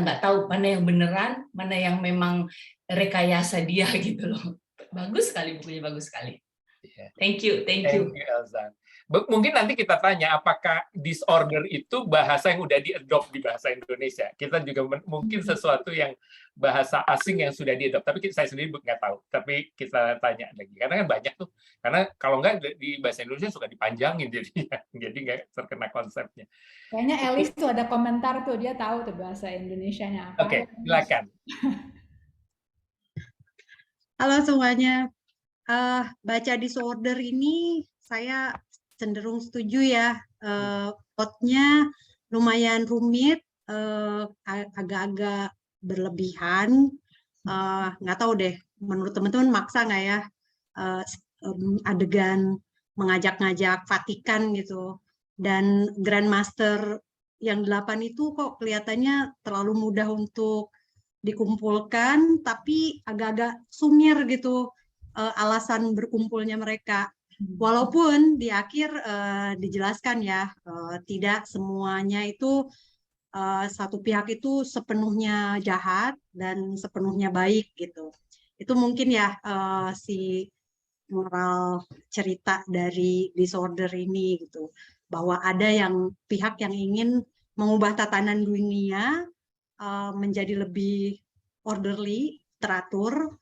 nggak tahu mana yang beneran, mana yang memang rekayasa dia gitu loh. Bagus sekali bukunya, bagus sekali. Iya. Thank you, thank Thank you. you, Elsa. Mungkin nanti kita tanya apakah disorder itu bahasa yang udah di-adopt di bahasa Indonesia. Kita juga mungkin sesuatu yang bahasa asing yang sudah di-adopt. Tapi saya sendiri nggak tahu. Tapi kita tanya lagi. Karena kan banyak tuh. Karena kalau nggak di bahasa Indonesia suka dipanjangin jadinya. Jadi nggak terkena konsepnya. Kayaknya Elis tuh ada komentar tuh, dia tahu tuh bahasa Indonesianya apa. Oke, silakan. Halo semuanya. Baca disorder ini saya cenderung setuju ya. Plotnya lumayan rumit, agak-agak berlebihan. Nggak tahu deh, menurut teman-teman maksa nggak ya adegan mengajak-ngajak Vatikan gitu. Dan Grandmaster yang 8 itu kok kelihatannya terlalu mudah untuk dikumpulkan, tapi agak-agak sumir gitu alasan berkumpulnya mereka. Walaupun di akhir dijelaskan ya, tidak semuanya itu satu pihak itu sepenuhnya jahat dan sepenuhnya baik gitu. Itu mungkin ya si moral cerita dari disorder ini gitu, bahwa ada yang pihak yang ingin mengubah tatanan dunia menjadi lebih orderly, teratur,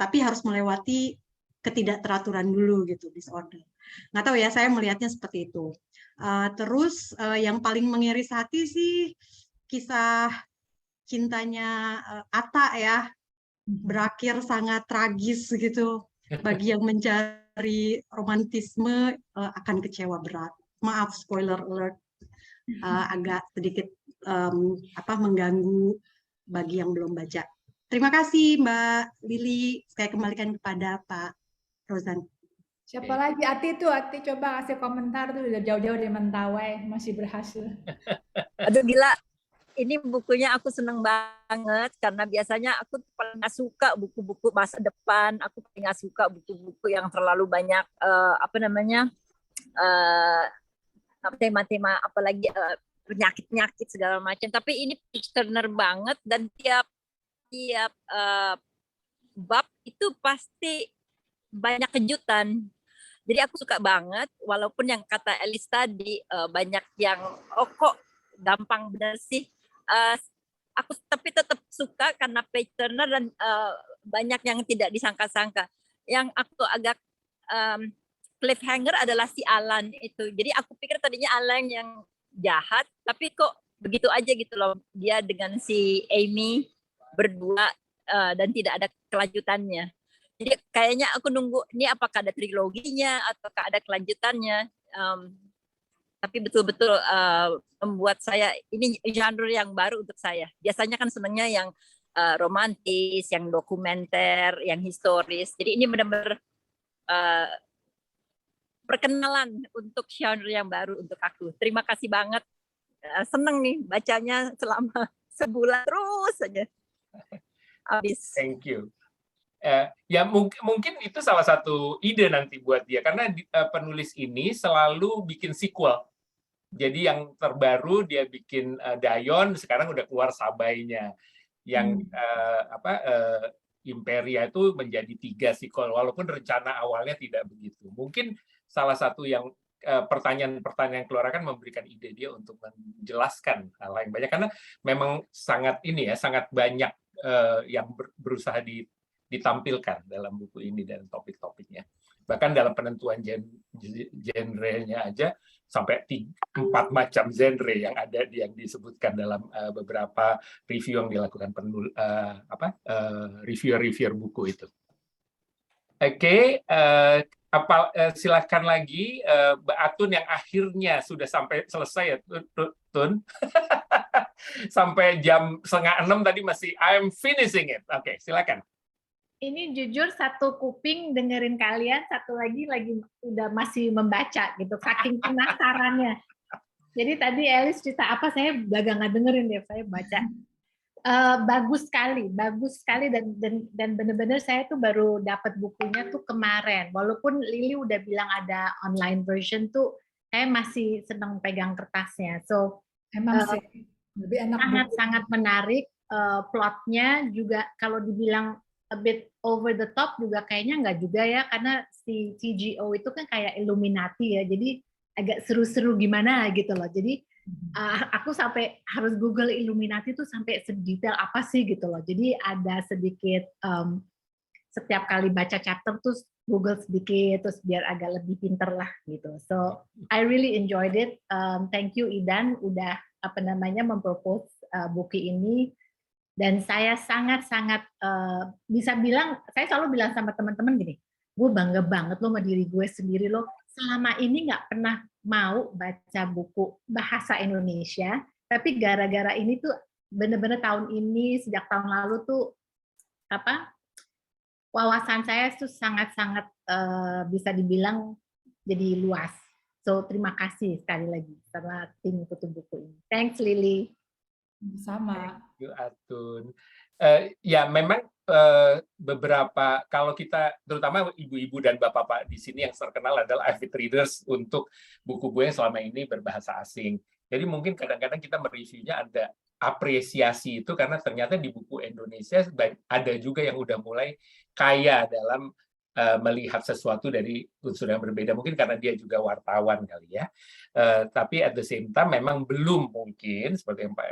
tapi harus melewati ketidakteraturan dulu gitu, disorder. Nggak tahu ya, saya melihatnya seperti itu. Terus yang paling mengiris hati sih kisah cintanya Atta ya, berakhir sangat tragis gitu. Bagi yang mencari romantisme akan kecewa berat. Maaf, spoiler alert. Agak sedikit mengganggu bagi yang belum baca. Terima kasih Mbak Lili. Saya kembalikan kepada Pak Rozan. Siapa lagi? Ati tuh, Ati coba kasih komentar tuh, udah jauh-jauh dari Mentawai, masih berhasil. Aduh gila, ini bukunya aku seneng banget karena biasanya aku paling nggak suka buku-buku masa depan. Aku paling nggak suka buku-buku yang terlalu banyak tema-tema apalagi penyakit-penyakit segala macam. Tapi ini page turner banget dan tiap bab itu pasti banyak kejutan. Jadi aku suka banget, walaupun yang kata Elis tadi banyak yang kok gampang benar sih. Aku tapi tetap suka karena page turner dan banyak yang tidak disangka-sangka. Yang aku agak cliffhanger adalah si Alan itu. Jadi aku pikir tadinya Alan yang jahat, tapi kok begitu aja gitu loh. Dia dengan si Amy berdua dan tidak ada kelanjutannya. Jadi kayaknya aku nunggu ini apakah ada triloginya ataukah ada kelanjutannya. Tapi betul-betul membuat saya ini genre yang baru untuk saya. Biasanya kan senangnya yang romantis, yang dokumenter, yang historis. Jadi ini benar-benar perkenalan untuk genre yang baru untuk aku. Terima kasih banget. Seneng nih bacanya selama sebulan terus saja. Habis. Thank you. Ya mungkin itu salah satu ide nanti buat dia karena penulis ini selalu bikin sequel. Jadi yang terbaru dia bikin Dayon, sekarang udah keluar Sabainya. Yang Imperia itu menjadi 3 sequel walaupun rencana awalnya tidak begitu. Mungkin salah satu yang pertanyaan-pertanyaan yang keluar akan memberikan ide dia untuk menjelaskan hal yang banyak karena memang sangat sangat banyak yang berusaha ditampilkan dalam buku ini dan topik-topiknya. Bahkan dalam penentuan genre-nya aja sampai 4 macam genre yang ada yang disebutkan dalam beberapa review yang dilakukan reviewer buku itu. Oke, silakan lagi Mbak Atun yang akhirnya sudah sampai selesai ya, Tun. Sampai jam 5:30 tadi masih I'm finishing it. Oke, silakan. Ini jujur satu kuping dengerin kalian, satu lagi udah masih membaca gitu, saking penasarannya. Jadi tadi Elis cerita apa, saya agak nggak dengerin deh, saya baca. Bagus sekali dan benar-benar saya tuh baru dapat bukunya tuh kemarin. Walaupun Lili udah bilang ada online version tuh, saya masih senang pegang kertasnya. So emang sih. Lebih enak buku. sangat-sangat menarik. Plotnya juga kalau dibilang a bit over the top juga kayaknya nggak juga ya, karena si TGO itu kan kayak Illuminati ya, jadi agak seru-seru gimana gitu loh. Jadi aku sampai harus Google Illuminati itu sampai sedetail apa sih gitu loh. Jadi ada sedikit setiap kali baca chapter tuh Google sedikit terus biar agak lebih pinter lah gitu. So I really enjoyed it. Thank you Idan udah mempropose buku ini. Dan saya sangat-sangat bisa bilang, saya selalu bilang sama teman-teman gini, gue bangga banget loh sama diri gue sendiri loh. Selama ini nggak pernah mau baca buku bahasa Indonesia, tapi gara-gara ini tuh bener-bener tahun ini, sejak tahun lalu tuh wawasan saya tuh sangat-sangat bisa dibilang jadi luas. So terima kasih sekali lagi sama tim Kutu Buku ini. Thanks Lily. Sama. Thank you, Atun. Ya memang beberapa, kalau kita terutama ibu-ibu dan bapak-bapak di sini yang terkenal adalah avid readers untuk buku-buku yang selama ini berbahasa asing. Jadi mungkin kadang-kadang kita mereviewnya ada apresiasi itu karena ternyata di buku Indonesia ada juga yang udah mulai kaya dalam melihat sesuatu dari unsur yang berbeda, mungkin karena dia juga wartawan kali ya. Tapi at the same time memang belum mungkin seperti yang Mbak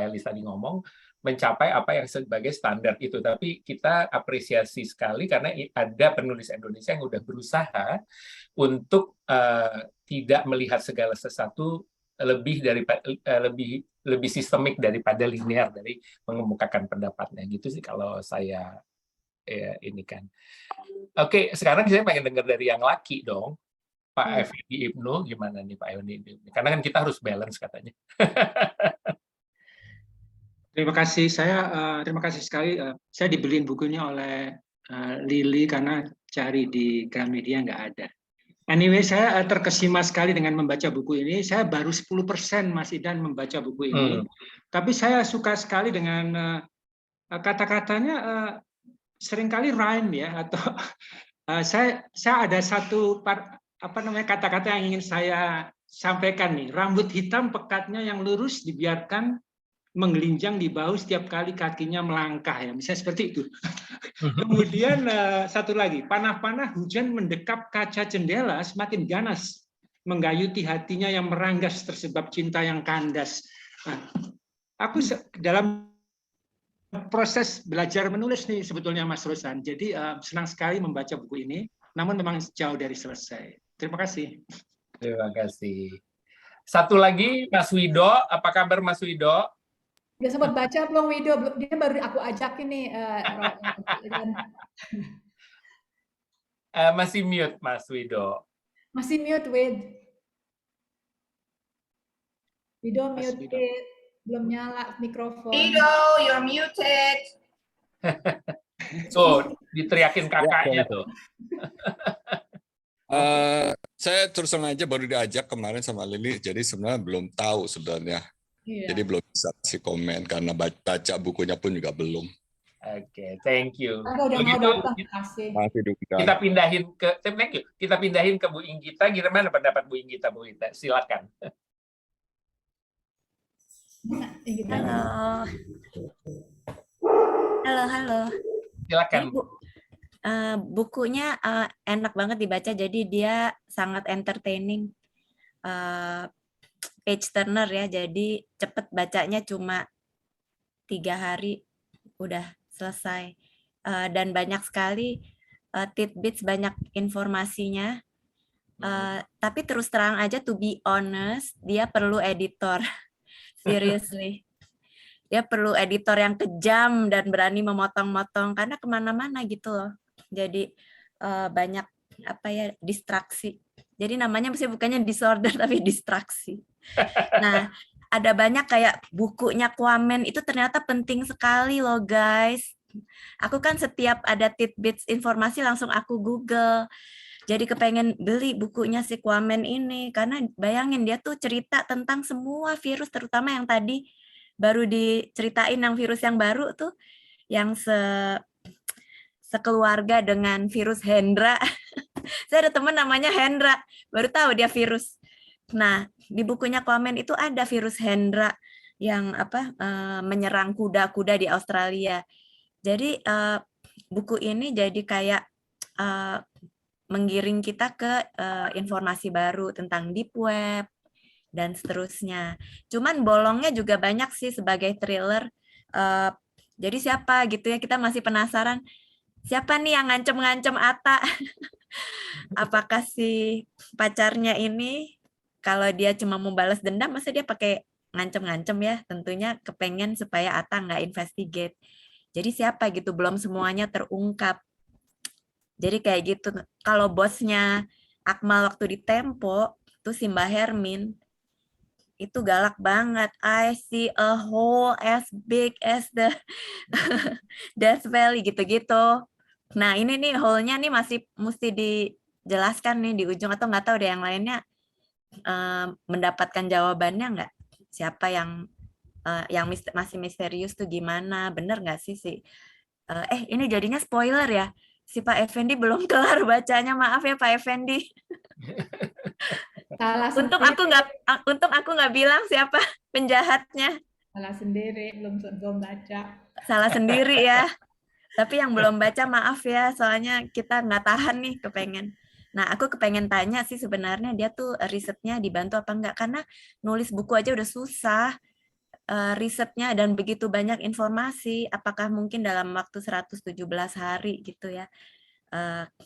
Elis tadi ngomong mencapai apa yang sebagai standar itu. Tapi kita apresiasi sekali karena ada penulis Indonesia yang udah berusaha untuk tidak melihat segala sesuatu lebih sistemik daripada linear dari mengemukakan pendapatnya gitu sih kalau saya ini kan. Oke, sekarang saya pengen dengar dari yang laki dong. Pak Effendi Ibnu, gimana nih Pak Effendi? Karena kan kita harus balance katanya. Terima kasih. Terima kasih sekali. Saya dibeliin bukunya oleh Lily karena cari di Gramedia nggak ada. Anyway, saya terkesima sekali dengan membaca buku ini. Saya baru 10% Mas Idan membaca buku ini. Tapi saya suka sekali dengan kata-katanya seringkali rhyme ya, atau saya ada satu kata-kata yang ingin saya sampaikan nih. Rambut hitam pekatnya yang lurus dibiarkan menggelinjang di bahu setiap kali kakinya melangkah ya, misalnya seperti itu. Kemudian satu lagi, panah-panah hujan mendekap kaca jendela semakin ganas menggayuti hatinya yang meranggas tersebab cinta yang kandas. Nah, aku dalam proses belajar menulis nih sebetulnya Mas Rosan. Jadi senang sekali membaca buku ini, namun memang jauh dari selesai. Terima kasih. Terima kasih. Satu lagi Mas Wido, apa kabar Mas Wido? Dia sempat baca belum Wido? Dia baru aku ajak ini. Masih mute Mas Wido. Masih mute, Wid. Wido Mas mute, Wido. belum nyala mikrofon. Wido, you're muted. Tuh, diteriakin kakaknya tuh. Saya terus terang aja baru diajak kemarin sama Lili, jadi sebenarnya belum tahu sebenarnya. Iya. Jadi belum bisa kasih komen karena baca bukunya pun juga belum. Oke, thank you. Udah mau Begitu, datang, kasih. Masih diundang. kita pindahin ke thank you. Kita pindahin ke Bu Inggita. Gimana pendapat Bu Inggita, Bu Inggita? Silakan. Halo. Silakan. Bukunya enak banget dibaca, jadi dia sangat entertaining. Page turner ya, jadi cepet bacanya cuma 3 hari udah selesai. Dan banyak sekali tidbits, banyak informasinya. Tapi terus terang aja, to be honest, dia perlu editor. Seriously. Dia perlu editor yang kejam dan berani memotong-motong karena kemana-mana gitu loh. Jadi banyak distraksi. Jadi namanya mesti bukannya disorder tapi distraksi. Nah, ada banyak kayak bukunya Kwamen itu ternyata penting sekali loh guys. Aku kan setiap ada tidbits informasi langsung aku Google. Jadi kepengen beli bukunya si Kwamen ini karena bayangin dia tuh cerita tentang semua virus, terutama yang tadi baru diceritain yang virus yang baru tuh yang sekeluarga dengan virus Hendra. Saya ada teman namanya Hendra, baru tahu dia virus. Nah, di bukunya Komen itu ada virus Hendra yang menyerang kuda-kuda di Australia. Jadi buku ini jadi kayak menggiring kita ke informasi baru tentang deep web dan seterusnya. Cuman bolongnya juga banyak sih sebagai thriller. Jadi siapa gitu ya, kita masih penasaran siapa nih yang ngancem-ngancem Atta? Apakah si pacarnya ini kalau dia cuma mau balas dendam, masa dia pakai ngancem-ngancem ya? Tentunya kepengen supaya Atta nggak investigate. Jadi siapa gitu, belum semuanya terungkap. Jadi kayak gitu. Kalau bosnya Akmal waktu di Tempo, tuh si Mbak Hermin, itu galak banget. I see a hole as big as the Death Valley, gitu-gitu. Nah ini nih hole-nya nih masih mesti dijelaskan nih di ujung, atau nggak tahu deh yang lainnya mendapatkan jawabannya nggak? Siapa yang masih misterius tuh gimana? Bener nggak sih ini jadinya spoiler ya? Si Pak Effendi belum kelar bacanya, maaf ya Pak Effendi. Salah Untung sendiri. aku nggak bilang siapa penjahatnya. Salah sendiri, belum baca. Salah sendiri ya. Tapi yang belum baca maaf ya, soalnya kita nggak tahan nih kepengen. Nah, aku kepengen tanya sih sebenarnya dia tuh risetnya dibantu apa enggak, karena nulis buku aja udah susah. Risetnya dan begitu banyak informasi, apakah mungkin dalam waktu 117 hari gitu ya.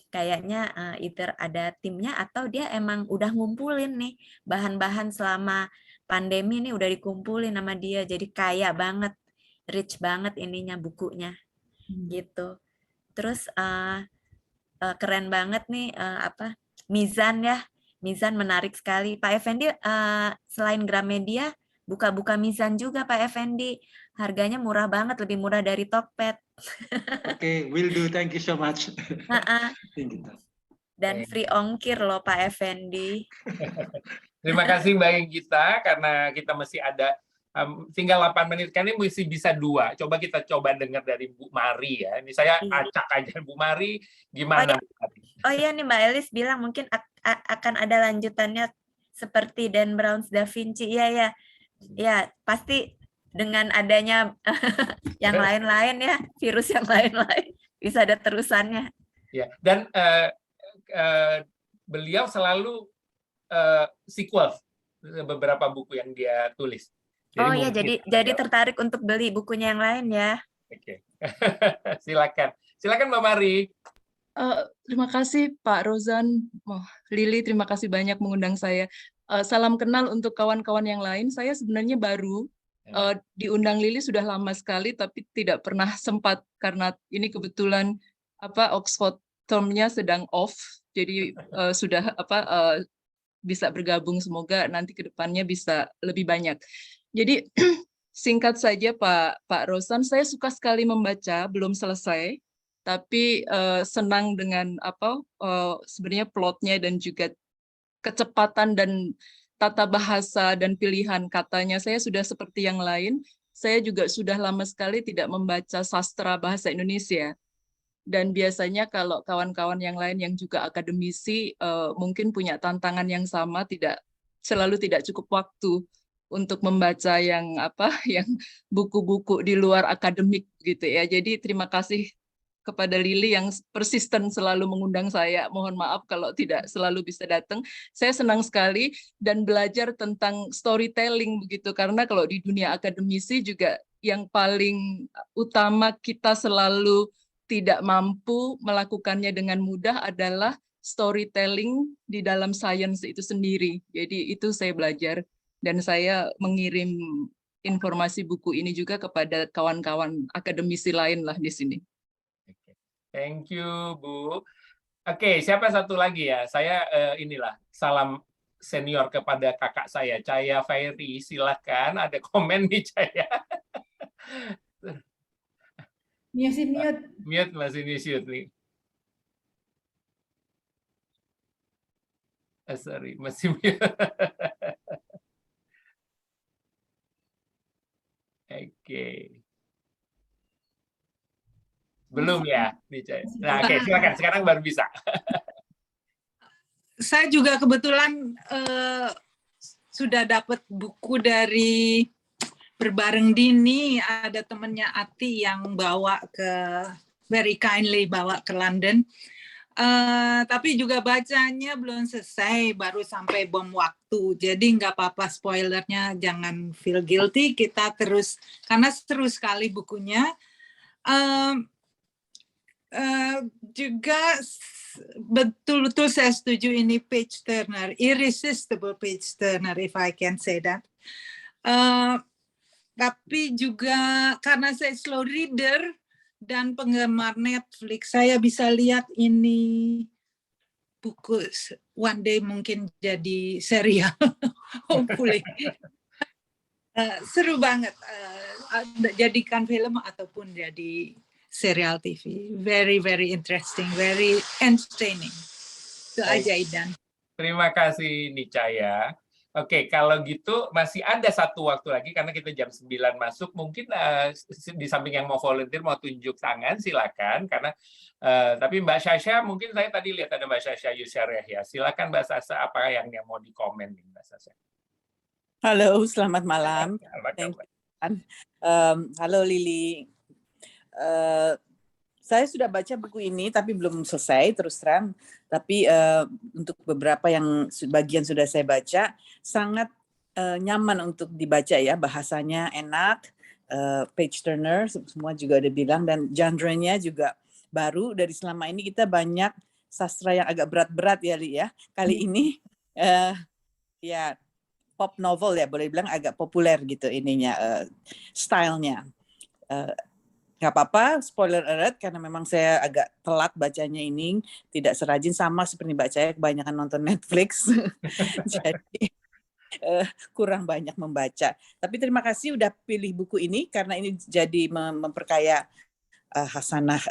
Kayaknya either ada timnya atau dia emang udah ngumpulin nih bahan-bahan selama pandemi nih, udah dikumpulin sama dia, jadi kaya banget, rich banget ininya bukunya gitu. Terus keren banget nih Mizan ya, Mizan menarik sekali. Pak Effendi selain Gramedia buka-buka Mizan juga Pak Effendi, harganya murah banget, lebih murah dari Tokped. Oke, will do. Thank you so much. Dan free ongkir loh Pak Effendi. Terima kasih Mbak Gita, karena kita masih ada tinggal 8 menit, kan ini mesti bisa 2. Kita coba dengar dari Bu Mari ya. Ini saya acak aja, Bu Mari gimana? Oh iya nih Mbak Elis bilang mungkin akan ada lanjutannya seperti Dan Brown's Da Vinci. Iya. Ya, pasti dengan adanya yang lain-lain ya, virus yang lain-lain bisa ada terusannya. Ya, dan beliau selalu sequel beberapa buku yang dia tulis. Jadi tertarik untuk beli bukunya yang lain ya. Oke. Silakan Mbak Mari. Terima kasih Pak Rozan, Lili, terima kasih banyak mengundang saya. Salam kenal untuk kawan-kawan yang lain. Saya sebenarnya baru diundang Lili sudah lama sekali, tapi tidak pernah sempat karena ini kebetulan Oxford termnya sedang off, jadi sudah bisa bergabung. Semoga nanti ke depannya bisa lebih banyak. Jadi singkat saja Pak Rozan, saya suka sekali membaca, belum selesai, tapi senang dengan sebenarnya plotnya dan juga kecepatan dan tata bahasa dan pilihan katanya. Saya sudah seperti yang lain, saya juga sudah lama sekali tidak membaca sastra bahasa Indonesia. Dan biasanya kalau kawan-kawan yang lain yang juga akademisi mungkin punya tantangan yang sama, tidak cukup waktu untuk membaca yang buku-buku di luar akademik gitu ya. Jadi terima kasih kepada Lili yang persisten selalu mengundang saya. Mohon maaf kalau tidak selalu bisa datang. Saya senang sekali dan belajar tentang storytelling begitu, karena kalau di dunia akademisi juga yang paling utama kita selalu tidak mampu melakukannya dengan mudah adalah storytelling di dalam sains itu sendiri. Jadi itu saya belajar dan saya mengirim informasi buku ini juga kepada kawan-kawan akademisi lain lah di sini. Thank you, Bu. Oke, siapa satu lagi ya? Saya salam senior kepada kakak saya, Caya Fairi. Silakan, ada komen nih Caya. Mute, masih mute nih. Sorry, masih mute. Oke. Belum ya, nah oke, silakan, sekarang baru bisa. Saya juga kebetulan sudah dapat buku dari Berbareng Dini, ada temennya Ati yang very kindly bawa ke London. Tapi juga bacanya belum selesai, baru sampai bom waktu. Jadi nggak apa-apa spoilernya, jangan feel guilty. Kita terus, karena seru sekali bukunya. Juga betul-betul saya setuju ini page turner, irresistible page turner, if I can say that. Tapi juga karena saya slow reader dan penggemar Netflix, saya bisa lihat ini buku one day mungkin jadi serial, hopefully. Seru banget, jadikan film ataupun jadi serial TV. Very, very interesting, very entertaining. Itu aja, Idan. Terima kasih, Nicaya. Oke, kalau gitu masih ada satu waktu lagi karena kita jam 9 masuk. Mungkin di samping yang mau volunteer, mau tunjuk tangan, silakan. Karena tapi Mbak Sasha, mungkin saya tadi lihat ada Mbak Sasha Yusyareh ya. Silakan Mbak Sasha, apa yang mau dikomen nih Mbak Sasha? Halo, selamat malam. Halo Lili. Saya sudah baca buku ini tapi belum selesai terus terang. Tapi untuk beberapa yang bagian sudah saya baca sangat nyaman untuk dibaca ya, bahasanya enak, page turner semua juga udah bilang, dan genre-nya juga baru. Dari selama ini kita banyak sastra yang agak berat-berat ya Li ya. Kali ini ya pop novel ya, boleh bilang agak populer gitu ininya, stylenya. Nggak apa-apa, spoiler alert, karena memang saya agak telat bacanya ini, tidak serajin, sama seperti Mbak Caya, kebanyakan nonton Netflix, jadi kurang banyak membaca. Tapi terima kasih udah pilih buku ini, karena ini jadi memperkaya hasanah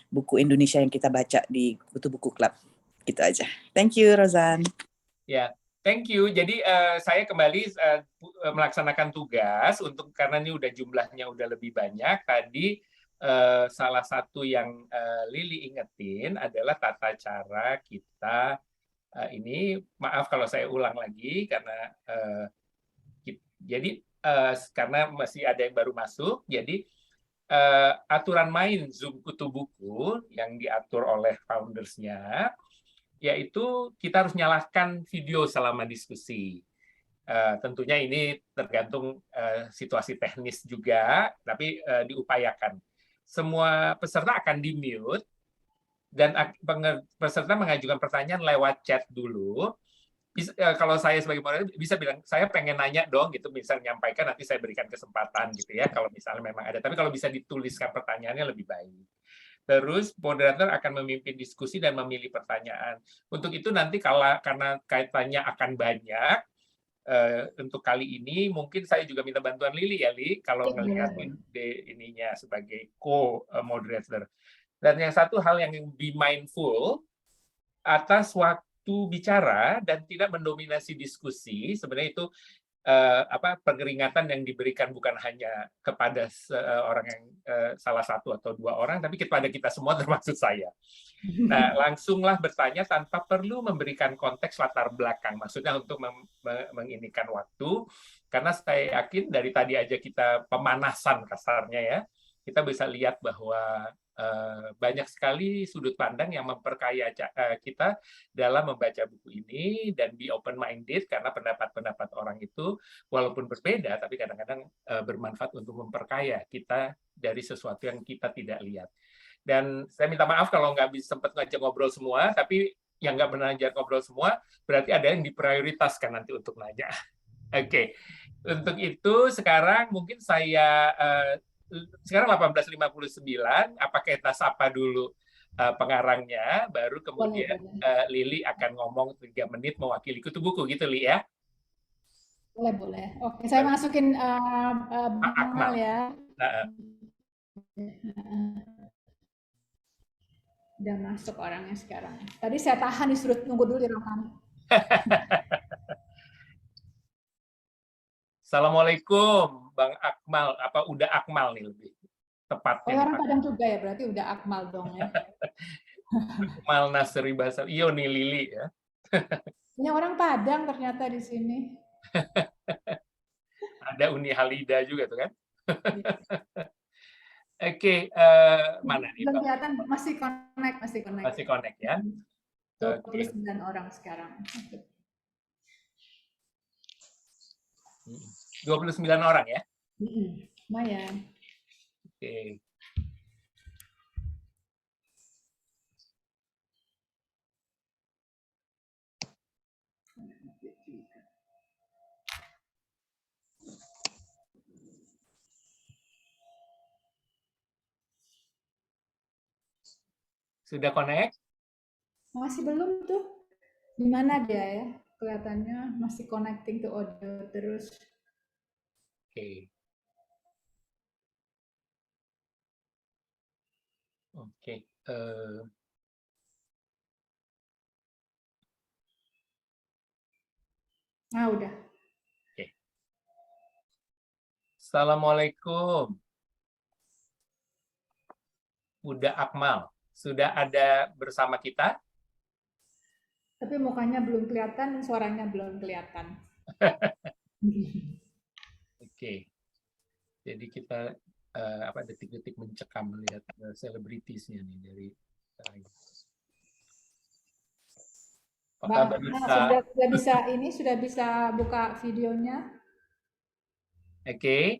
buku Indonesia yang kita baca di Kutu Buku Club. Gitu aja. Thank you, Rozan. Ya, thank you. Jadi saya kembali melaksanakan tugas untuk, karena ini udah jumlahnya udah lebih banyak. Tadi salah satu yang Lili ingetin adalah tata cara kita ini, maaf kalau saya ulang lagi karena jadi karena masih ada yang baru masuk, jadi aturan main Zoom Kutu Buku yang diatur oleh foundersnya, yaitu kita harus nyalakan video selama diskusi. Tentunya ini tergantung situasi teknis juga, tapi diupayakan. Semua peserta akan di-mute, dan peserta mengajukan pertanyaan lewat chat dulu. Kalau saya sebagai moderator bisa bilang, saya pengen nanya dong, gitu, bisa menyampaikan, nanti saya berikan kesempatan gitu ya, kalau misalnya memang ada. Tapi kalau bisa dituliskan pertanyaannya lebih baik. Terus moderator akan memimpin diskusi dan memilih pertanyaan. Untuk itu nanti karena kaitannya akan banyak, untuk kali ini mungkin saya juga minta bantuan Lili ya, Li, kalau ngelihat ininya sebagai co-moderator. Dan yang satu hal yang be mindful atas waktu bicara dan tidak mendominasi diskusi. Sebenarnya itu pengeringatan yang diberikan bukan hanya kepada orang yang salah satu atau dua orang, tapi kepada kita semua termasuk saya. Nah, langsunglah bertanya tanpa perlu memberikan konteks latar belakang. Maksudnya untuk menginikan waktu, karena saya yakin dari tadi aja kita pemanasan kasarnya ya, kita bisa lihat bahwa banyak sekali sudut pandang yang memperkaya kita dalam membaca buku ini, dan be open-minded karena pendapat-pendapat orang itu walaupun berbeda, tapi kadang-kadang bermanfaat untuk memperkaya kita dari sesuatu yang kita tidak lihat. Dan saya minta maaf kalau nggak bisa sempat ngajak ngobrol semua, tapi yang nggak benar ngajak ngobrol semua, berarti ada yang diprioritaskan nanti untuk nanya. Oke. Untuk itu sekarang mungkin saya sekarang 18.59, apakah kita sapa dulu pengarangnya, baru kemudian Lili akan ngomong 3 menit mewakili Kutu Buku, gitu Li ya? Boleh. Oke, saya masukin Akmal ya. Udah masuk orangnya sekarang. Tadi saya tahan disuruh nunggu dulu di ruangan. Assalamualaikum, Bang Akmal. Apa udah Akmal nih lebih tepatnya? Oh, orang Padang juga ya, berarti udah Akmal dong ya. Akmal Nasri Basar. Iyo nih Lili ya. Punya orang Padang ternyata di sini. Ada Uni Halida juga tuh kan. Oke, mana nih Belum Pak? kelihatan, masih connect. Masih connect ya. Oke. 29 orang sekarang. 29 orang ya. Lumayan. Oke. Sudah connect? Masih belum tuh. Di mana dia ya? Kelihatannya masih connecting to audio terus. Oke. Oke. Nah, udah. Oke. Assalamualaikum. Uda Akmal. Sudah ada bersama kita? Tapi mukanya belum kelihatan, suaranya belum kelihatan. Oke. Jadi kita detik-detik mencekam melihat selebritiesnya nih dari Bang, sudah bisa buka videonya. Oke.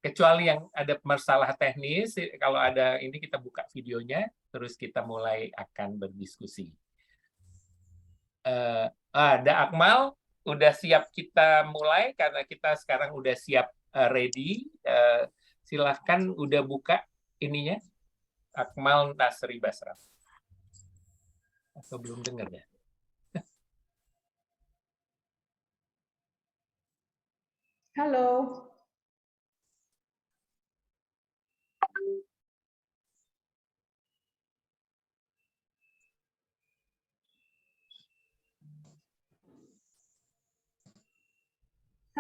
Kecuali yang ada masalah teknis, kalau ada ini kita buka videonya, terus kita mulai akan berdiskusi. Ada Akmal, udah siap kita mulai karena kita sekarang udah siap ready. Silahkan udah buka ininya, Akmal Nasri Basra. Atau belum dengar ya? Halo.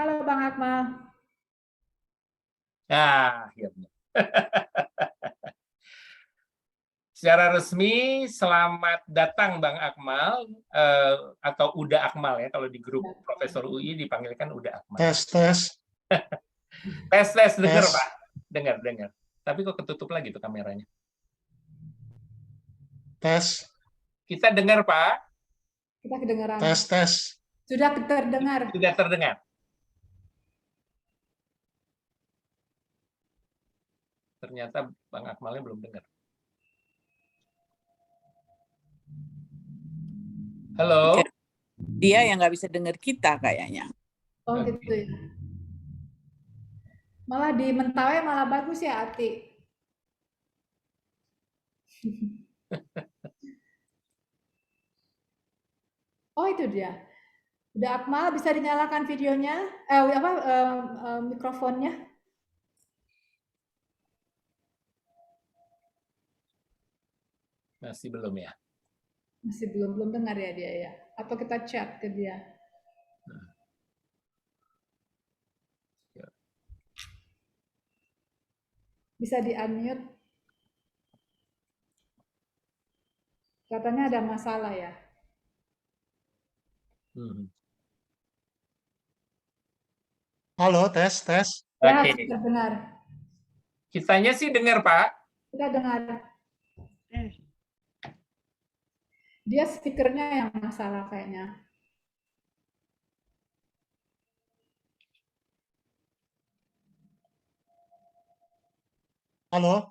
Halo Bang Akmal. Akhirnya. Secara resmi, selamat datang Bang Akmal, atau Uda Akmal ya, kalau di grup Profesor UI dipanggilkan Uda Akmal. Tes. Tes, dengar Pak. Dengar. Tapi kok ketutup lagi tuh kameranya. Tes. Kita dengar Pak. Kita kedengaran. Tes. Sudah terdengar. Sudah terdengar. Ternyata Bang Akmalnya belum dengar. Halo. Dia yang nggak bisa dengar kita kayaknya. Oh gitu ya. Malah di Mentawai malah bagus ya Ati. Oh itu dia. Udah Akmal, bisa dinyalakan videonya, mikrofonnya. Masih belum ya? Masih belum dengar ya dia ya. Atau kita chat ke dia. Bisa di-unmute. Katanya ada masalah ya. Halo, tes. Ya, Oke. terdengar. Kitanya sih dengar Pak. Kita dengar. Dia speakernya yang masalah kayaknya. Halo.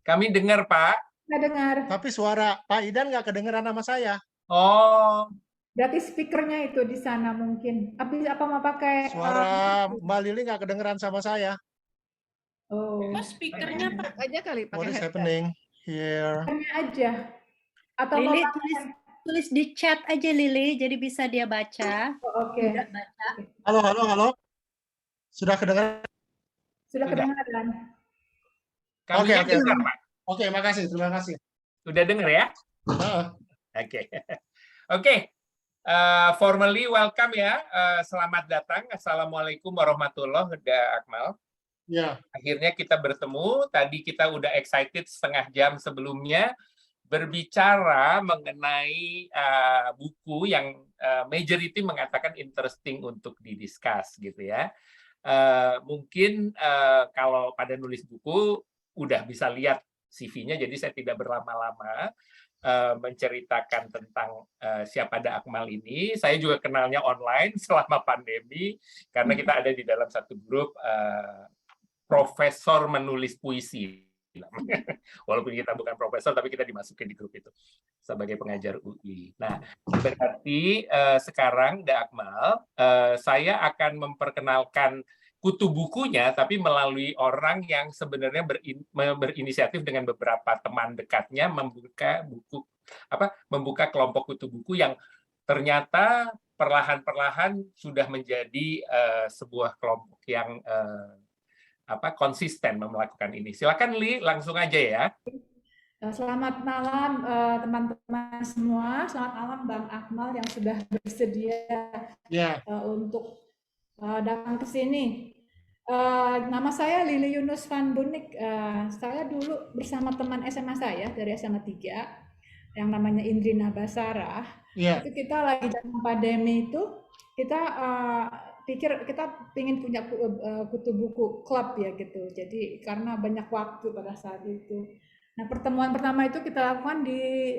Kami dengar Pak. Nggak dengar. Tapi suara Pak Idan nggak kedengeran sama saya. Oh. Berarti speakernya itu di sana mungkin. Apa mau pakai? Suara Mbak Lili nggak kedengeran sama saya. Oh. Speakernya Pak aja kali pakai What is headset. happening here? Speakernya aja. Atau Lili mau pakai? tulis di chat aja Lili, jadi bisa dia baca. Oh, oke. Udah baca. Halo. Sudah kedengeran? Sudah kedengaran. Kami Oke. dengar Pak. Oke, makasih. Terima kasih. Udah dengar ya? Oke. Formally welcome ya. Selamat datang. Assalamualaikum warahmatullahi wabarakatuh, Akmal. Ya. Akhirnya kita bertemu. Tadi kita udah excited setengah jam sebelumnya. berbicara mengenai buku yang majority mengatakan interesting untuk didiscuss gitu ya. Mungkin kalau pada nulis buku udah bisa lihat CV-nya, jadi saya tidak berlama-lama menceritakan tentang siapa Da Akmal ini. Saya juga kenalnya online selama pandemi karena kita ada di dalam satu grup profesor menulis puisi. Walaupun kita bukan profesor, tapi kita dimasukin di grup itu sebagai pengajar UI. Nah, berarti sekarang Da Akmal, saya akan memperkenalkan kutu bukunya, tapi melalui orang yang sebenarnya berinisiatif dengan beberapa teman dekatnya membuka kelompok kutu buku yang ternyata perlahan-perlahan sudah menjadi sebuah kelompok yang konsisten melakukan ini. Silakan Li, langsung aja ya. Selamat malam teman-teman semua. Selamat malam Bang Akmal yang sudah bersedia untuk datang ke sini. Nama saya Lili Yunus Van Bunik. Saya dulu bersama teman SMA saya dari SMA 3 yang namanya Indrina Basarah. Itu kita lagi dalam pandemi itu kita pikir kita ingin punya kutu buku klub ya gitu. Jadi karena banyak waktu pada saat itu. Nah, pertemuan pertama itu kita lakukan di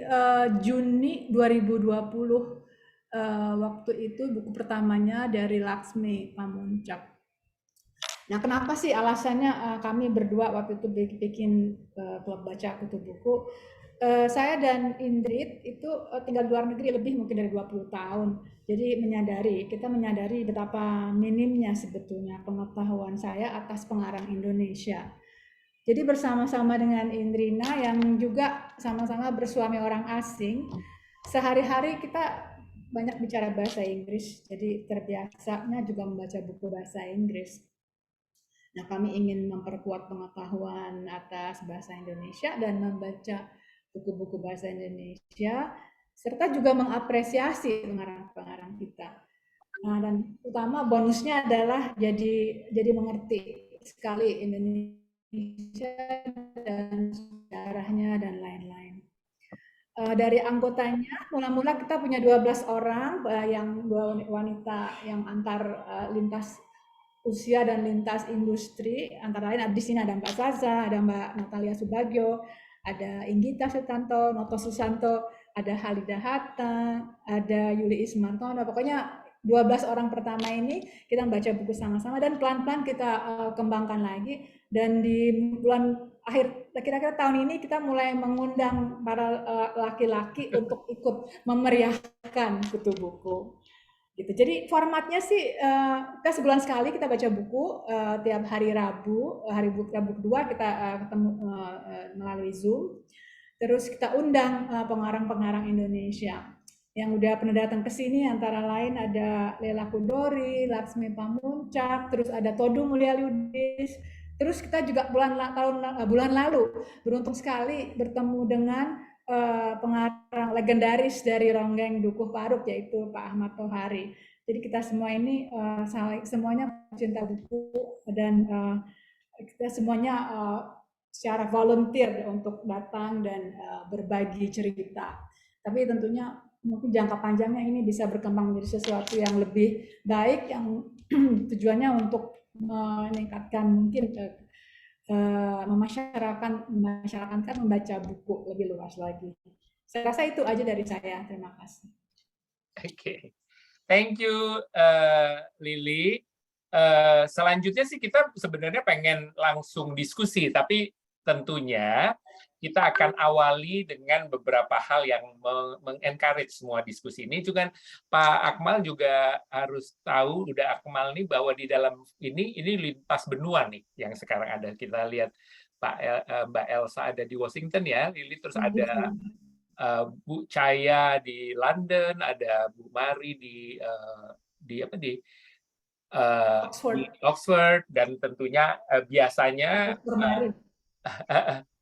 Juni 2020. Waktu itu buku pertamanya dari Laksmi Pamuncak. Nah, kenapa sih alasannya kami berdua waktu itu bikin klub baca kutu buku? Saya dan Indrit itu tinggal di luar negeri lebih mungkin dari 20 tahun. Jadi kita menyadari betapa minimnya sebetulnya pengetahuan saya atas pengarang Indonesia. Jadi bersama-sama dengan Indrina yang juga sama-sama bersuami orang asing, sehari-hari kita banyak bicara bahasa Inggris. Jadi terbiasanya juga membaca buku bahasa Inggris. Nah, kami ingin memperkuat pengetahuan atas bahasa Indonesia dan membaca buku-buku bahasa Indonesia, serta juga mengapresiasi pengarang-pengarang kita. Nah, dan utama bonusnya adalah jadi mengerti sekali Indonesia dan sejarahnya dan lain-lain. Dari anggotanya, mula-mula kita punya 12 orang, yang 2 wanita yang antar lintas usia dan lintas industri, antara lain di sini ada Mbak Saza, ada Mbak Natalia Subagio, ada Inggita Sutanto, Noto Susanto, ada Halida Hatta, ada Yuli Ismartono. Pokoknya 12 orang pertama ini kita membaca buku sama-sama dan pelan-pelan kita kembangkan lagi. Dan di bulan akhir kira-kira tahun ini kita mulai mengundang para laki-laki untuk ikut memeriahkan kutu buku. Gitu. Jadi formatnya sih kita sebulan sekali kita baca buku, tiap hari Rabu kedua kita ketemu melalui Zoom. Terus kita undang pengarang-pengarang Indonesia yang udah pernah datang ke sini, antara lain ada Lela Kudori, Laksmi Pamuncak, terus ada Todu Mulia Lubis. Terus kita juga bulan lalu beruntung sekali bertemu dengan pengarang legendaris dari Ronggeng Dukuh Paruk, yaitu Pak Ahmad Tohari. Jadi kita semua ini semuanya cinta buku dan kita semuanya secara volunteer untuk datang dan berbagi cerita. Tapi tentunya mungkin jangka panjangnya ini bisa berkembang menjadi sesuatu yang lebih baik, yang tujuannya untuk meningkatkan mungkin memasyarakatkan membaca buku lebih luas lagi. Saya rasa itu aja dari saya. Terima kasih. Oke, thank you Lili. Selanjutnya sih kita sebenarnya pengen langsung diskusi, tapi tentunya kita akan awali dengan beberapa hal yang mengencourage semua diskusi ini. Juga Pak Akmal juga harus tahu, udah Akmal nih, bahwa di dalam ini lintas benua nih yang sekarang ada. Kita lihat Mbak Elsa ada di Washington ya, Lili, terus ada Bu Caya di London, ada Bu Mari di Oxford, dan tentunya biasanya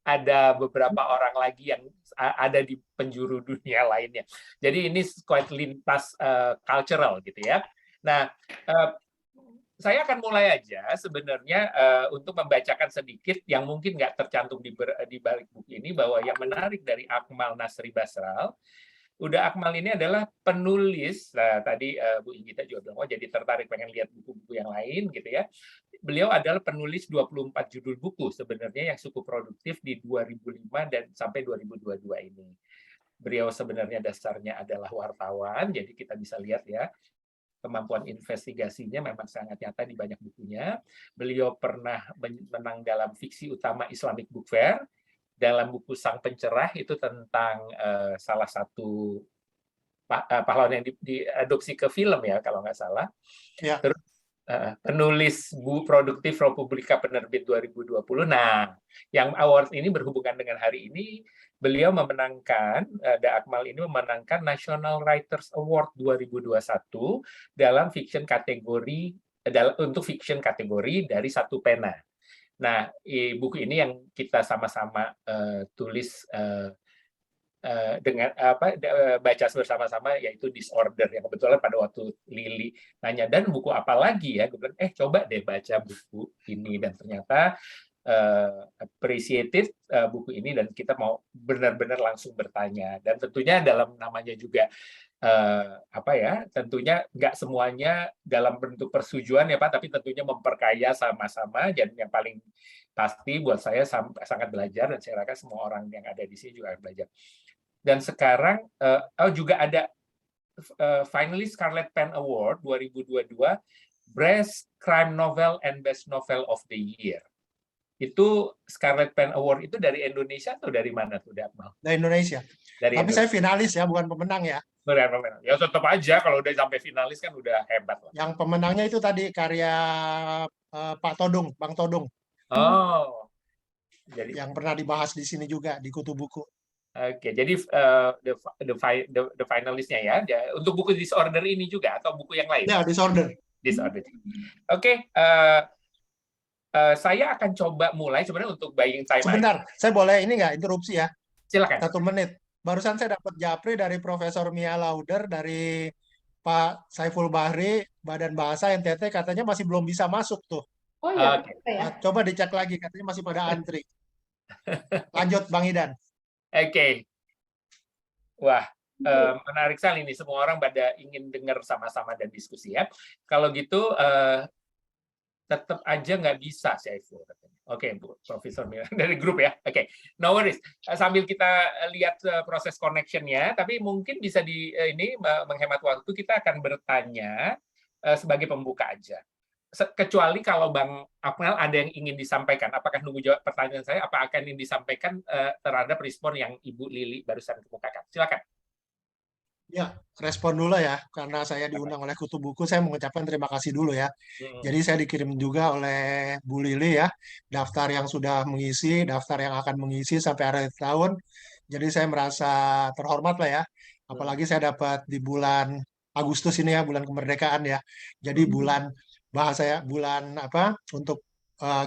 ada beberapa orang lagi yang ada di penjuru dunia lainnya. Jadi ini quite lintas cultural gitu ya. Nah, saya akan mulai aja sebenarnya untuk membacakan sedikit yang mungkin nggak tercantum di balik buku ini, bahwa yang menarik dari Akmal Nasri Basral, Akmal ini adalah penulis. Nah, tadi Bu Inggita juga bilang, oh jadi tertarik pengen lihat buku-buku yang lain gitu ya. Beliau adalah penulis 24 judul buku sebenarnya yang cukup produktif di 2005 dan sampai 2022 ini. Beliau sebenarnya dasarnya adalah wartawan, jadi kita bisa lihat ya, kemampuan investigasinya memang sangat nyata di banyak bukunya. Beliau pernah menang dalam fiksi utama Islamic Book Fair, dalam buku Sang Pencerah itu tentang salah satu pahlawan yang diadopsi ke film ya, kalau nggak salah. Ya. Terus penulis buku produktif Republika Penerbit 2020. Nah, yang award ini berhubungan dengan hari ini, beliau memenangkan, Akmal ini memenangkan National Writers Award 2021 dalam fiction kategori, untuk fiction kategori dari Satu Pena. Nah, buku ini yang kita sama-sama tulis dengan baca bersama-sama, yaitu Disorder, yang kebetulan pada waktu Lili nanya, dan buku apa lagi ya, gue bilang coba deh baca buku ini, dan ternyata appreciated buku ini, dan kita mau benar-benar langsung bertanya. Dan tentunya dalam namanya juga tentunya nggak semuanya dalam bentuk persetujuan ya Pak, tapi tentunya memperkaya sama-sama. Dan yang paling pasti buat saya sangat belajar, dan saya rasa semua orang yang ada di sini juga akan belajar. Dan sekarang juga ada finally Scarlet Pen Award 2022, Best Crime Novel and Best Novel of the Year. Itu Scarlet Pen Award itu dari Indonesia atau dari mana tuh, Akmal? Dari Indonesia. Tapi Indonesia. Saya finalis ya, bukan pemenang ya. Ya tetap aja kalau udah sampai finalis kan udah hebat lah. Yang pemenangnya itu tadi karya Pak Todung, Bang Todung. Oh. Jadi yang pernah dibahas di sini juga di Kutu Buku. Oke, jadi the finalistnya ya, untuk buku Disorder ini juga atau buku yang lain? Ya, Disorder. Oke, saya akan coba mulai sebenarnya untuk buying time. Sebentar, saya boleh ini nggak interupsi ya? Silakan. 1 menit. Barusan saya dapat japri dari Profesor Mia Lauder, dari Pak Saiful Bahri, Badan Bahasa NTT, katanya masih belum bisa masuk tuh. Oh iya. Nah, coba dicek lagi, katanya masih pada antri. Lanjut, Bang Idan. Oke. Wah, menarik sekali ini. Semua orang pada ingin dengar sama-sama dan diskusi ya. Kalau gitu, tetap aja nggak bisa, Saiful. Oke, Bu Profesor Mira dari grup ya. Oke, no worries. Sambil kita lihat proses connection-nya, tapi mungkin bisa ini menghemat waktu, kita akan bertanya sebagai pembuka aja. Kecuali kalau Bang Akmal ada yang ingin disampaikan, apakah nunggu jawab pertanyaan saya, apa akan yang disampaikan terhadap respon yang Ibu Lili barusan kemukakan? Silakan. Ya, respon dulu ya, karena saya diundang oleh Kutu Buku, saya mengucapkan terima kasih dulu ya. Jadi saya dikirim juga oleh Bu Lili ya, daftar yang sudah mengisi, daftar yang akan mengisi sampai akhir tahun. Jadi saya merasa terhormat lah ya, apalagi saya dapat di bulan Agustus ini ya, bulan kemerdekaan ya. Jadi bulan untuk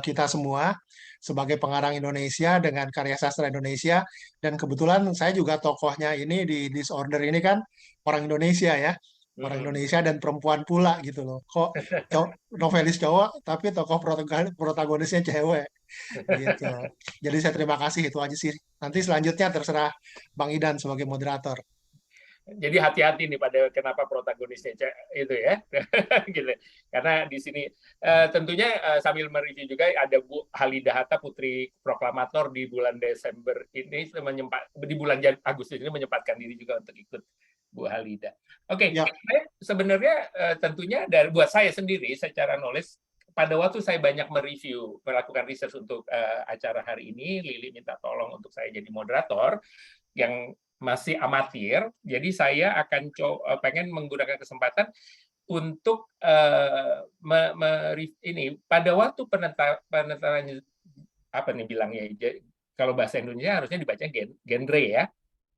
kita semua sebagai pengarang Indonesia dengan karya sastra Indonesia, dan kebetulan saya juga tokohnya ini di Disorder ini kan orang Indonesia ya, orang Indonesia dan perempuan pula gitu loh. Kok novelis cowok tapi tokoh protagonisnya cewek gitu. Jadi saya terima kasih, itu aja sih. Nanti selanjutnya terserah Bang Idan sebagai moderator. Jadi hati-hati nih pada kenapa protagonisnya itu ya, gitu. Karena di sini tentunya sambil mereview juga ada Bu Halida Hatta, Putri Proklamator, di bulan Desember ini di bulan Agustus ini menyempatkan diri juga untuk ikut Bu Halida. Oke, ya. Sebenarnya tentunya buat saya sendiri secara knowledge, pada waktu saya banyak melakukan research untuk acara hari ini, Lili minta tolong untuk saya jadi moderator yang masih amatir, jadi saya akan pengen menggunakan kesempatan untuk ini pada waktu penentangan apa nih bilangnya, kalau bahasa Indonesia harusnya dibaca genre ya.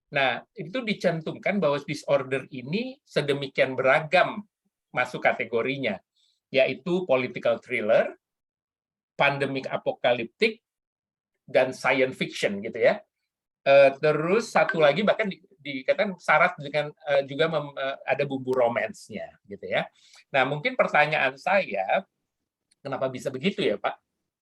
Nah, itu dicantumkan bahwa Disorder ini sedemikian beragam masuk kategorinya, yaitu political thriller, pandemic apokaliptik, dan science fiction gitu ya. Terus satu lagi bahkan dikatakan syarat dengan juga ada bumbu romansnya gitu ya. Nah, mungkin pertanyaan saya Kenapa bisa begitu ya, Pak?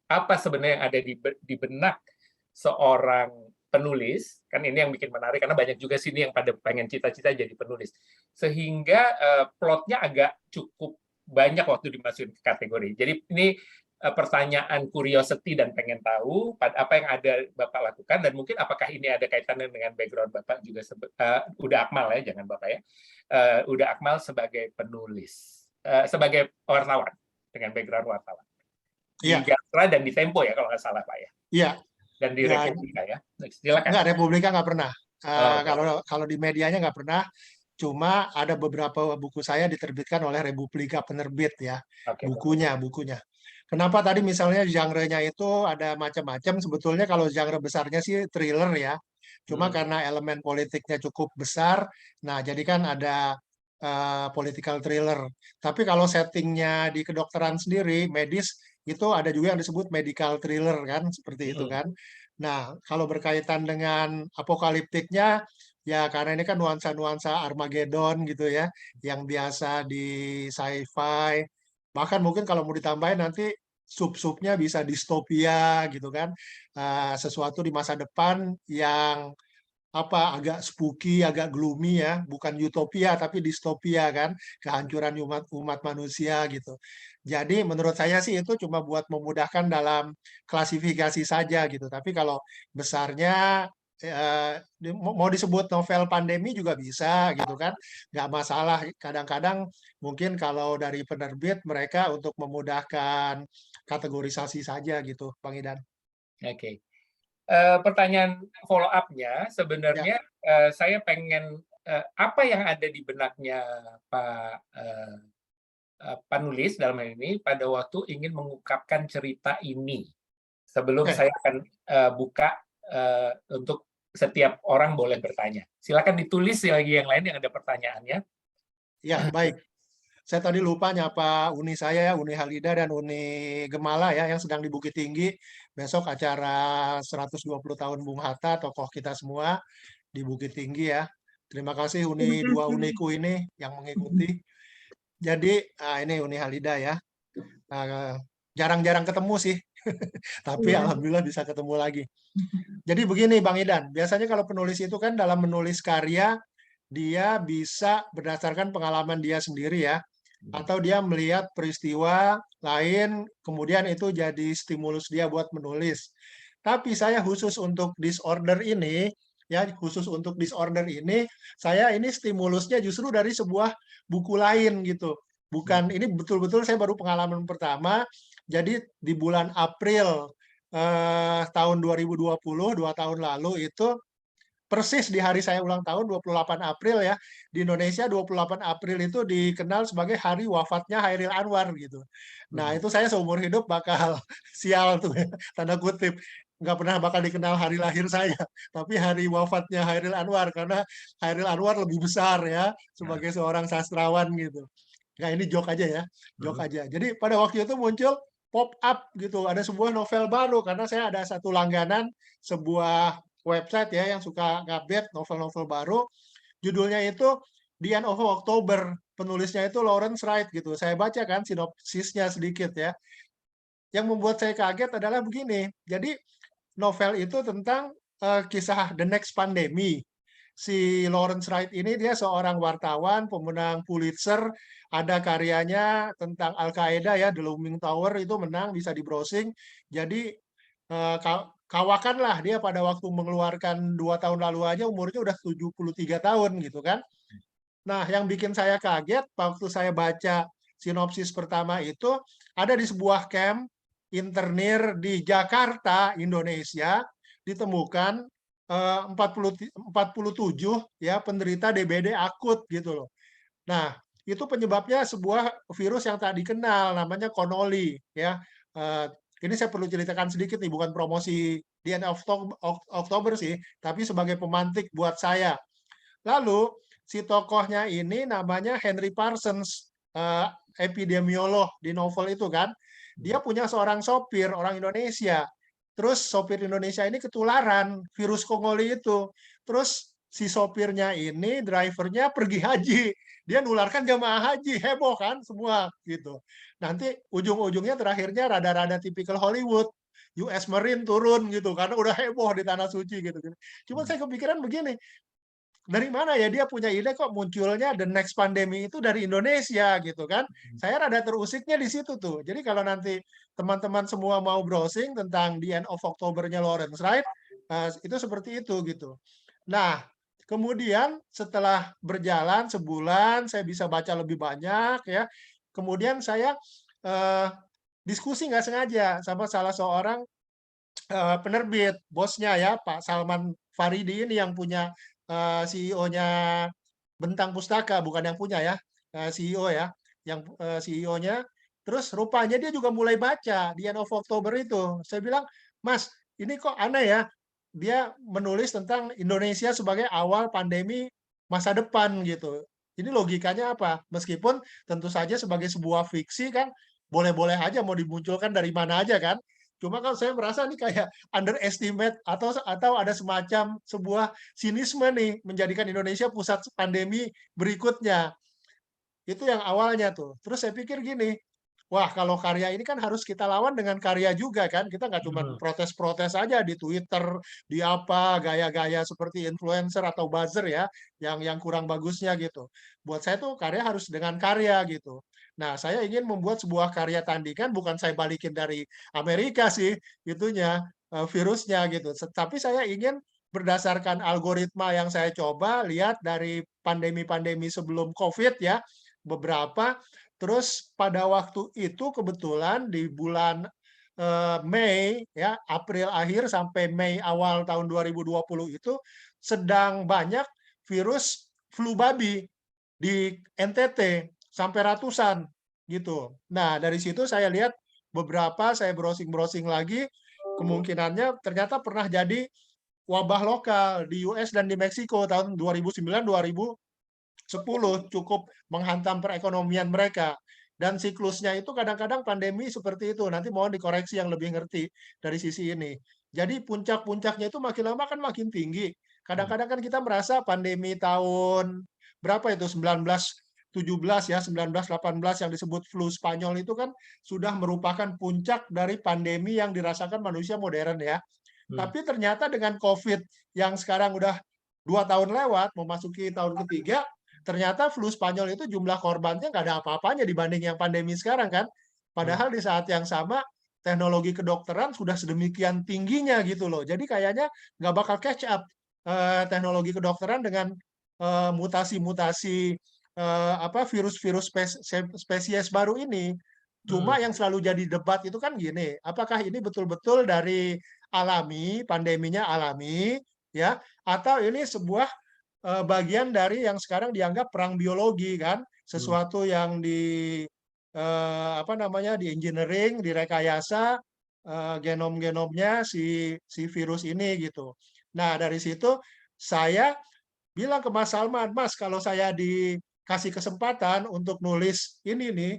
Apa sebenarnya yang ada di benak seorang penulis? Kan ini yang bikin menarik, karena banyak juga sini yang pada pengen cita-cita jadi penulis. Sehingga plotnya agak cukup banyak waktu dimasukin ke kategori. Jadi ini pertanyaan curiosity dan pengen tahu apa yang ada Bapak lakukan, dan mungkin apakah ini ada kaitannya dengan background Bapak juga, Uda Akmal ya, jangan Bapak ya, Uda Akmal sebagai penulis, sebagai wartawan dengan background wartawan. Di Gatra dan di Tempo ya kalau nggak salah Pak ya. Iya. Dan di Republika ya. Silakan. Enggak, Republika nggak pernah. Kalau di medianya nggak pernah. Cuma ada beberapa buku saya diterbitkan oleh Republika penerbit ya. Bukunya. Kenapa tadi misalnya genre-nya itu ada macam-macam, sebetulnya kalau genre besarnya sih thriller ya. Cuma karena elemen politiknya cukup besar, nah jadi kan ada political thriller. Tapi kalau settingnya di kedokteran sendiri, medis, itu ada juga yang disebut medical thriller kan, seperti itu kan. Nah, kalau berkaitan dengan apokaliptiknya, ya karena ini kan nuansa-nuansa Armageddon gitu ya, yang biasa di sci-fi. Bahkan mungkin kalau mau ditambahin nanti sub-subnya bisa distopia gitu kan, sesuatu di masa depan yang agak spooky, agak gloomy ya, bukan utopia tapi distopia kan, kehancuran umat manusia gitu. Jadi menurut saya sih itu cuma buat memudahkan dalam klasifikasi saja gitu. Tapi kalau besarnya mau disebut novel pandemi juga bisa gitu kan, nggak masalah. Kadang-kadang mungkin kalau dari penerbit mereka untuk memudahkan kategorisasi saja gitu, Bang Idan. Oke. Pertanyaan follow up-nya sebenarnya saya pengen apa yang ada di benaknya Pak penulis dalam hal ini pada waktu ingin mengungkapkan cerita ini. Sebelum saya akan buka untuk setiap orang boleh bertanya. Silakan ditulis lagi yang lain yang ada pertanyaannya. Ya, baik. Saya tadi lupa nyapa Uni saya, Uni Halida dan Uni Gemala ya, yang sedang di Bukit Tinggi. Besok acara 120 tahun Bung Hatta, tokoh kita semua di Bukit Tinggi ya. Terima kasih dua uniku ini yang mengikuti. Jadi ini Uni Halida ya. Jarang-jarang ketemu sih, tapi alhamdulillah bisa ketemu lagi. Jadi begini Bang Idan, biasanya kalau penulis itu kan dalam menulis karya, dia bisa berdasarkan pengalaman dia sendiri ya, atau dia melihat peristiwa lain, kemudian itu jadi stimulus dia buat menulis. Tapi saya khusus untuk disorder ini, saya ini stimulusnya justru dari sebuah buku lain gitu. Bukan, ini betul-betul saya baru pengalaman pertama. Jadi di bulan April tahun 2020, 2 tahun lalu itu persis di hari saya ulang tahun 28 April ya. Di Indonesia 28 April itu dikenal sebagai hari wafatnya Chairil Anwar gitu. Nah, itu saya seumur hidup bakal sial tuh ya, tanda kutip. Nggak pernah bakal dikenal hari lahir saya, tapi hari wafatnya Chairil Anwar, karena Chairil Anwar lebih besar ya sebagai seorang sastrawan gitu. Nah, ini joke aja ya, joke aja. Jadi pada waktu itu muncul pop up gitu, ada sebuah novel baru, karena saya ada satu langganan sebuah website ya yang suka ngupdate novel-novel baru. Judulnya itu The End of October, penulisnya itu Lawrence Wright gitu. Saya baca kan sinopsisnya sedikit ya. Yang membuat saya kaget adalah begini. Jadi novel itu tentang kisah The Next Pandemic. Si Lawrence Wright ini dia seorang wartawan, pemenang Pulitzer, ada karyanya tentang Al-Qaeda ya, The Looming Tower itu menang, bisa di-browsing. Jadi kawakan lah dia pada waktu mengeluarkan 2 tahun lalu aja umurnya udah 73 tahun gitu kan. Nah, yang bikin saya kaget waktu saya baca sinopsis pertama itu ada di sebuah camp internir di Jakarta, Indonesia, ditemukan 47 ya penderita DBD akut gitu loh. Nah, itu penyebabnya sebuah virus yang tak dikenal namanya Connolly ya. Ini saya perlu ceritakan sedikit nih, bukan promosi The End of October sih, tapi sebagai pemantik buat saya. Lalu si tokohnya ini namanya Henry Parsons, epidemiolog di novel itu kan. Dia punya seorang sopir orang Indonesia. Terus sopir Indonesia ini ketularan virus Connolly itu. Terus si sopirnya ini, drivernya pergi haji. Dia nularkan jamaah haji, heboh kan semua gitu. Nanti ujung-ujungnya terakhirnya rada-rada tipikal Hollywood. US Marine turun gitu karena udah heboh di tanah suci gitu. Cuma saya kepikiran begini, dari mana ya dia punya ide kok munculnya the next pandemi itu dari Indonesia gitu kan. Saya rada terusiknya di situ tuh. Jadi kalau nanti teman-teman semua mau browsing tentang The End of October-nya Lawrence Wright, itu seperti itu gitu. Nah, kemudian setelah berjalan sebulan, saya bisa baca lebih banyak ya. Kemudian saya diskusi nggak sengaja sama salah seorang penerbit, bosnya ya, Pak Salman Faridi ini yang punya CEO-nya Bentang Pustaka, bukan yang punya ya, CEO ya, yang CEO-nya. Terus rupanya dia juga mulai baca di End of October itu. Saya bilang, Mas, ini kok aneh ya, dia menulis tentang Indonesia sebagai awal pandemi masa depan gitu. Ini logikanya apa? Meskipun tentu saja sebagai sebuah fiksi kan, boleh-boleh aja mau dimunculkan dari mana aja kan. Cuma kalau saya merasa ini kayak underestimate atau ada semacam sebuah sinisme nih menjadikan Indonesia pusat pandemi berikutnya. Itu yang awalnya tuh. Terus saya pikir gini, wah kalau karya ini kan harus kita lawan dengan karya juga kan. Kita nggak cuma protes-protes aja di Twitter, di apa, gaya-gaya seperti influencer atau buzzer ya, yang kurang bagusnya gitu. Buat saya tuh karya harus dengan karya gitu. Nah, saya ingin membuat sebuah karya tandingan, bukan saya balikin dari Amerika sih, itunya, virusnya gitu. Tapi saya ingin berdasarkan algoritma yang saya coba, lihat dari pandemi-pandemi sebelum COVID ya, beberapa. Terus pada waktu itu kebetulan di bulan Mei ya, April akhir sampai Mei awal tahun 2020 itu sedang banyak virus flu babi di NTT sampai ratusan gitu. Nah, dari situ saya lihat beberapa, saya browsing-browsing lagi, kemungkinannya ternyata pernah jadi wabah lokal di US dan di Meksiko tahun 2009-2010 cukup menghantam perekonomian mereka. Dan siklusnya itu kadang-kadang pandemi seperti itu. Nanti mohon dikoreksi yang lebih ngerti dari sisi ini. Jadi puncak-puncaknya itu makin lama kan makin tinggi. Kadang-kadang kan kita merasa pandemi tahun berapa itu 1917 ya, 1918 yang disebut flu Spanyol itu kan sudah merupakan puncak dari pandemi yang dirasakan manusia modern ya. Tapi ternyata dengan COVID yang sekarang udah 2 tahun lewat, memasuki tahun ketiga, ternyata flu Spanyol itu jumlah korbannya nggak ada apa-apanya dibanding yang pandemi sekarang kan. Padahal di saat yang sama teknologi kedokteran sudah sedemikian tingginya gitu loh. Jadi kayaknya nggak bakal catch up teknologi kedokteran dengan mutasi-mutasi virus-virus spesies baru ini. Cuma yang selalu jadi debat itu kan gini, apakah ini betul-betul dari alami, pandeminya alami, ya, atau ini sebuah bagian dari yang sekarang dianggap perang biologi kan, sesuatu yang di di engineering, direkayasa genom-genomnya si virus ini gitu. Nah dari situ saya bilang ke Mas Salman, Mas kalau saya dikasih kesempatan untuk nulis ini nih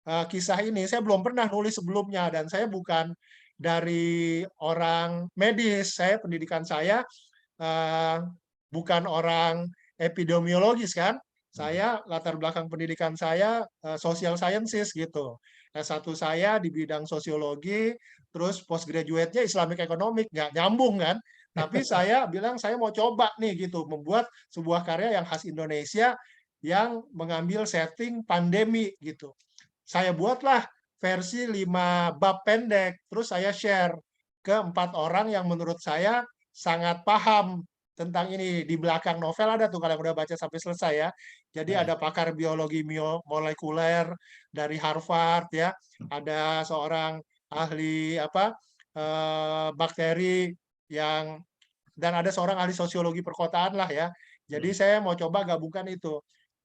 kisah ini, saya belum pernah nulis sebelumnya dan saya bukan dari orang medis, saya pendidikan saya bukan orang epidemiologis kan, saya latar belakang pendidikan saya social sciences gitu. S1 saya di bidang sosiologi, terus postgraduate-nya Islamic Economic, nggak nyambung kan. Tapi saya bilang saya mau coba nih gitu, membuat sebuah karya yang khas Indonesia yang mengambil setting pandemi gitu. Saya buatlah versi 5 bab pendek, terus saya share ke 4 orang yang menurut saya sangat paham tentang ini. Di belakang novel ada tuh kalau udah baca sampai selesai ya. Jadi ada pakar biologi molekuler dari Harvard ya, ada seorang ahli bakteri dan ada seorang ahli sosiologi perkotaan lah ya. Jadi saya mau coba gabungkan itu.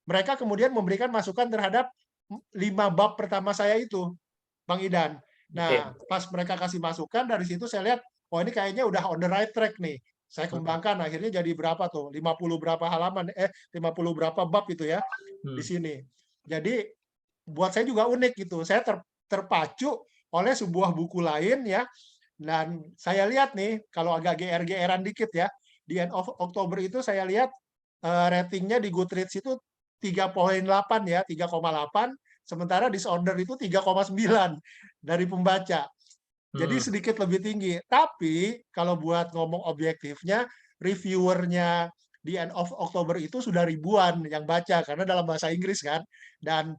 Mereka kemudian memberikan masukan terhadap 5 bab pertama saya itu, Bang Idan. Nah, pas mereka kasih masukan, dari situ saya lihat, oh ini kayaknya udah on the right track nih. Saya kembangkan, akhirnya jadi berapa tuh? 50 berapa halaman, 50 berapa bab itu ya, di sini. Jadi, buat saya juga unik gitu. Saya terpacu oleh sebuah buku lain ya, dan saya lihat nih, kalau agak GR-GRan dikit ya, di end of Oktober itu saya lihat ratingnya di Goodreads itu 3,8 ya, 3,8, sementara disorder itu 3,9 dari pembaca. Jadi sedikit lebih tinggi. Tapi kalau buat ngomong objektifnya, reviewernya di end of Oktober itu sudah ribuan yang baca karena dalam bahasa Inggris kan, dan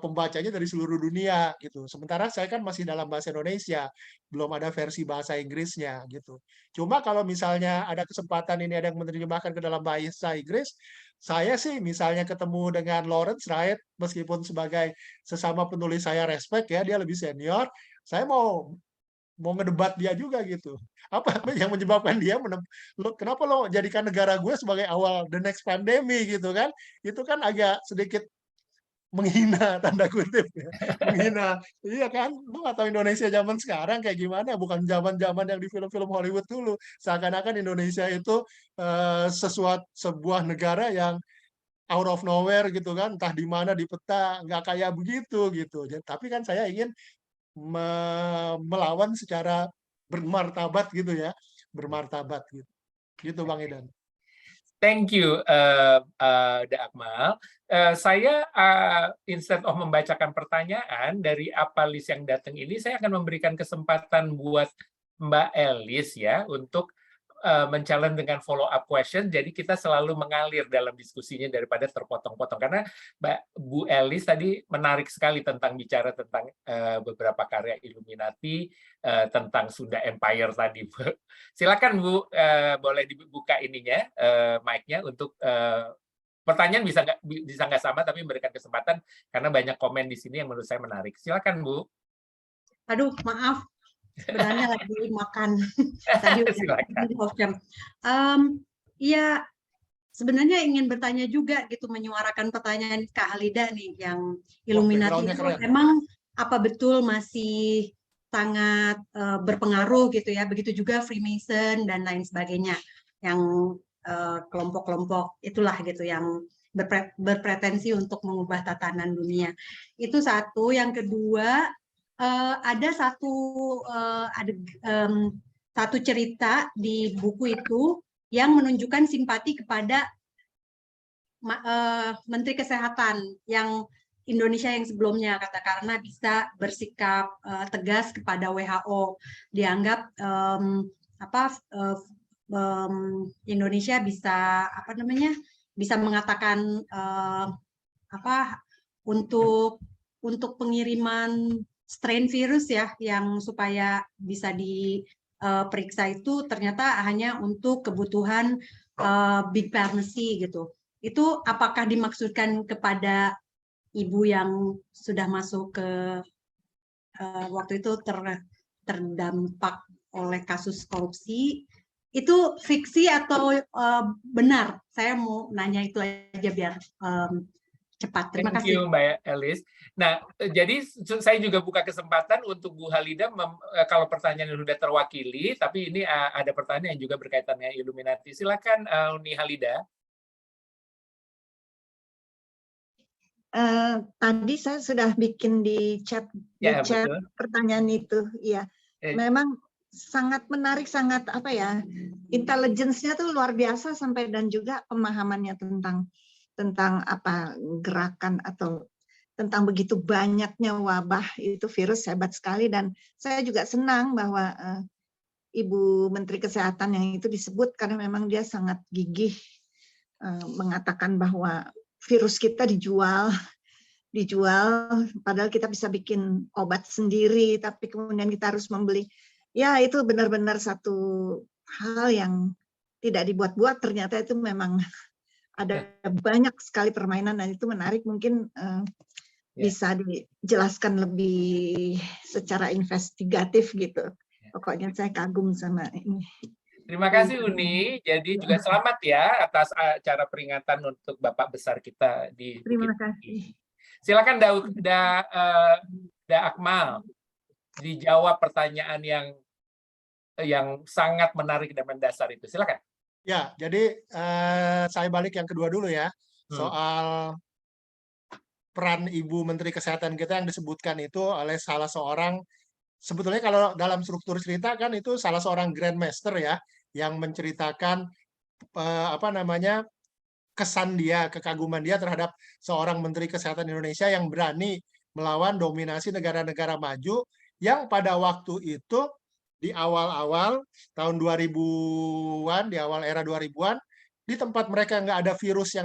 pembacanya dari seluruh dunia gitu. Sementara saya kan masih dalam bahasa Indonesia, belum ada versi bahasa Inggrisnya gitu. Cuma kalau misalnya ada kesempatan ini ada yang menerjemahkan ke dalam bahasa Inggris, saya sih misalnya ketemu dengan Lawrence Wright, meskipun sebagai sesama penulis saya respect ya, dia lebih senior, saya mau ngedebat dia juga gitu. Apa yang menyebabkan dia kenapa lo jadikan negara gue sebagai awal the next pandemic gitu kan? Itu kan agak sedikit menghina, tanda kutip ya. Menghina. Iya kan? Lo nggak tahu Indonesia zaman sekarang kayak gimana, bukan zaman-zaman yang di film-film Hollywood dulu. Seakan-akan Indonesia itu sebuah negara yang out of nowhere gitu kan, entah di mana di peta, nggak kayak begitu gitu. Tapi kan saya ingin melawan secara bermartabat gitu ya, bermartabat gitu. Gitu Bang Idan. Thank you, Da Akmal. Saya instead of membacakan pertanyaan dari apa list yang datang ini, saya akan memberikan kesempatan buat Mbak Elis ya untuk men-challenge dengan follow up question. Jadi kita selalu mengalir dalam diskusinya daripada terpotong-potong. Karena Bu Elis tadi menarik sekali tentang bicara tentang beberapa karya Illuminati, tentang Sunda Empire tadi. Silakan Bu, boleh dibuka ininya, mic-nya untuk pertanyaan bisa nggak sama, tapi memberikan kesempatan karena banyak komen di sini yang menurut saya menarik. Silakan Bu. Aduh, maaf. Sebenarnya lagi makan tadi udah. Ya sebenarnya ingin bertanya juga gitu, menyuarakan pertanyaan Kak Halida nih yang Illuminati itu memang apa betul masih sangat berpengaruh gitu ya, begitu juga Freemason dan lain sebagainya yang kelompok-kelompok itulah gitu yang berpretensi untuk mengubah tatanan dunia. Itu satu. Yang kedua, ada satu cerita di buku itu yang menunjukkan simpati kepada Menteri Kesehatan yang Indonesia yang sebelumnya, karena bisa bersikap tegas kepada WHO, dianggap Indonesia bisa bisa mengatakan untuk pengiriman strain virus ya yang supaya bisa diperiksa itu ternyata hanya untuk kebutuhan big pharmacy gitu. Itu apakah dimaksudkan kepada ibu yang sudah masuk ke waktu itu terdampak oleh kasus korupsi? Itu fiksi atau benar? Saya mau nanya itu aja biar cepat. Terima kasih. Thank you Mbak Elis. Nah, jadi saya juga buka kesempatan untuk Bu Halida, kalau pertanyaan sudah terwakili, tapi ini ada pertanyaan yang juga berkaitan dengan Illuminati. Silakan Uni Halida. Tadi saya sudah bikin di chat, chat pertanyaan itu, ya. Memang sangat menarik, sangat intelligence-nya tuh luar biasa sampai dan juga pemahamannya tentang apa gerakan atau tentang begitu banyaknya wabah itu virus, hebat sekali. Dan saya juga senang bahwa Ibu Menteri Kesehatan yang itu disebut karena memang dia sangat gigih mengatakan bahwa virus kita dijual padahal kita bisa bikin obat sendiri, tapi kemudian kita harus membeli. Ya, itu benar-benar satu hal yang tidak dibuat-buat, ternyata itu memang ada banyak sekali permainan dan itu menarik. Mungkin bisa dijelaskan lebih secara investigatif gitu. Pokoknya saya kagum sama ini. Terima kasih Uni. Jadi juga selamat ya atas acara peringatan untuk Bapak Besar kita di. Terima kasih. Silakan Da Akmal dijawab pertanyaan yang sangat menarik dan mendasar itu. Silakan. Ya, jadi saya balik yang kedua dulu ya, soal peran Ibu Menteri Kesehatan kita yang disebutkan itu oleh salah seorang, sebetulnya kalau dalam struktur cerita kan itu salah seorang Grandmaster ya, yang menceritakan apa namanya, kesan dia, kekaguman dia terhadap seorang Menteri Kesehatan Indonesia yang berani melawan dominasi negara-negara maju yang pada waktu itu di awal-awal tahun 2000-an, di awal era 2000-an, di tempat mereka nggak ada virus yang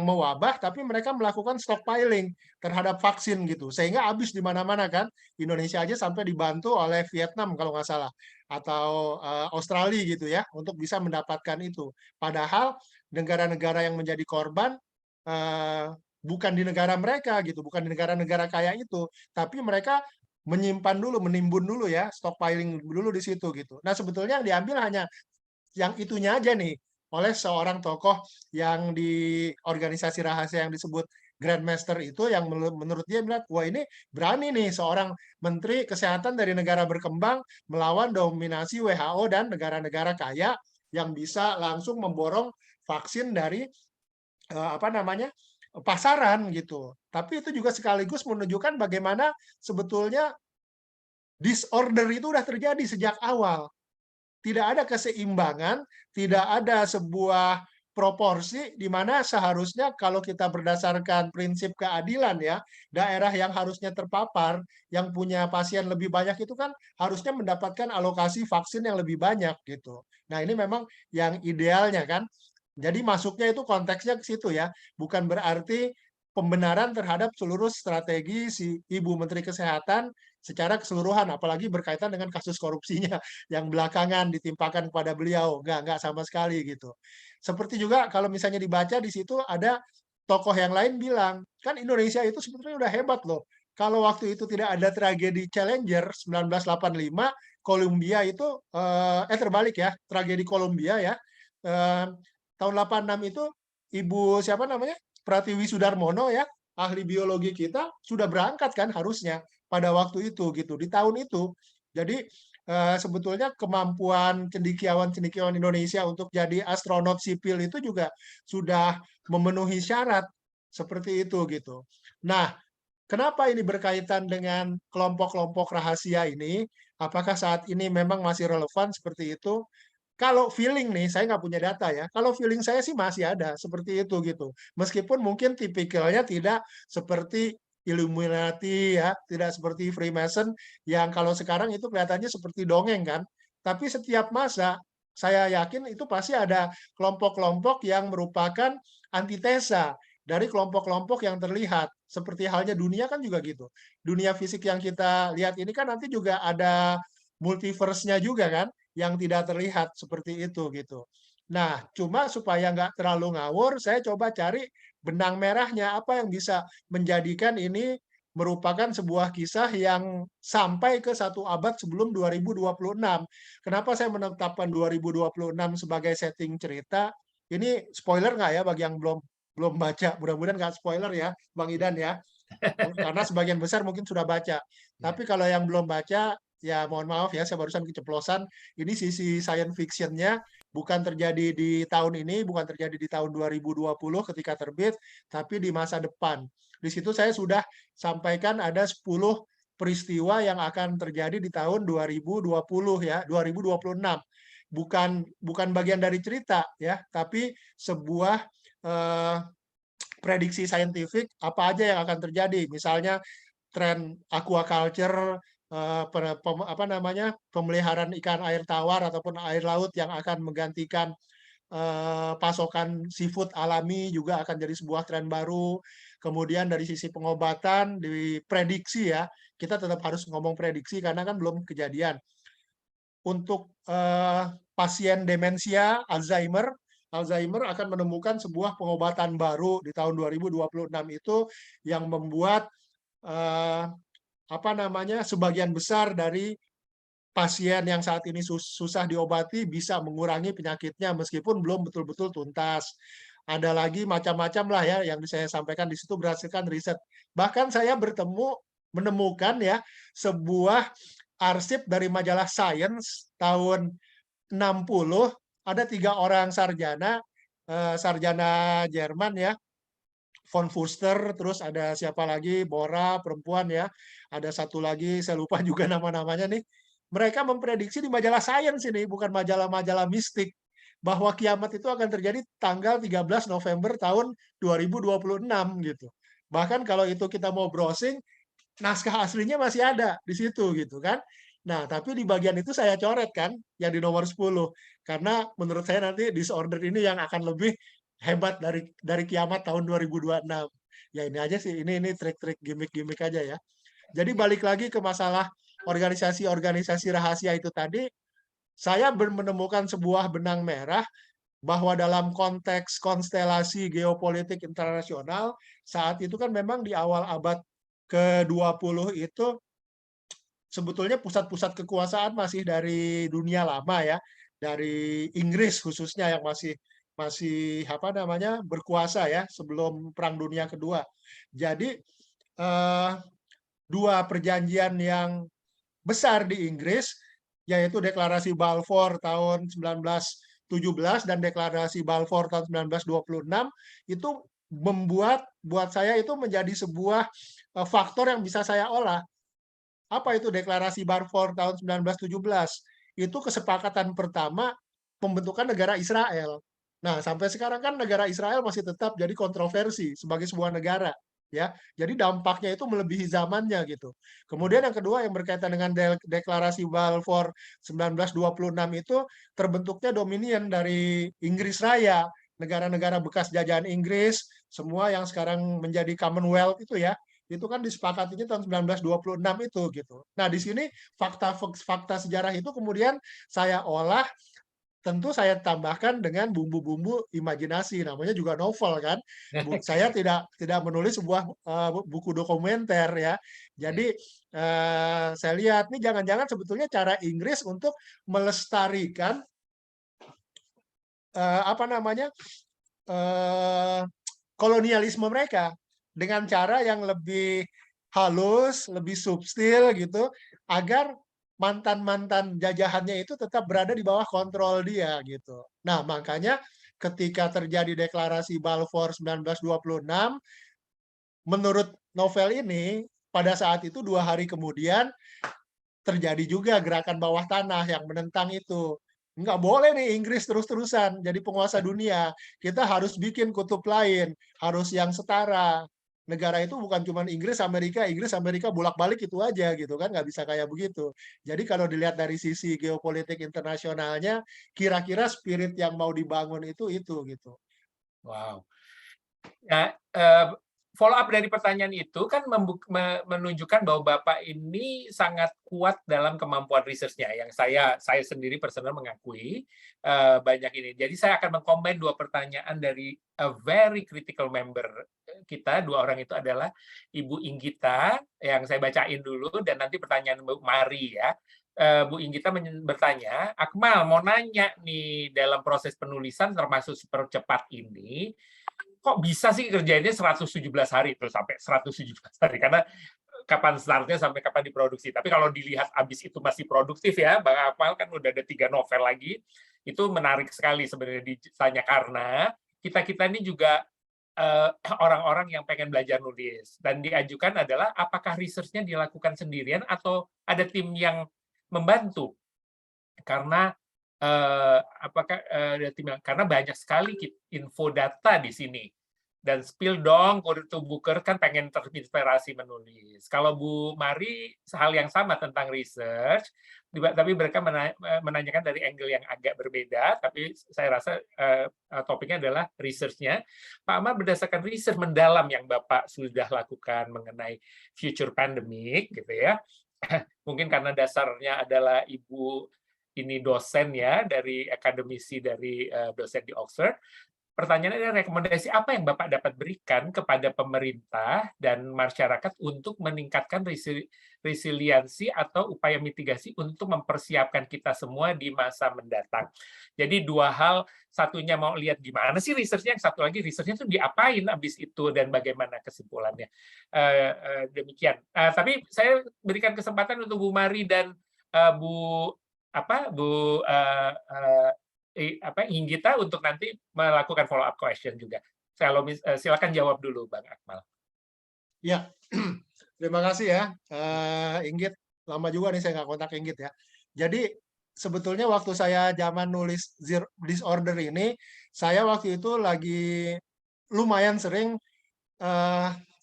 mewabah, tapi mereka melakukan stockpiling terhadap vaksin gitu, sehingga habis di mana-mana kan. Indonesia aja sampai dibantu oleh Vietnam kalau nggak salah, atau Australia gitu ya, untuk bisa mendapatkan itu. Padahal negara-negara yang menjadi korban bukan di negara mereka gitu, bukan di negara-negara kaya itu, tapi mereka menyimpan dulu, menimbun dulu ya, stockpiling dulu di situ gitu. Nah sebetulnya yang diambil hanya yang itunya aja nih oleh seorang tokoh yang di organisasi rahasia yang disebut Grandmaster itu, yang menurut dia bilang, wah ini berani nih seorang menteri kesehatan dari negara berkembang melawan dominasi WHO dan negara-negara kaya yang bisa langsung memborong vaksin dari apa namanya, pasaran gitu. Tapi itu juga sekaligus menunjukkan bagaimana sebetulnya disorder itu udah terjadi sejak awal. Tidak ada keseimbangan, tidak ada sebuah proporsi di mana seharusnya kalau kita berdasarkan prinsip keadilan ya, daerah yang harusnya terpapar, yang punya pasien lebih banyak itu kan harusnya mendapatkan alokasi vaksin yang lebih banyak gitu. Nah ini memang yang idealnya kan. Jadi masuknya itu konteksnya ke situ ya, bukan berarti pembenaran terhadap seluruh strategi si Ibu Menteri Kesehatan secara keseluruhan, apalagi berkaitan dengan kasus korupsinya yang belakangan ditimpakan kepada beliau, nggak sama sekali gitu. Seperti juga kalau misalnya dibaca di situ ada tokoh yang lain bilang, kan Indonesia itu sebetulnya udah hebat loh. Kalau waktu itu tidak ada tragedi Challenger 1985, Columbia itu terbalik ya, tragedi Columbia ya. Tahun 86 itu Ibu siapa namanya? Pratiwi Sudarmono ya, ahli biologi kita sudah berangkat kan harusnya pada waktu itu gitu, di tahun itu. Jadi sebetulnya kemampuan cendekiawan-cendekiawan Indonesia untuk jadi astronot sipil itu juga sudah memenuhi syarat seperti itu gitu. Nah, kenapa ini berkaitan dengan kelompok-kelompok rahasia ini? Apakah saat ini memang masih relevan seperti itu? Kalau feeling nih, saya nggak punya data ya. Kalau feeling saya sih masih ada seperti itu gitu. Meskipun mungkin tipikalnya tidak seperti Illuminati ya, tidak seperti Freemason yang kalau sekarang itu kelihatannya seperti dongeng kan. Tapi setiap masa saya yakin itu pasti ada kelompok-kelompok yang merupakan antitesa dari kelompok-kelompok yang terlihat. Seperti halnya dunia kan juga gitu. Dunia fisik yang kita lihat ini kan nanti juga ada multiverse-nya juga kan, yang tidak terlihat seperti itu gitu. Nah, cuma supaya nggak terlalu ngawur, saya coba cari benang merahnya apa yang bisa menjadikan ini merupakan sebuah kisah yang sampai ke 1 abad sebelum 2026. Kenapa saya menetapkan 2026 sebagai setting cerita? Ini spoiler nggak ya bagi yang belum baca? Mudah-mudahan nggak spoiler ya, Bang Idan ya. Karena sebagian besar mungkin sudah baca. Tapi kalau yang belum baca, ya mohon maaf ya, saya barusan keceplosan. Ini sisi science fiction-nya bukan terjadi di tahun ini, bukan terjadi di tahun 2020 ketika terbit, tapi di masa depan. Di situ saya sudah sampaikan ada 10 peristiwa yang akan terjadi di tahun 2020 ya, 2026. Bukan bagian dari cerita ya, tapi sebuah prediksi saintifik apa aja yang akan terjadi. Misalnya tren aquaculture, pemeliharaan ikan air tawar ataupun air laut yang akan menggantikan pasokan seafood alami juga akan jadi sebuah tren baru. Kemudian dari sisi pengobatan diprediksi ya, kita tetap harus ngomong prediksi karena kan belum kejadian. Untuk pasien demensia Alzheimer akan menemukan sebuah pengobatan baru di tahun 2026 itu yang membuat sebagian besar dari pasien yang saat ini susah diobati bisa mengurangi penyakitnya meskipun belum betul-betul tuntas. Ada lagi macam-macam lah ya yang saya sampaikan di situ berdasarkan riset. Bahkan saya menemukan ya sebuah arsip dari majalah Science tahun 60, ada 3 orang sarjana Jerman ya, von Fuster, terus ada siapa lagi, Bora, perempuan ya, ada satu lagi, saya lupa juga nama-namanya nih. mereka memprediksi di majalah Science ini, bukan majalah-majalah mistik, bahwa kiamat itu akan terjadi tanggal 13 November tahun 2026 gitu. Bahkan kalau itu kita mau browsing, naskah aslinya masih ada di situ gitu kan. Nah, tapi di bagian itu saya coret kan, yang di nomor 10. Karena menurut saya nanti disorder ini yang akan lebih hebat dari kiamat tahun 2026. Ya ini aja sih, ini trik-trik gimmick-gimmick aja ya. Jadi balik lagi ke masalah organisasi-organisasi rahasia itu tadi, saya menemukan sebuah benang merah bahwa dalam konteks konstelasi geopolitik internasional, saat itu kan memang di awal abad ke-20 itu sebetulnya pusat-pusat kekuasaan masih dari dunia lama ya, dari Inggris khususnya yang masih berkuasa ya sebelum Perang Dunia Kedua. Jadi dua perjanjian yang besar di Inggris, yaitu Deklarasi Balfour tahun 1917 dan Deklarasi Balfour tahun 1926, itu buat saya itu menjadi sebuah faktor yang bisa saya olah. Apa itu Deklarasi Balfour tahun 1917? Itu kesepakatan pertama pembentukan negara Israel. Nah, sampai sekarang kan negara Israel masih tetap jadi kontroversi sebagai sebuah negara. Ya, jadi dampaknya itu melebihi zamannya gitu. Kemudian yang kedua yang berkaitan dengan Deklarasi Balfour 1926 itu terbentuknya dominion dari Inggris Raya, negara-negara bekas jajahan Inggris, semua yang sekarang menjadi Commonwealth itu ya, itu kan disepakatinya tahun 1926 itu gitu. Nah, di sini fakta sejarah itu kemudian saya olah, tentu saya tambahkan dengan bumbu-bumbu imajinasi, namanya juga novel kan. Saya tidak menulis sebuah buku dokumenter ya. Jadi saya lihat nih jangan-jangan sebetulnya cara Inggris untuk melestarikan kolonialisme mereka dengan cara yang lebih halus, lebih subtil gitu, agar mantan-mantan jajahannya itu tetap berada di bawah kontrol dia gitu. Nah, makanya ketika terjadi Deklarasi Balfour 1926, menurut novel ini, pada saat itu 2 hari kemudian terjadi juga gerakan bawah tanah yang menentang itu. Nggak boleh nih Inggris terus-terusan jadi penguasa dunia. Kita harus bikin kutub lain, harus yang setara. Negara itu bukan cuma Inggris Amerika bolak-balik itu aja gitu kan, nggak bisa kayak begitu. Jadi kalau dilihat dari sisi geopolitik internasionalnya, kira-kira spirit yang mau dibangun itu gitu. Wow. Nah, follow up dari pertanyaan itu kan menunjukkan bahwa Bapak ini sangat kuat dalam kemampuan research-nya, yang saya sendiri personal mengakui banyak ini. Jadi saya akan mengcombine 2 pertanyaan dari a very critical member kita. 2 orang itu adalah Ibu Inggita yang saya bacain dulu, dan nanti pertanyaan Bu Mari ya. Bu Inggita bertanya, Akmal mau nanya nih, dalam proses penulisan termasuk super cepat ini, kok bisa sih kerjainnya 117 hari terus sampai 117 hari, karena kapan startnya sampai kapan diproduksi. Tapi kalau dilihat abis itu masih produktif ya, Bang Akmal kan udah ada 3 novel lagi, itu menarik sekali sebenarnya ditanya, karena kita ini juga orang-orang yang pengen belajar nulis, dan diajukan adalah apakah research-nya dilakukan sendirian atau ada tim yang membantu, karena karena banyak sekali info data di sini, dan spill dong to Booker kan pengen terinspirasi menulis. Kalau Bu Mari hal yang sama tentang research, tapi mereka menanyakan dari angle yang agak berbeda, tapi saya rasa topiknya adalah research-nya. Pak Amar, berdasarkan research mendalam yang Bapak sudah lakukan mengenai future pandemic gitu ya, mungkin karena dasarnya adalah Ibu ini dosen ya, dari akademisi dari dosen di Oxford. Pertanyaannya adalah rekomendasi apa yang Bapak dapat berikan kepada pemerintah dan masyarakat untuk meningkatkan resiliensi atau upaya mitigasi untuk mempersiapkan kita semua di masa mendatang. Jadi 2 hal, satunya mau lihat gimana sih research-nya, yang satu lagi research-nya itu diapain habis itu dan bagaimana kesimpulannya. Demikian. Tapi saya berikan kesempatan untuk Bu Mari dan Bu Inggita untuk nanti melakukan follow up question juga. Silakan jawab dulu, Bang Akmal. Ya, terima kasih ya, Inggit. Lama juga nih saya nggak kontak Inggit ya. Jadi sebetulnya waktu saya zaman nulis disorder ini, saya waktu itu lagi lumayan sering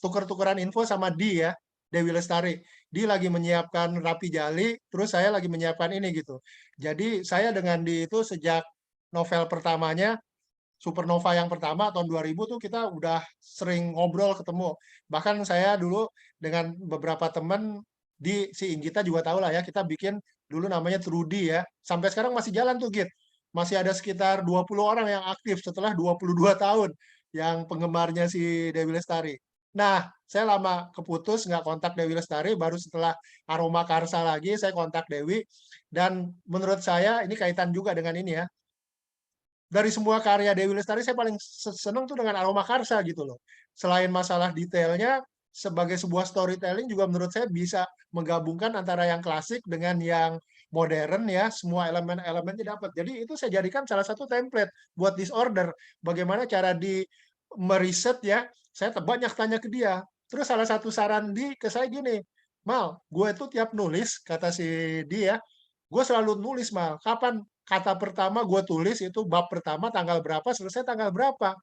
tuker-tukeran info sama ya, Dewi Lestari. Dia lagi menyiapkan Rapi Jali, terus saya lagi menyiapkan ini gitu. Jadi saya dengan itu sejak novel pertamanya, Supernova yang pertama tahun 2000 tuh kita udah sering ngobrol ketemu. Bahkan saya dulu dengan beberapa teman si Inggita juga tahu lah ya, kita bikin dulu namanya Trudy ya. Sampai sekarang masih jalan tuh Git. Masih ada sekitar 20 orang yang aktif setelah 22 tahun yang penggemarnya si Dewi Lestari. Nah, saya lama keputus nggak kontak Dewi Lestari, baru setelah Aroma Karsa lagi saya kontak Dewi. Dan menurut saya ini kaitan juga dengan ini ya, dari semua karya Dewi Lestari saya paling seneng tuh dengan Aroma Karsa gitu loh. Selain masalah detailnya, sebagai sebuah storytelling juga menurut saya bisa menggabungkan antara yang klasik dengan yang modern ya, semua elemen-elemennya dapat. Jadi itu saya jadikan salah satu template buat disorder. Bagaimana cara di meriset ya, saya banyak tanya ke dia. Terus salah satu saran ke saya gini, Mal, gue tuh tiap nulis, kata si dia, gue selalu nulis Mal, kapan kata pertama gue tulis itu bab pertama tanggal berapa, selesai tanggal berapa.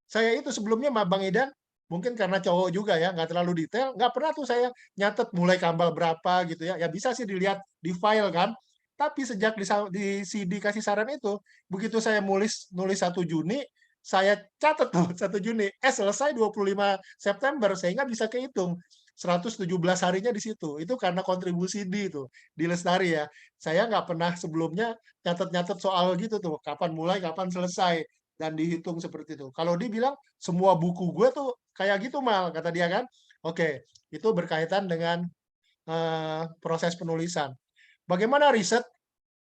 Saya itu sebelumnya sama Bang Idan, mungkin karena cowok juga ya, nggak terlalu detail, nggak pernah tuh saya nyatet mulai kambal berapa gitu ya. Ya bisa sih dilihat di file kan. Tapi sejak di CD kasih saran itu, begitu saya nulis 1 Juni, saya catat tuh 1 Juni, selesai 25 September, sehingga bisa kehitung 117 harinya di situ. Itu karena kontribusi di Lestari ya. Saya nggak pernah sebelumnya nyatet-nyatet soal gitu tuh, kapan mulai, kapan selesai, dan dihitung seperti itu. Kalau dia bilang, semua buku gue tuh kayak gitu Mal, kata dia kan. Oke, itu berkaitan dengan proses penulisan. Bagaimana riset?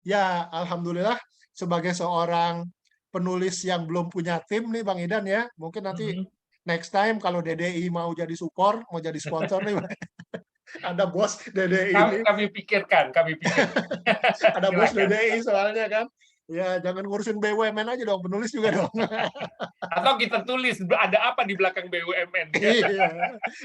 Ya, alhamdulillah sebagai seorang penulis yang belum punya tim nih Bang Idan ya, mungkin nanti next time kalau DDI mau jadi support, mau jadi sponsor nih, ada bos DDI ini. Kami pikirkan. Ada bos DDI soalnya kan. Ya jangan ngurusin BUMN aja dong, penulis juga dong. Atau kita tulis ada apa di belakang BUMN. Iya,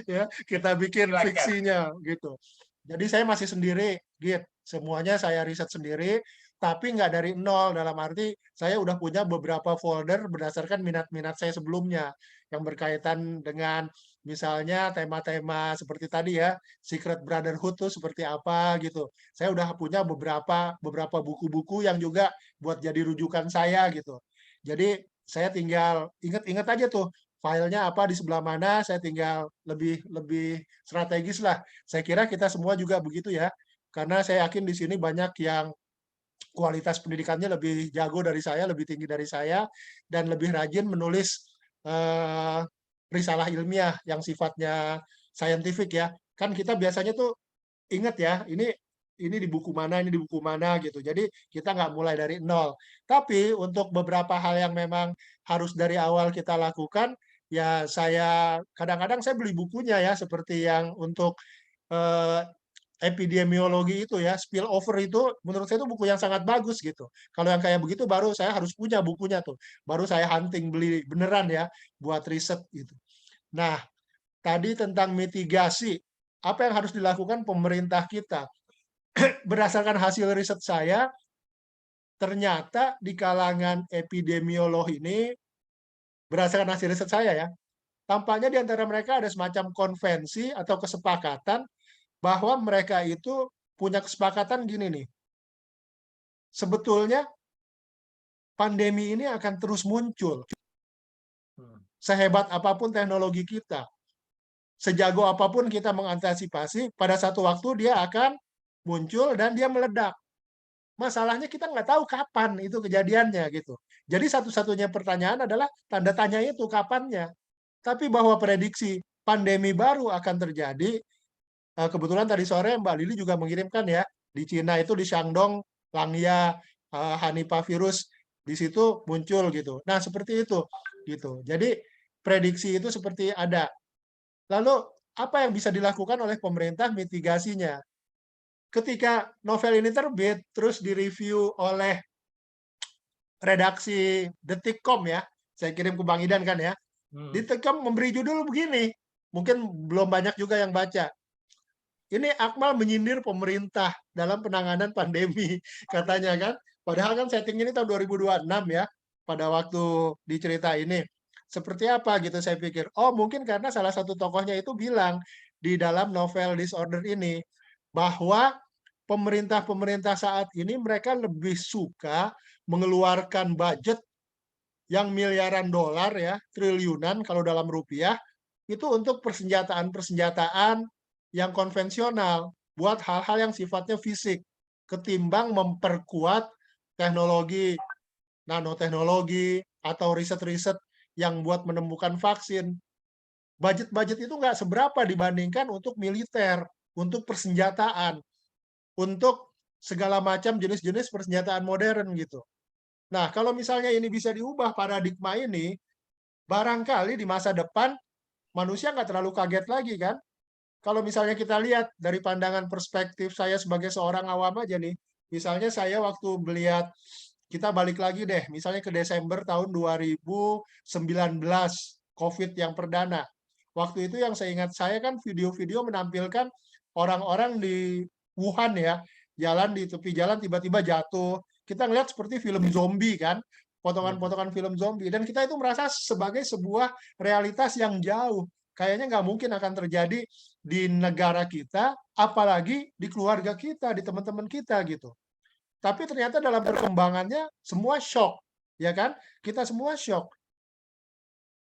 ya kita bikin fiksinya gitu. Jadi saya masih sendiri, Git. Semuanya saya riset sendiri. Tapi nggak dari nol, dalam arti saya udah punya beberapa folder berdasarkan minat-minat saya sebelumnya yang berkaitan dengan misalnya tema-tema seperti tadi ya, Secret Brotherhood tuh seperti apa gitu. Saya udah punya beberapa buku-buku yang juga buat jadi rujukan saya gitu. Jadi saya tinggal inget-inget aja tuh filenya apa di sebelah mana, saya tinggal lebih strategis lah. Saya kira kita semua juga begitu ya, karena saya yakin di sini banyak yang kualitas pendidikannya lebih jago dari saya, lebih tinggi dari saya, dan lebih rajin menulis risalah ilmiah yang sifatnya saintifik ya. Kan kita biasanya tuh ingat ya, ini di buku mana, ini di buku mana gitu. Jadi kita nggak mulai dari nol. Tapi untuk beberapa hal yang memang harus dari awal kita lakukan, ya kadang-kadang saya beli bukunya ya, seperti yang untuk epidemiologi itu ya, spillover itu menurut saya itu buku yang sangat bagus gitu. Kalau yang kayak begitu baru saya harus punya bukunya tuh. Baru saya hunting beli beneran ya buat riset gitu. Nah, tadi tentang mitigasi, apa yang harus dilakukan pemerintah kita? Berdasarkan hasil riset saya, ternyata di kalangan epidemiolog ini, berdasarkan hasil riset saya ya, tampaknya di antara mereka ada semacam konvensi atau kesepakatan bahwa mereka itu punya kesepakatan gini nih. Sebetulnya pandemi ini akan terus muncul. Sehebat apapun teknologi kita, sejago apapun kita mengantisipasi, pada satu waktu dia akan muncul dan dia meledak. Masalahnya kita nggak tahu kapan itu kejadiannya gitu. Jadi satu-satunya pertanyaan adalah tanda tanya itu kapannya. Tapi bahwa prediksi pandemi baru akan terjadi, kebetulan tadi sore Mbak Lili juga mengirimkan ya, di Cina itu di Shandong, Langya, Hanipa virus, di situ muncul gitu. Nah, seperti itu gitu. Jadi prediksi itu seperti ada. Lalu apa yang bisa dilakukan oleh pemerintah mitigasinya? Ketika novel ini terbit, terus direview oleh redaksi Detikcom ya, saya kirim ke Bang Idan kan ya, Detikcom memberi judul begini, mungkin belum banyak juga yang baca. ini Akmal menyindir pemerintah dalam penanganan pandemi katanya kan. Padahal kan setting ini tahun 2026 ya, pada waktu dicerita ini. Seperti apa gitu saya pikir. Oh mungkin karena salah satu tokohnya itu bilang di dalam novel Disorder ini bahwa pemerintah-pemerintah saat ini mereka lebih suka mengeluarkan budget yang miliaran dolar ya, triliunan kalau dalam rupiah, itu untuk persenjataan-persenjataan yang konvensional, buat hal-hal yang sifatnya fisik, ketimbang memperkuat teknologi, nanoteknologi, atau riset-riset yang buat menemukan vaksin. Budget-budget itu nggak seberapa dibandingkan untuk militer, untuk persenjataan, untuk segala macam jenis-jenis persenjataan modern gitu. Nah, kalau misalnya ini bisa diubah paradigma ini, barangkali di masa depan manusia nggak terlalu kaget lagi kan? Kalau misalnya kita lihat dari pandangan perspektif saya sebagai seorang awam aja nih, misalnya saya waktu melihat, kita balik lagi deh, misalnya ke Desember tahun 2019, COVID yang perdana. Waktu itu yang saya ingat saya kan video-video menampilkan orang-orang di Wuhan ya, jalan di tepi jalan tiba-tiba jatuh. Kita ngeliat seperti film zombie kan, potongan-potongan film zombie. Dan kita itu merasa sebagai sebuah realitas yang jauh. Kayaknya nggak mungkin akan terjadi di negara kita, apalagi di keluarga kita, di teman-teman kita gitu. Tapi ternyata dalam perkembangannya semua shock, ya kan? Kita semua shock.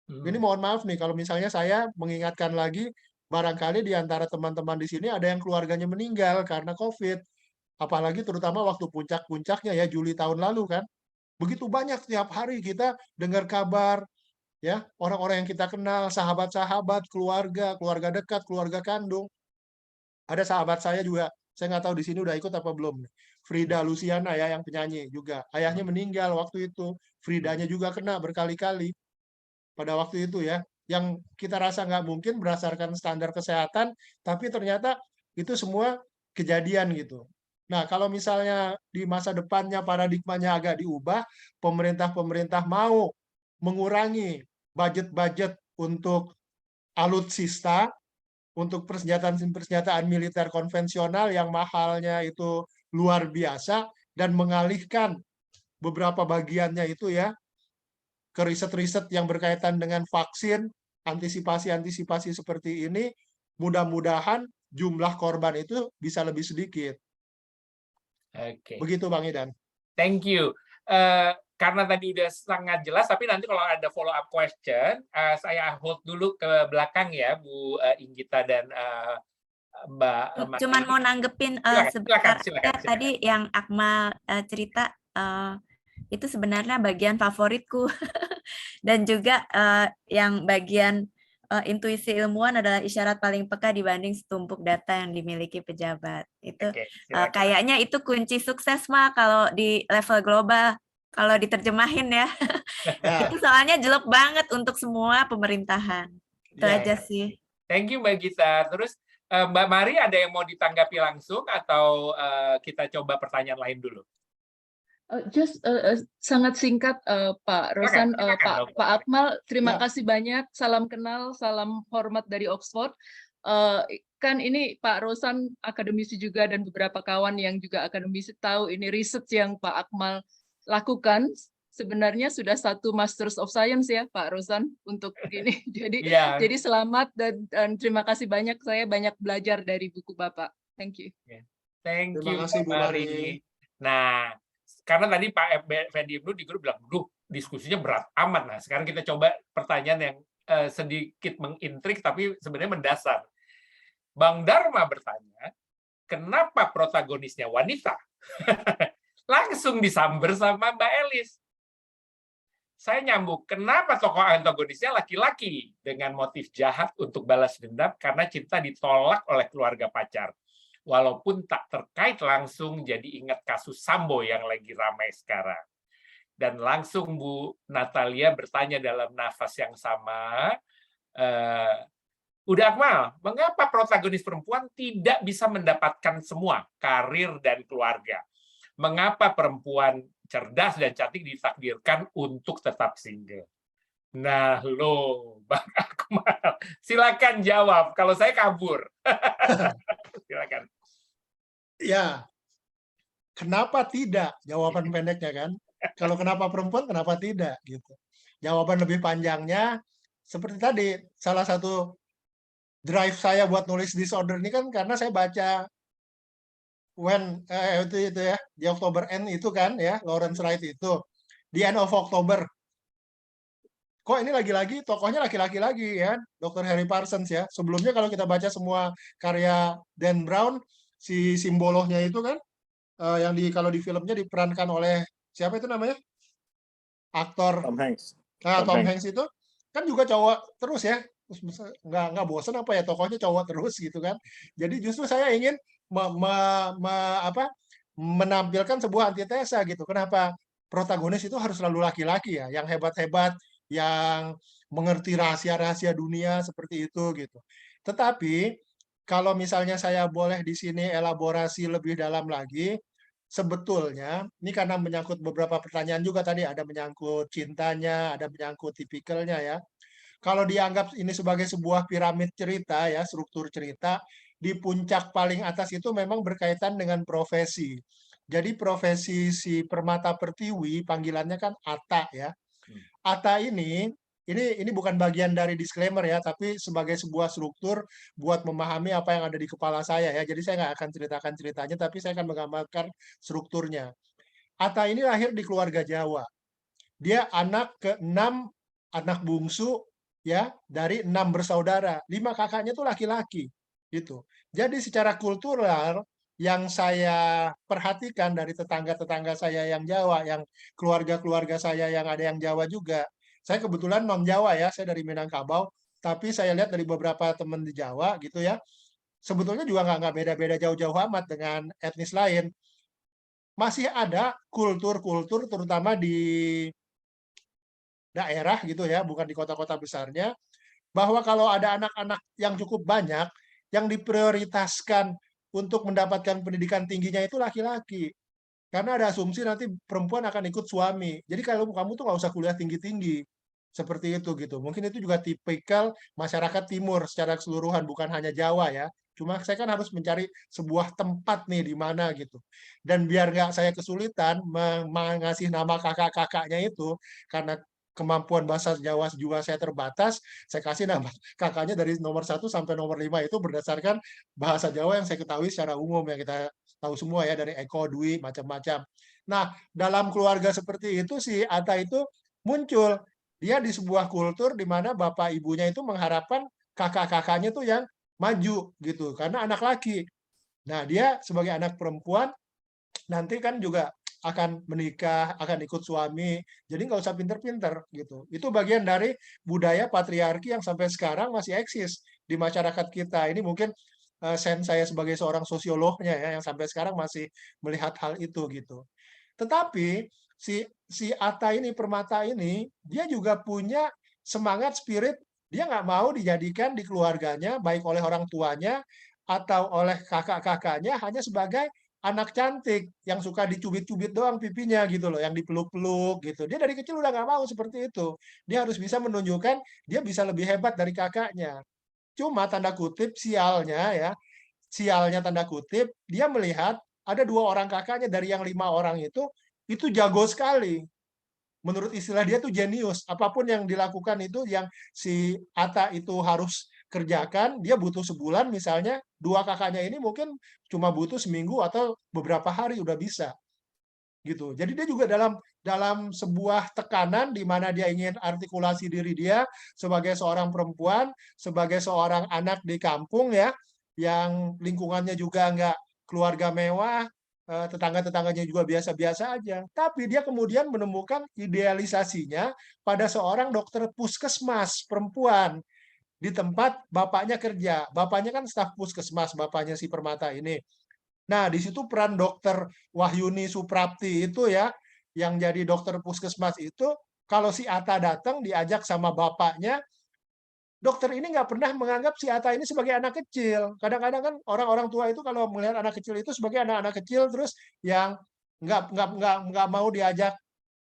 Ini mohon maaf nih kalau misalnya saya mengingatkan lagi, barangkali di antara teman-teman di sini ada yang keluarganya meninggal karena COVID. Apalagi terutama waktu puncak-puncaknya ya, Juli tahun lalu kan. Begitu banyak setiap hari kita dengar kabar, ya orang-orang yang kita kenal, sahabat-sahabat, keluarga dekat, keluarga kandung. Ada sahabat saya juga, saya nggak tahu di sini udah ikut apa belum. Frida Luciana ya, yang penyanyi juga. Ayahnya meninggal waktu itu. Fridanya juga kena berkali-kali pada waktu itu ya. Yang kita rasa nggak mungkin berdasarkan standar kesehatan, tapi ternyata itu semua kejadian gitu. Nah, kalau misalnya di masa depannya paradigmanya agak diubah, pemerintah-pemerintah mau mengurangi budget-budget untuk alutsista, untuk persenjataan militer konvensional yang mahalnya itu luar biasa, dan mengalihkan beberapa bagiannya itu ya ke riset-riset yang berkaitan dengan vaksin, antisipasi-antisipasi seperti ini, mudah-mudahan jumlah korban itu bisa lebih sedikit. Oke. Begitu Bang Idan. Thank you. Karena tadi udah sangat jelas, tapi nanti kalau ada follow up question, saya hold dulu ke belakang ya, Bu Inggita dan Mbak. Cuman mau nanggepin sebentar silakan. Tadi yang Akmal cerita itu sebenarnya bagian favoritku dan juga yang bagian intuisi ilmuwan adalah isyarat paling peka dibanding setumpuk data yang dimiliki pejabat. Itu kayaknya itu kunci sukses mah kalau di level global, kalau diterjemahin ya. Itu soalnya jelek banget untuk semua pemerintahan. Itu aja sih. Thank you Mbak Gita. Terus Mbak Mari ada yang mau ditanggapi langsung atau kita coba pertanyaan lain dulu? Sangat singkat Pak Rosan, Pak Akmal, terima kasih banyak. Salam kenal, salam hormat dari Oxford. Kan ini Pak Rosan akademisi juga dan beberapa kawan yang juga akademisi tahu ini riset yang Pak Akmal lakukan sebenarnya sudah satu Masters of Science ya Pak Rosan untuk ini. Jadi selamat dan terima kasih banyak. Saya banyak belajar dari buku Bapak. Thank you. Thank you Mbak Mari. Nah, karena tadi Pak Fendi Ibnu di grup bilang, diskusinya berat amat. Nah, sekarang kita coba pertanyaan yang sedikit mengintrik, tapi sebenarnya mendasar. Bang Dharma bertanya, kenapa protagonisnya wanita? Langsung disamber sama Mbak Elis. Saya nyambung, kenapa tokoh antagonisnya laki-laki dengan motif jahat untuk balas dendam karena cinta ditolak oleh keluarga pacar? Walaupun tak terkait langsung, jadi ingat kasus Sambo yang lagi ramai sekarang. Dan langsung Bu Natalia bertanya dalam nafas yang sama, udah Akmal, mengapa protagonis perempuan tidak bisa mendapatkan semua, karir dan keluarga? Mengapa perempuan cerdas dan cantik ditakdirkan untuk tetap single? Nah, lo, Bang Akmal, silakan jawab. Kalau saya kabur. Silakan. Ya, kenapa tidak? Jawaban pendeknya kan. Kalau kenapa perempuan, kenapa tidak? Gitu. Jawaban lebih panjangnya, seperti tadi, salah satu drive saya buat nulis disorder ini kan karena saya baca itu ya, di Oktober End itu kan ya, Lawrence Wright itu. Di End of October. Kok ini lagi-lagi tokohnya laki-laki lagi ya, Dr. Harry Parsons ya. Sebelumnya kalau kita baca semua karya Dan Brown, si Simbolohnya itu kan, yang kalau di filmnya diperankan oleh siapa itu namanya? Aktor Tom Hanks. Tom Hanks itu kan juga cowok terus ya. Terus nggak bosan apa ya, tokohnya cowok terus gitu kan. Jadi justru saya ingin menampilkan sebuah antitesa gitu. Kenapa protagonis itu harus selalu laki-laki ya, yang hebat-hebat, yang mengerti rahasia-rahasia dunia seperti itu gitu. Tetapi kalau misalnya saya boleh di sini elaborasi lebih dalam lagi, sebetulnya ini karena menyangkut beberapa pertanyaan juga tadi, ada menyangkut cintanya, ada menyangkut tipikalnya ya. Kalau dianggap ini sebagai sebuah piramid cerita ya, struktur cerita, di puncak paling atas itu memang berkaitan dengan profesi. Jadi profesi si Permata Pertiwi, panggilannya kan Atta ya. Atta ini bukan bagian dari disclaimer ya, tapi sebagai sebuah struktur buat memahami apa yang ada di kepala saya ya. Jadi saya nggak akan ceritakan ceritanya, tapi saya akan menggambarkan strukturnya. Atta ini lahir di keluarga Jawa. Dia anak ke-6, anak bungsu ya, dari 6 bersaudara. 5 kakaknya tuh laki-laki gitu. Jadi secara kultural yang saya perhatikan dari tetangga-tetangga saya yang Jawa, yang keluarga-keluarga saya yang ada yang Jawa juga. Saya kebetulan non Jawa ya, saya dari Minangkabau, tapi saya lihat dari beberapa teman di Jawa gitu ya, sebetulnya juga nggak beda-beda jauh-jauh amat dengan etnis lain. Masih ada kultur-kultur terutama di daerah gitu ya, bukan di kota-kota besarnya, bahwa kalau ada anak-anak yang cukup banyak, yang diprioritaskan untuk mendapatkan pendidikan tingginya itu laki-laki. Karena ada asumsi nanti perempuan akan ikut suami. Jadi kalau kamu tuh nggak usah kuliah tinggi-tinggi. Seperti itu gitu. Mungkin itu juga tipikal masyarakat timur secara keseluruhan, bukan hanya Jawa ya. Cuma saya kan harus mencari sebuah tempat nih di mana gitu. Dan biar nggak saya kesulitan mengasih nama kakak-kakaknya itu, karena kemampuan bahasa Jawa juga saya terbatas, saya kasih nama kakaknya dari nomor 1 sampai nomor 5 itu berdasarkan bahasa Jawa yang saya ketahui secara umum, yang kita tahu semua ya, dari Eko, Dwi, macam-macam. Nah, dalam keluarga seperti itu si Atta itu muncul. Dia di sebuah kultur di mana bapak ibunya itu mengharapkan kakak-kakaknya tuh yang maju gitu, karena anak laki. Nah, dia sebagai anak perempuan nanti kan juga akan menikah, akan ikut suami, jadi nggak usah pinter-pinter gitu. Itu bagian dari budaya patriarki yang sampai sekarang masih eksis di masyarakat kita. Ini mungkin sen saya sebagai seorang sosiolognya ya, yang sampai sekarang masih melihat hal itu gitu. Tetapi si Atta ini, Permata ini, dia juga punya semangat spirit, dia nggak mau dijadikan di keluarganya, baik oleh orang tuanya atau oleh kakak-kakaknya, hanya sebagai anak cantik yang suka dicubit-cubit doang pipinya gitu loh, yang dipeluk-peluk gitu. Dia dari kecil udah nggak mau seperti itu. Dia harus bisa menunjukkan dia bisa lebih hebat dari kakaknya. Cuma tanda kutip sialnya ya, sialnya tanda kutip, dia melihat ada 2 orang kakaknya dari yang 5 orang itu jago sekali. Menurut istilah dia tuh jenius. Apapun yang dilakukan itu yang si Atta itu harus kerjakan, dia butuh sebulan misalnya, 2 kakaknya ini mungkin cuma butuh seminggu atau beberapa hari udah bisa. Gitu. Jadi dia juga dalam sebuah tekanan di mana dia ingin artikulasi diri dia sebagai seorang perempuan, sebagai seorang anak di kampung ya, yang lingkungannya juga nggak keluarga mewah, tetangga-tetangganya juga biasa-biasa aja. Tapi dia kemudian menemukan idealisasinya pada seorang dokter puskesmas perempuan di tempat bapaknya kerja. Bapaknya kan staf puskesmas, bapaknya si Permata ini. Nah, di situ peran dokter Wahyuni Suprapti itu ya, yang jadi dokter puskesmas itu, kalau si Atta datang diajak sama bapaknya, dokter ini nggak pernah menganggap si Atta ini sebagai anak kecil. Kadang-kadang kan orang-orang tua itu kalau melihat anak kecil itu sebagai anak-anak kecil, terus yang nggak mau diajak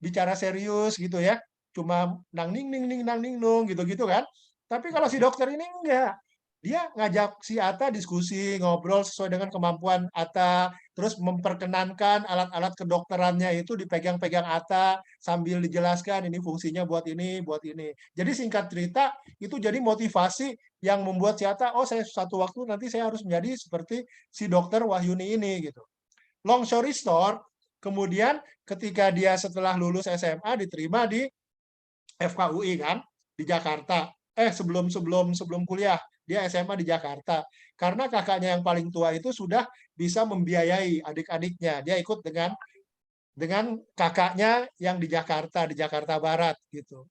bicara serius gitu ya. cuma nang ning ning ning nang ning nung gitu-gitu kan. Tapi kalau si dokter ini enggak. Dia ngajak si Atta diskusi, ngobrol sesuai dengan kemampuan Atta, terus memperkenankan alat-alat kedokterannya itu dipegang-pegang Atta sambil dijelaskan ini fungsinya buat ini, buat ini. Jadi singkat cerita itu jadi motivasi yang membuat si Atta, oh saya satu waktu nanti saya harus menjadi seperti si dokter Wahyuni ini gitu. Long story short, kemudian ketika dia setelah lulus SMA diterima di FKUI kan di Jakarta. Sebelum kuliah dia SMA di Jakarta. Karena kakaknya yang paling tua itu sudah bisa membiayai adik-adiknya. Dia ikut dengan kakaknya yang di Jakarta Barat gitu.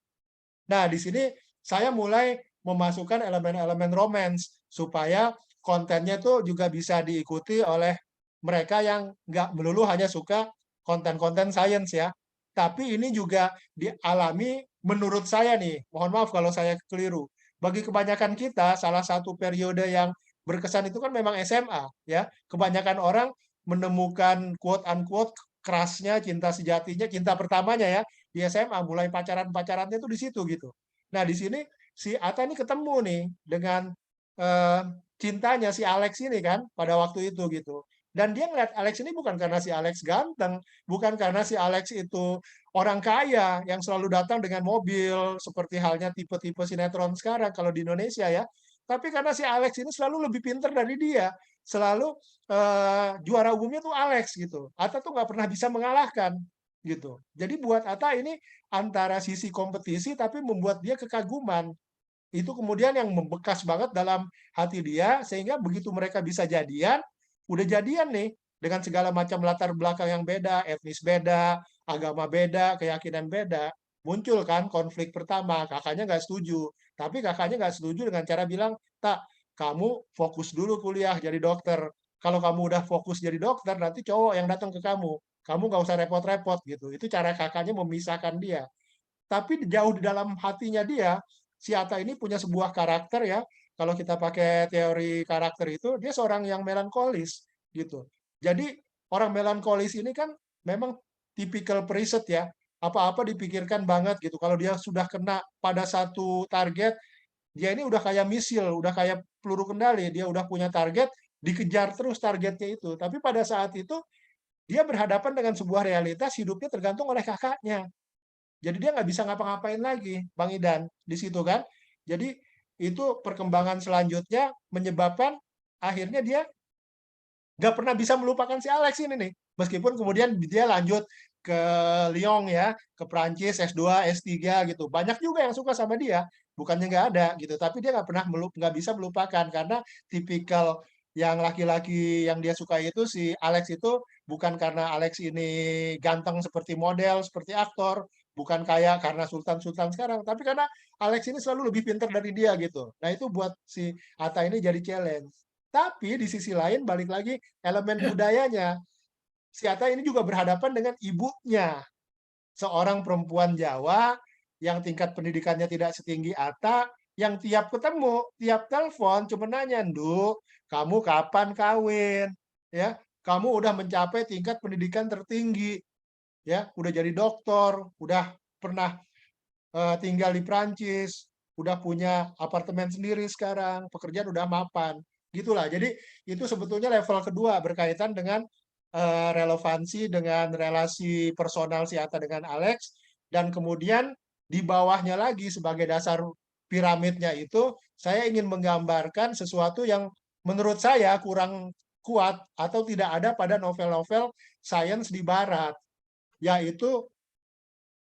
Nah, di sini saya mulai memasukkan elemen-elemen romance supaya kontennya itu juga bisa diikuti oleh mereka yang nggak melulu hanya suka konten-konten sains ya. Tapi ini juga dialami menurut saya nih, mohon maaf kalau saya keliru. Bagi kebanyakan kita, salah satu periode yang berkesan itu kan memang SMA. Ya, kebanyakan orang menemukan quote-unquote kerasnya, cinta sejatinya, cinta pertamanya ya, di SMA, mulai pacaran-pacarannya itu di situ gitu. Nah, di sini si Atta ini ketemu nih dengan cintanya si Alex ini kan, pada waktu itu gitu. Dan dia ngeliat Alex ini bukan karena si Alex ganteng, bukan karena si Alex itu orang kaya yang selalu datang dengan mobil, seperti halnya tipe-tipe sinetron sekarang kalau di Indonesia ya. Tapi karena si Alex ini selalu lebih pintar dari dia. Selalu juara umumnya tuh Alex gitu. Atta tuh nggak pernah bisa mengalahkan gitu. Jadi buat Atta ini antara sisi kompetisi tapi membuat dia kekaguman. Itu kemudian yang membekas banget dalam hati dia, sehingga begitu mereka bisa jadian, udah jadian nih dengan segala macam latar belakang yang beda, etnis beda, agama beda, keyakinan beda, muncul kan konflik pertama, kakaknya nggak setuju. Tapi kakaknya nggak setuju dengan cara bilang, tak, kamu fokus dulu kuliah jadi dokter. Kalau kamu udah fokus jadi dokter, nanti cowok yang datang ke kamu. Kamu nggak usah repot-repot gitu. Itu cara kakaknya memisahkan dia. Tapi jauh di dalam hatinya dia, si Atta ini punya sebuah karakter ya. Kalau kita pakai teori karakter itu, dia seorang yang melankolis gitu. Jadi orang melankolis ini kan memang tipikal periset ya. Apa-apa dipikirkan banget gitu. Kalau dia sudah kena pada satu target, dia ini udah kayak misil, udah kayak peluru kendali. Dia udah punya target, dikejar terus targetnya itu. Tapi pada saat itu, dia berhadapan dengan sebuah realitas hidupnya tergantung oleh kakaknya. Jadi dia nggak bisa ngapa-ngapain lagi, Bang Idan, di situ kan. Jadi itu perkembangan selanjutnya menyebabkan akhirnya dia nggak pernah bisa melupakan si Alex ini nih. Meskipun kemudian dia lanjut ke Lyon ya, ke Prancis, S2, S3 gitu. Banyak juga yang suka sama dia, bukannya nggak ada gitu. Tapi dia nggak pernah nggak bisa melupakan karena tipikal yang laki-laki yang dia suka itu si Alex itu bukan karena Alex ini ganteng seperti model, seperti aktor, bukan kaya karena sultan-sultan sekarang, tapi karena Alex ini selalu lebih pintar dari dia gitu. Nah itu buat si Atta ini jadi challenge. Tapi di sisi lain balik lagi elemen budayanya. Si Atta ini juga berhadapan dengan ibunya. Seorang perempuan Jawa yang tingkat pendidikannya tidak setinggi Atta, yang tiap ketemu, tiap telepon cuma nanya, "Nduk, kamu kapan kawin?" Ya, kamu udah mencapai tingkat pendidikan tertinggi. Ya, udah jadi dokter, udah pernah tinggal di Prancis, udah punya apartemen sendiri sekarang, pekerjaan udah mapan. Gitulah. Jadi itu sebetulnya level kedua berkaitan dengan relevansi dengan relasi personal si Atta dengan Alex, dan kemudian di bawahnya lagi sebagai dasar piramidnya itu saya ingin menggambarkan sesuatu yang menurut saya kurang kuat atau tidak ada pada novel-novel sains di barat, yaitu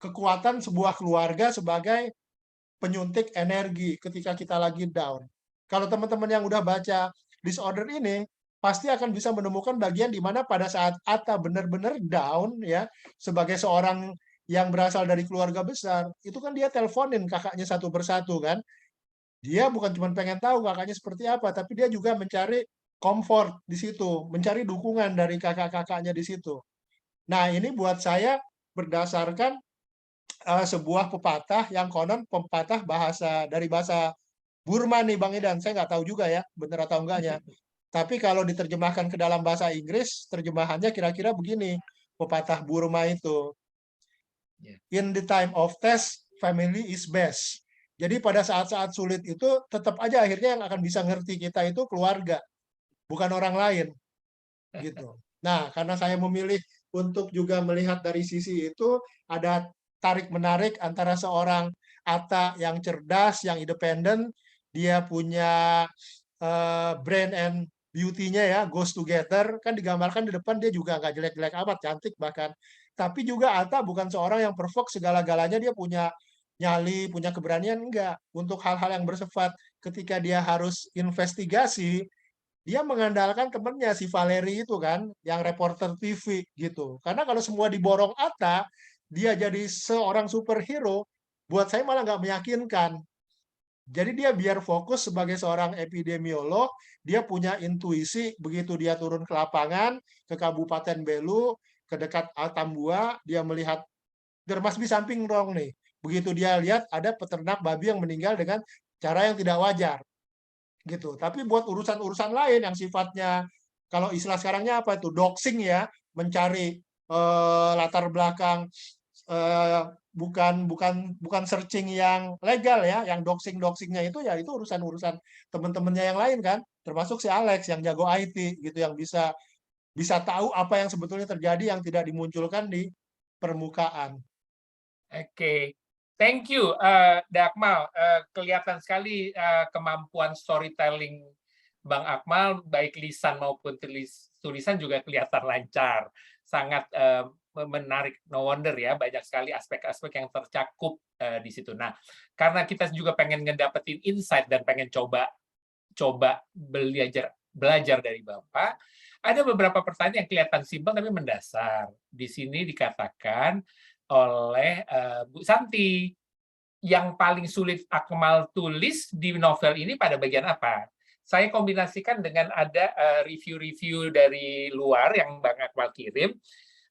kekuatan sebuah keluarga sebagai penyuntik energi ketika kita lagi down. Kalau teman-teman yang udah baca Disorder ini, pasti akan bisa menemukan bagian di mana pada saat Atta benar-benar down, ya, sebagai seorang yang berasal dari keluarga besar, itu kan dia teleponin kakaknya satu persatu kan. Dia bukan cuma pengen tahu kakaknya seperti apa, tapi dia juga mencari comfort di situ, mencari dukungan dari kakak-kakaknya di situ. Nah, ini buat saya berdasarkan sebuah pepatah yang konon pepatah dari bahasa Burma nih Bang Idan. Saya nggak tahu juga ya, benar atau enggaknya. Tapi kalau diterjemahkan ke dalam bahasa Inggris, terjemahannya kira-kira begini, pepatah Burma itu. In the time of test, family is best. Jadi pada saat-saat sulit itu tetap aja akhirnya yang akan bisa ngerti kita itu keluarga, bukan orang lain. Gitu. Nah, karena saya memilih untuk juga melihat dari sisi itu, ada tarik-menarik antara seorang Atta yang cerdas, yang independen, dia punya brain and beauty-nya ya, goes together, kan digambarkan di depan dia juga nggak jelek-jelek amat, cantik bahkan. Tapi juga Atta bukan seorang yang perfect segala-galanya, dia punya nyali, punya keberanian, enggak. Untuk hal-hal yang bersifat ketika dia harus investigasi, dia mengandalkan temennya si Valeri itu kan, yang reporter TV gitu. Karena kalau semua diborong Atta, dia jadi seorang superhero, buat saya malah nggak meyakinkan. Jadi dia biar fokus sebagai seorang epidemiolog, dia punya intuisi, begitu dia turun ke lapangan, ke Kabupaten Belu, ke dekat Altambua, dia melihat, there must be something wrong nih. Begitu dia lihat ada peternak babi yang meninggal dengan cara yang tidak wajar. Gitu. Tapi buat urusan-urusan lain yang sifatnya, kalau istilah sekarangnya apa itu, doxing ya, mencari latar belakang, bukan searching yang legal ya, yang doxingnya itu ya itu urusan-urusan teman-temannya yang lain kan, termasuk si Alex yang jago IT gitu, yang bisa tahu apa yang sebetulnya terjadi yang tidak dimunculkan di permukaan. Oke, thank you, Akmal. Kelihatan sekali kemampuan storytelling Bang Akmal, baik lisan maupun tulisan juga kelihatan lancar, sangat menarik. No wonder ya, banyak sekali aspek-aspek yang tercakup di situ. Nah, karena kita juga pengen ngedapetin insight dan pengen coba belajar dari Bapak, ada beberapa pertanyaan yang kelihatan simpel tapi mendasar. Di sini dikatakan oleh Bu Santi, yang paling sulit Akmal tulis di novel ini pada bagian apa? Saya kombinasikan dengan ada review-review dari luar yang Bang Akmal kirim.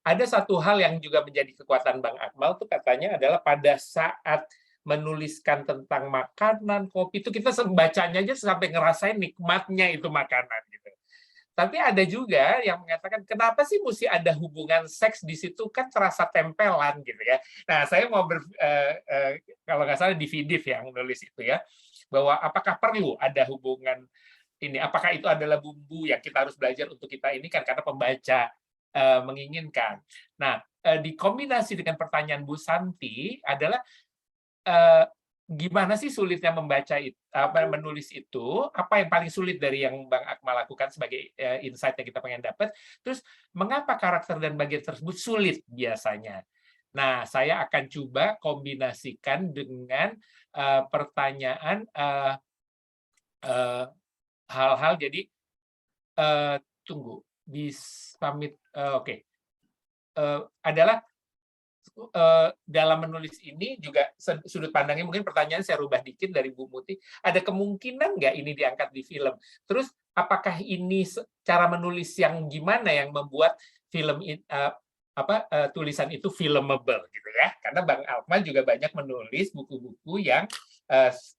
Ada satu hal yang juga menjadi kekuatan Bang Akmal tuh katanya adalah pada saat menuliskan tentang makanan, kopi itu kita bacanya aja sampai ngerasain nikmatnya itu makanan gitu. Tapi ada juga yang mengatakan kenapa sih mesti ada hubungan seks di situ, kan terasa tempelan gitu ya. Nah, saya mau kalau nggak salah di Vidif yang nulis itu ya, bahwa apakah perlu ada hubungan ini, apakah itu adalah bumbu yang kita harus belajar untuk kita ini kan karena pembaca menginginkan. Nah, dikombinasi dengan pertanyaan Bu Santi adalah gimana sih sulitnya membaca itu, menulis itu, apa yang paling sulit dari yang Bang Akmal lakukan sebagai insight yang kita pengen dapat, terus mengapa karakter dan bagian tersebut sulit biasanya. Nah, saya akan coba kombinasikan dengan pertanyaan hal-hal, jadi tunggu, pamit, oke. Adalah dalam menulis ini juga sudut pandangnya mungkin pertanyaan saya rubah dikit dari Bu Muti, ada kemungkinan nggak ini diangkat di film? Terus apakah ini cara menulis yang gimana yang membuat film tulisan itu filmable gitu ya? Karena Bang Akmal juga banyak menulis buku-buku yang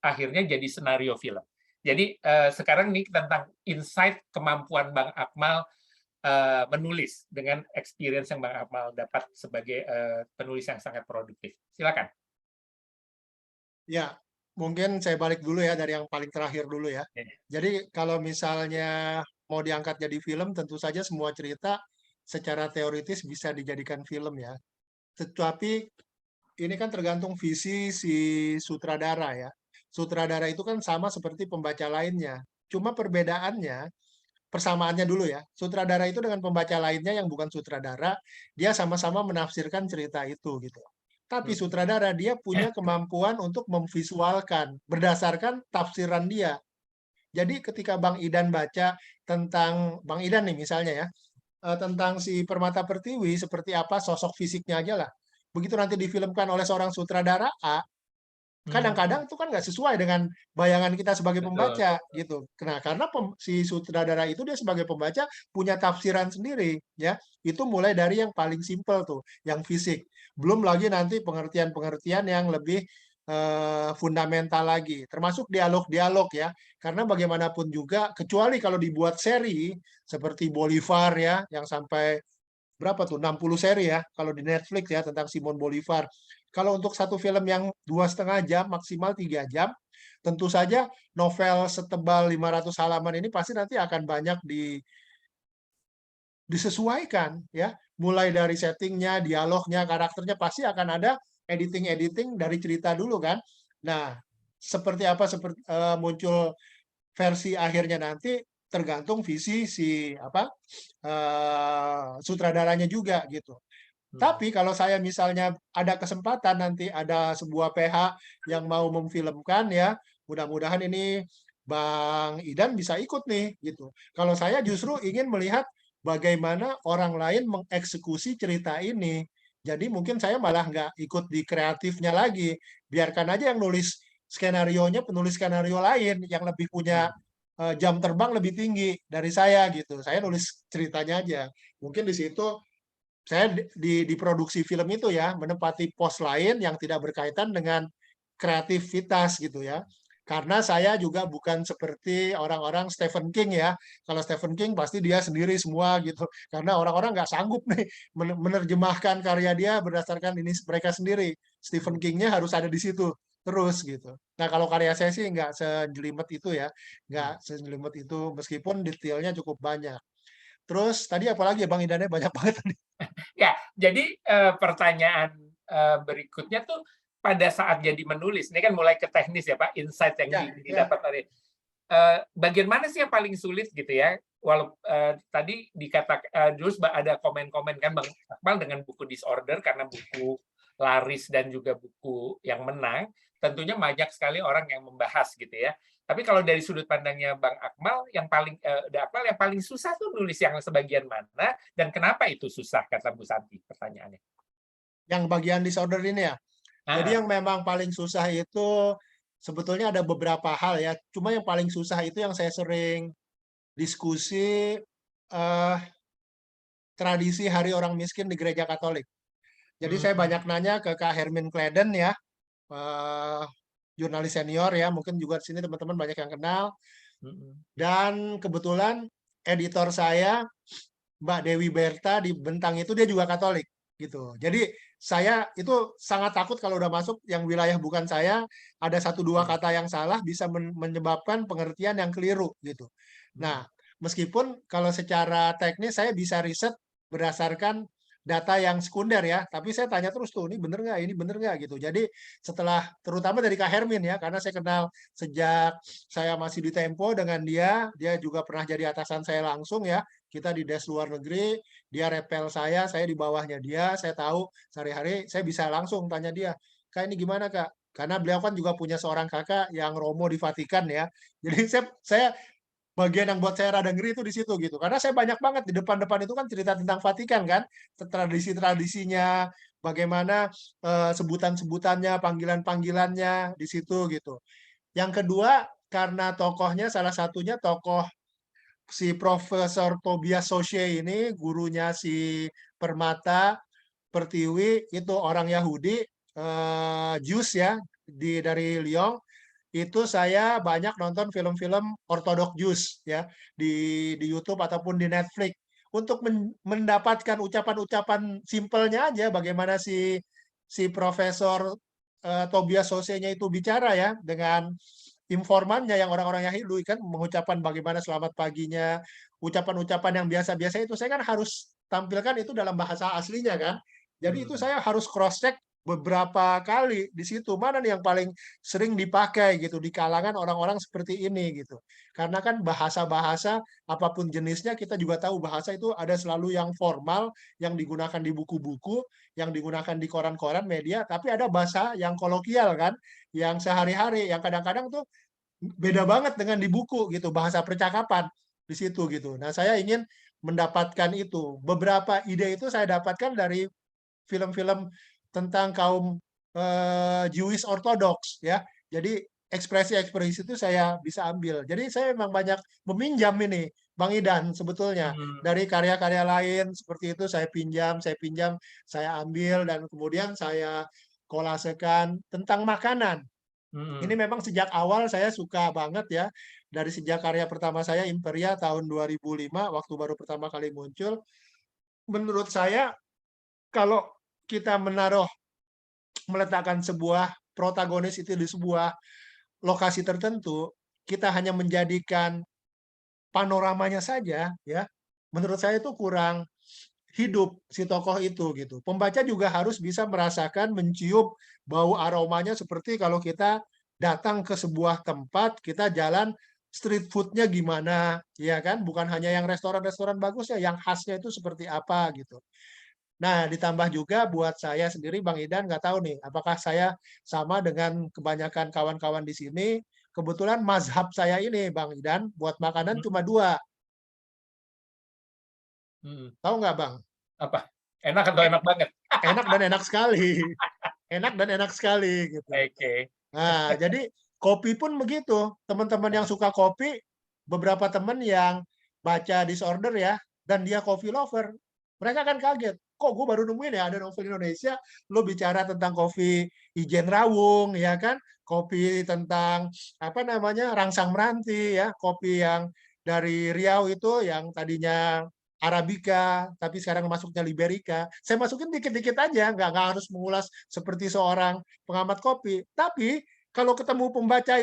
akhirnya jadi senario film. Jadi sekarang ini tentang insight kemampuan Bang Akmal menulis dengan experience yang Bang Akmal dapat sebagai penulis yang sangat produktif. Silakan. Ya, mungkin saya balik dulu ya dari yang paling terakhir dulu ya. Jadi kalau misalnya mau diangkat jadi film, tentu saja semua cerita secara teoritis bisa dijadikan film ya. Tetapi ini kan tergantung visi si sutradara ya. Sutradara itu kan sama seperti pembaca lainnya. Cuma perbedaannya, persamaannya dulu ya. Sutradara itu dengan pembaca lainnya yang bukan sutradara, dia sama-sama menafsirkan cerita itu gitu. Tapi sutradara dia punya kemampuan untuk memvisualkan berdasarkan tafsiran dia. Jadi ketika Bang Idan baca tentang Bang Idan nih misalnya ya, tentang si Permata Pertiwi seperti apa sosok fisiknya aja lah. Begitu nanti difilmkan oleh seorang sutradara A, kadang-kadang itu kan nggak sesuai dengan bayangan kita sebagai pembaca gitu. Nah, karena si sutradara itu dia sebagai pembaca punya tafsiran sendiri ya. Itu mulai dari yang paling simpel tuh, yang fisik. Belum lagi nanti pengertian-pengertian yang lebih fundamental lagi, termasuk dialog-dialog ya. Karena bagaimanapun juga, kecuali kalau dibuat seri seperti Bolivar ya, yang sampai berapa tuh 60 seri ya kalau di Netflix ya tentang Simon Bolivar. Kalau untuk satu film yang 2,5 jam maksimal 3 jam, tentu saja novel setebal 500 halaman ini pasti nanti akan banyak disesuaikan ya, mulai dari settingnya, dialognya, karakternya pasti akan ada editing dari cerita dulu kan. Nah, seperti apa muncul versi akhirnya nanti tergantung visi si sutradaranya juga gitu. Tapi kalau saya misalnya ada kesempatan nanti ada sebuah PH yang mau memfilmkan ya, mudah-mudahan ini Bang Idan bisa ikut nih gitu. Kalau saya justru ingin melihat bagaimana orang lain mengeksekusi cerita ini. Jadi mungkin saya malah nggak ikut di kreatifnya lagi. Biarkan aja yang nulis skenarionya penulis skenario lain yang lebih punya jam terbang lebih tinggi dari saya gitu. Saya nulis ceritanya aja. Mungkin di situ saya di produksi film itu ya menempati pos lain yang tidak berkaitan dengan kreativitas gitu ya. Karena saya juga bukan seperti orang-orang Stephen King ya. Kalau Stephen King pasti dia sendiri semua gitu. Karena orang-orang nggak sanggup nih menerjemahkan karya dia berdasarkan ini mereka sendiri. Stephen King-nya harus ada di situ terus gitu. Nah kalau karya saya sih nggak sejelimet itu ya. Nggak sejelimet itu meskipun detailnya cukup banyak. Terus tadi apalagi ya Bang Idannya banyak banget tadi. Ya, jadi pertanyaan berikutnya tuh pada saat jadi menulis, ini kan mulai ke teknis ya Pak, insight yang didapat tadi. Bagian mana sih yang paling sulit gitu ya? Walau tadi dikatakan dulu ada komen-komen kan Bang Akmal dengan buku Disorder karena buku laris dan juga buku yang menang, tentunya banyak sekali orang yang membahas gitu ya. Tapi kalau dari sudut pandangnya Bang Akmal, yang paling susah tuh nulis yang sebagian mana dan kenapa itu susah kata Bu Santi pertanyaannya? Yang bagian Disorder ini ya. Jadi yang memang paling susah itu sebetulnya ada beberapa hal ya. Cuma yang paling susah itu yang saya sering diskusi tradisi Hari Orang Miskin di Gereja Katolik. Jadi saya banyak nanya ke Kak Hermin Kleden ya, jurnalis senior ya, mungkin juga di sini teman-teman banyak yang kenal. Dan kebetulan editor saya Mbak Dewi Berta di Bentang itu dia juga Katolik gitu. Jadi saya itu sangat takut kalau udah masuk yang wilayah bukan saya, ada 1-2 kata yang salah bisa menyebabkan pengertian yang keliru gitu. Nah, meskipun kalau secara teknis saya bisa riset berdasarkan data yang sekunder ya, tapi saya tanya terus tuh, ini bener nggak gitu. Jadi setelah terutama dari Kak Hermin ya, karena saya kenal sejak saya masih di Tempo dengan dia juga pernah jadi atasan saya langsung ya. Kita di Des Luar Negeri, dia repel saya di bawahnya dia, saya tahu sehari-hari saya bisa langsung tanya dia, Kak ini gimana Kak? Karena beliau kan juga punya seorang kakak yang Romo di Vatikan ya. Jadi saya bagian yang buat saya rada ngeri itu di situ gitu. Karena saya banyak banget di depan-depan itu kan cerita tentang Vatikan kan, tradisi-tradisinya, bagaimana sebutan-sebutannya, panggilan-panggilannya di situ gitu. Yang kedua, karena tokohnya salah satunya tokoh si Profesor Tobias Sosye ini, gurunya si Permata Pertiwi, itu orang Yahudi, Jews ya, dari Lyon. Itu saya banyak nonton film-film Orthodox Jews ya di YouTube ataupun di Netflix untuk mendapatkan ucapan-ucapan simpelnya aja bagaimana si Profesor Tobias Sosye-nya itu bicara ya dengan informannya yang orang-orang Yahudi kan mengucapkan bagaimana selamat paginya, ucapan-ucapan yang biasa-biasa itu saya kan harus tampilkan itu dalam bahasa aslinya kan. Jadi itu saya harus cross check beberapa kali di situ mana nih yang paling sering dipakai gitu di kalangan orang-orang seperti ini gitu. Karena kan bahasa-bahasa apapun jenisnya kita juga tahu bahasa itu ada selalu yang formal yang digunakan di buku-buku, yang digunakan di koran-koran media, tapi ada bahasa yang kolokial kan, yang sehari-hari yang kadang-kadang tuh beda banget dengan di buku gitu, bahasa percakapan di situ gitu. Nah, saya ingin mendapatkan itu. Beberapa ide itu saya dapatkan dari film-film tentang kaum Jewish Orthodox ya. Jadi ekspresi-ekspresi itu saya bisa ambil. Jadi saya memang banyak meminjam ini Bang Idan sebetulnya dari karya-karya lain seperti itu saya pinjam, saya ambil dan kemudian saya kolasekan tentang makanan. Ini memang sejak awal saya suka banget ya. Dari sejak karya pertama saya Imperia tahun 2005 waktu baru pertama kali muncul. menurut saya kalau kita meletakkan sebuah protagonis itu di sebuah lokasi tertentu, kita hanya menjadikan panoramanya saja, ya, menurut saya itu kurang hidup si tokoh itu gitu. Pembaca juga harus bisa merasakan, mencium bau aromanya seperti kalau kita datang ke sebuah tempat, kita jalan street food-nya gimana, ya kan? Bukan hanya yang restoran-restoran bagus ya, yang khasnya itu seperti apa gitu. Nah, ditambah juga buat saya sendiri, Bang Idan, nggak tahu nih, apakah saya sama dengan kebanyakan kawan-kawan di sini. Kebetulan mazhab saya ini, Bang Idan, buat makanan cuma 2. Tahu nggak, Bang? Apa? Enak atau enak banget? Enak dan enak sekali. Enak dan enak sekali gitu. Oke. Nah, jadi kopi pun begitu. Teman-teman yang suka kopi, beberapa teman yang baca Disorder ya, dan dia coffee lover, mereka kan kaget. Kok gue baru nemuin ya ada novel Indonesia, lo bicara tentang kopi Ijen Rawung, ya kan? Kopi tentang apa namanya Rangsang Meranti, ya, kopi yang dari Riau itu yang tadinya Arabica, tapi sekarang masuknya Liberica. Saya masukin dikit-dikit aja, nggak harus mengulas seperti seorang pengamat kopi. Tapi kalau ketemu pembaca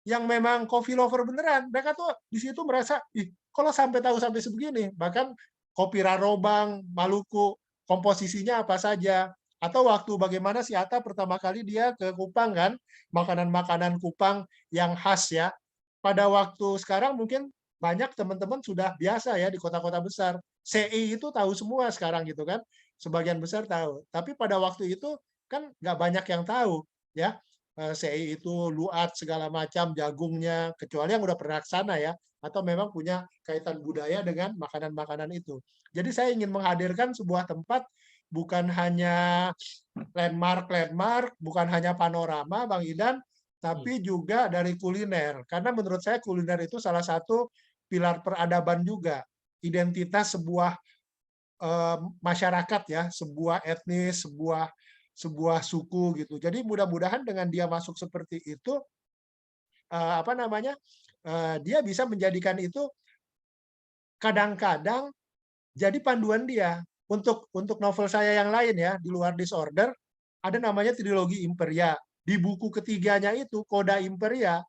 yang memang coffee lover beneran, mereka tuh di situ merasa, ih, kalau sampai tahu sampai sebegini, bahkan kopi Rarobang, Maluku, komposisinya apa saja, atau waktu bagaimana si Atta pertama kali dia ke Kupang kan, makanan-makanan Kupang yang khas ya. Pada waktu sekarang mungkin banyak teman-teman sudah biasa ya di kota-kota besar. CI itu tahu semua sekarang gitu kan, sebagian besar tahu. Tapi pada waktu itu kan nggak banyak yang tahu ya. CI itu luat segala macam jagungnya, kecuali yang udah pernah ke sana ya, atau memang punya kaitan budaya dengan makanan-makanan itu. Jadi saya ingin menghadirkan sebuah tempat bukan hanya landmark, bukan hanya panorama, Bang Idan, tapi juga dari kuliner. Karena menurut saya kuliner itu salah satu pilar peradaban juga, identitas sebuah masyarakat ya, sebuah etnis, sebuah suku gitu. Jadi mudah-mudahan dengan dia masuk seperti itu, apa namanya, dia bisa menjadikan itu kadang-kadang jadi panduan dia untuk novel saya yang lain ya di luar Disorder. Ada namanya Trilogi Imperia. Di buku ketiganya itu Coda Imperia,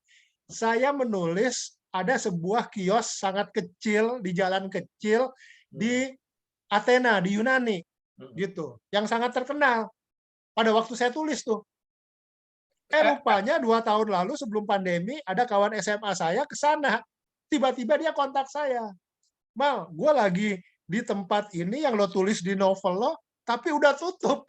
saya menulis ada sebuah kios sangat kecil di jalan kecil di Athena di Yunani gitu, yang sangat terkenal pada waktu saya tulis tuh. Rupanya 2 tahun lalu sebelum pandemi ada kawan SMA saya ke sana, tiba-tiba dia kontak saya, Mal, gue lagi di tempat ini yang lo tulis di novel lo, tapi udah tutup.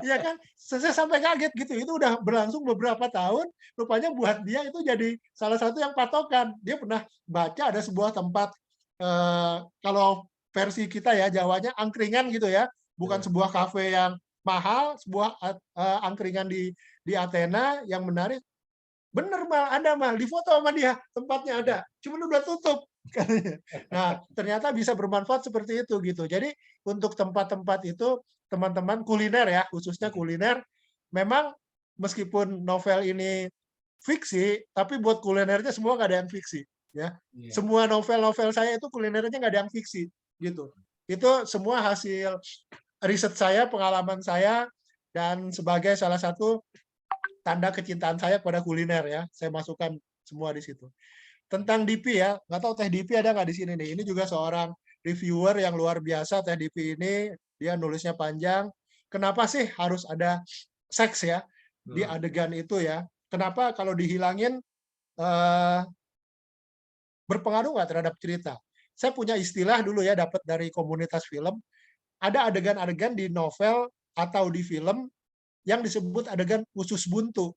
Iya kan, saya sampai kaget gitu. Itu udah berlangsung beberapa tahun. Rupanya buat dia itu jadi salah satu yang patokan. Dia pernah baca ada sebuah tempat, kalau versi kita ya Jawanya angkringan gitu ya, bukan sebuah kafe yang mahal, sebuah angkringan di Athena yang menarik. Bener Mal, ada Mal, di foto sama dia tempatnya ada, cuman udah tutup. Nah, ternyata bisa bermanfaat seperti itu gitu. Jadi untuk tempat-tempat itu teman-teman kuliner ya, khususnya kuliner, memang meskipun novel ini fiksi, tapi buat kulinernya semua nggak ada yang fiksi ya. Semua novel-novel saya itu kulinernya nggak ada yang fiksi gitu. Itu semua hasil riset saya, pengalaman saya, dan sebagai salah satu tanda kecintaan saya pada kuliner ya, saya masukkan semua di situ. Tentang DP ya, nggak tahu Teh DP ada nggak di sini nih. Ini juga seorang reviewer yang luar biasa, Teh DP ini, dia nulisnya panjang. Kenapa sih harus ada seks ya di adegan itu ya? Kenapa kalau dihilangin berpengaruh nggak terhadap cerita? Saya punya istilah dulu ya, dapat dari komunitas film. Ada adegan-adegan di novel atau di film yang disebut adegan usus buntu.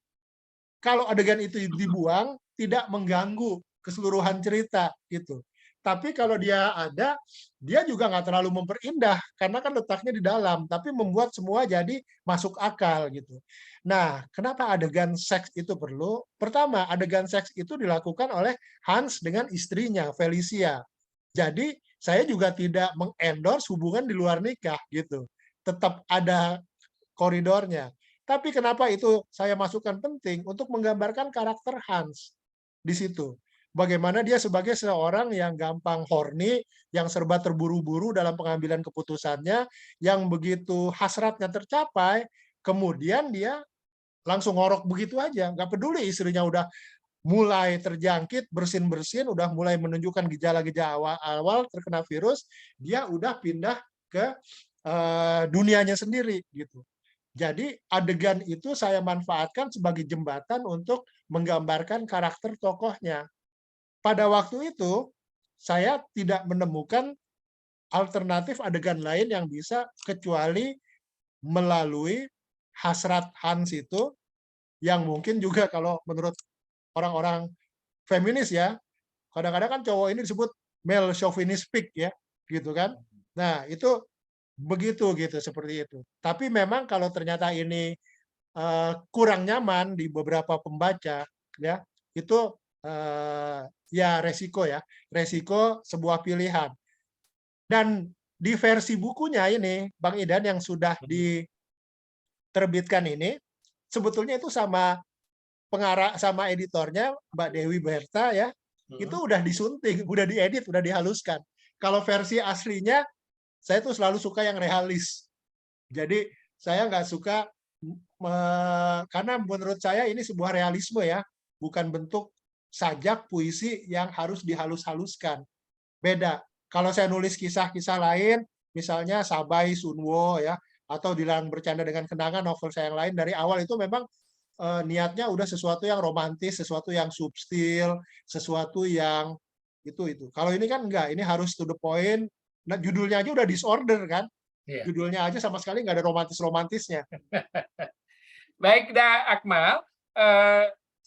Kalau adegan itu dibuang, tidak mengganggu keseluruhan cerita gitu. Tapi kalau dia ada, dia juga nggak terlalu memperindah karena kan letaknya di dalam, tapi membuat semua jadi masuk akal gitu. Nah, kenapa adegan seks itu perlu? Pertama, adegan seks itu dilakukan oleh Hans dengan istrinya Felicia. Jadi saya juga tidak mengendorse hubungan di luar nikah gitu. Tetap ada koridornya. Tapi kenapa itu saya masukkan penting untuk menggambarkan karakter Hans di situ. bagaimana dia sebagai seorang yang gampang horny, yang serba terburu-buru dalam pengambilan keputusannya, yang begitu hasratnya tercapai, kemudian dia langsung ngorok begitu aja, nggak peduli istrinya udah mulai terjangkit, bersin-bersin, udah mulai menunjukkan gejala-gejala awal terkena virus, dia udah pindah ke dunianya sendiri gitu. Jadi adegan itu saya manfaatkan sebagai jembatan untuk menggambarkan karakter tokohnya. Pada waktu itu, saya tidak menemukan alternatif adegan lain yang bisa kecuali melalui hasrat Hans itu, yang mungkin juga kalau menurut orang-orang feminis ya, kadang-kadang kan cowok ini disebut male chauvinistic ya, gitu kan. Nah, itu begitu gitu, seperti itu. Tapi memang kalau ternyata ini kurang nyaman di beberapa pembaca ya, itu ya resiko sebuah pilihan. Dan di versi bukunya ini Bang Idan yang sudah diterbitkan ini sebetulnya itu sama pengarah, sama editornya Mbak Dewi Berta ya, itu udah disunting, udah diedit, udah dihaluskan. Kalau versi aslinya saya tuh selalu suka yang realis. Jadi saya nggak suka karena menurut saya ini sebuah realisme ya, bukan bentuk sajak puisi yang harus dihalus-haluskan. Beda. Kalau saya nulis kisah-kisah lain, misalnya Sabai Sunwo ya, atau Dilarang Bercanda dengan Kenangan, novel saya yang lain, dari awal itu memang niatnya udah sesuatu yang romantis, sesuatu yang subtil, sesuatu yang itu. Kalau ini kan enggak, ini harus to the point. Nah, judulnya aja udah disorder kan? Iya. Judulnya aja sama sekali nggak ada romantis-romantisnya. Baik, Akmal.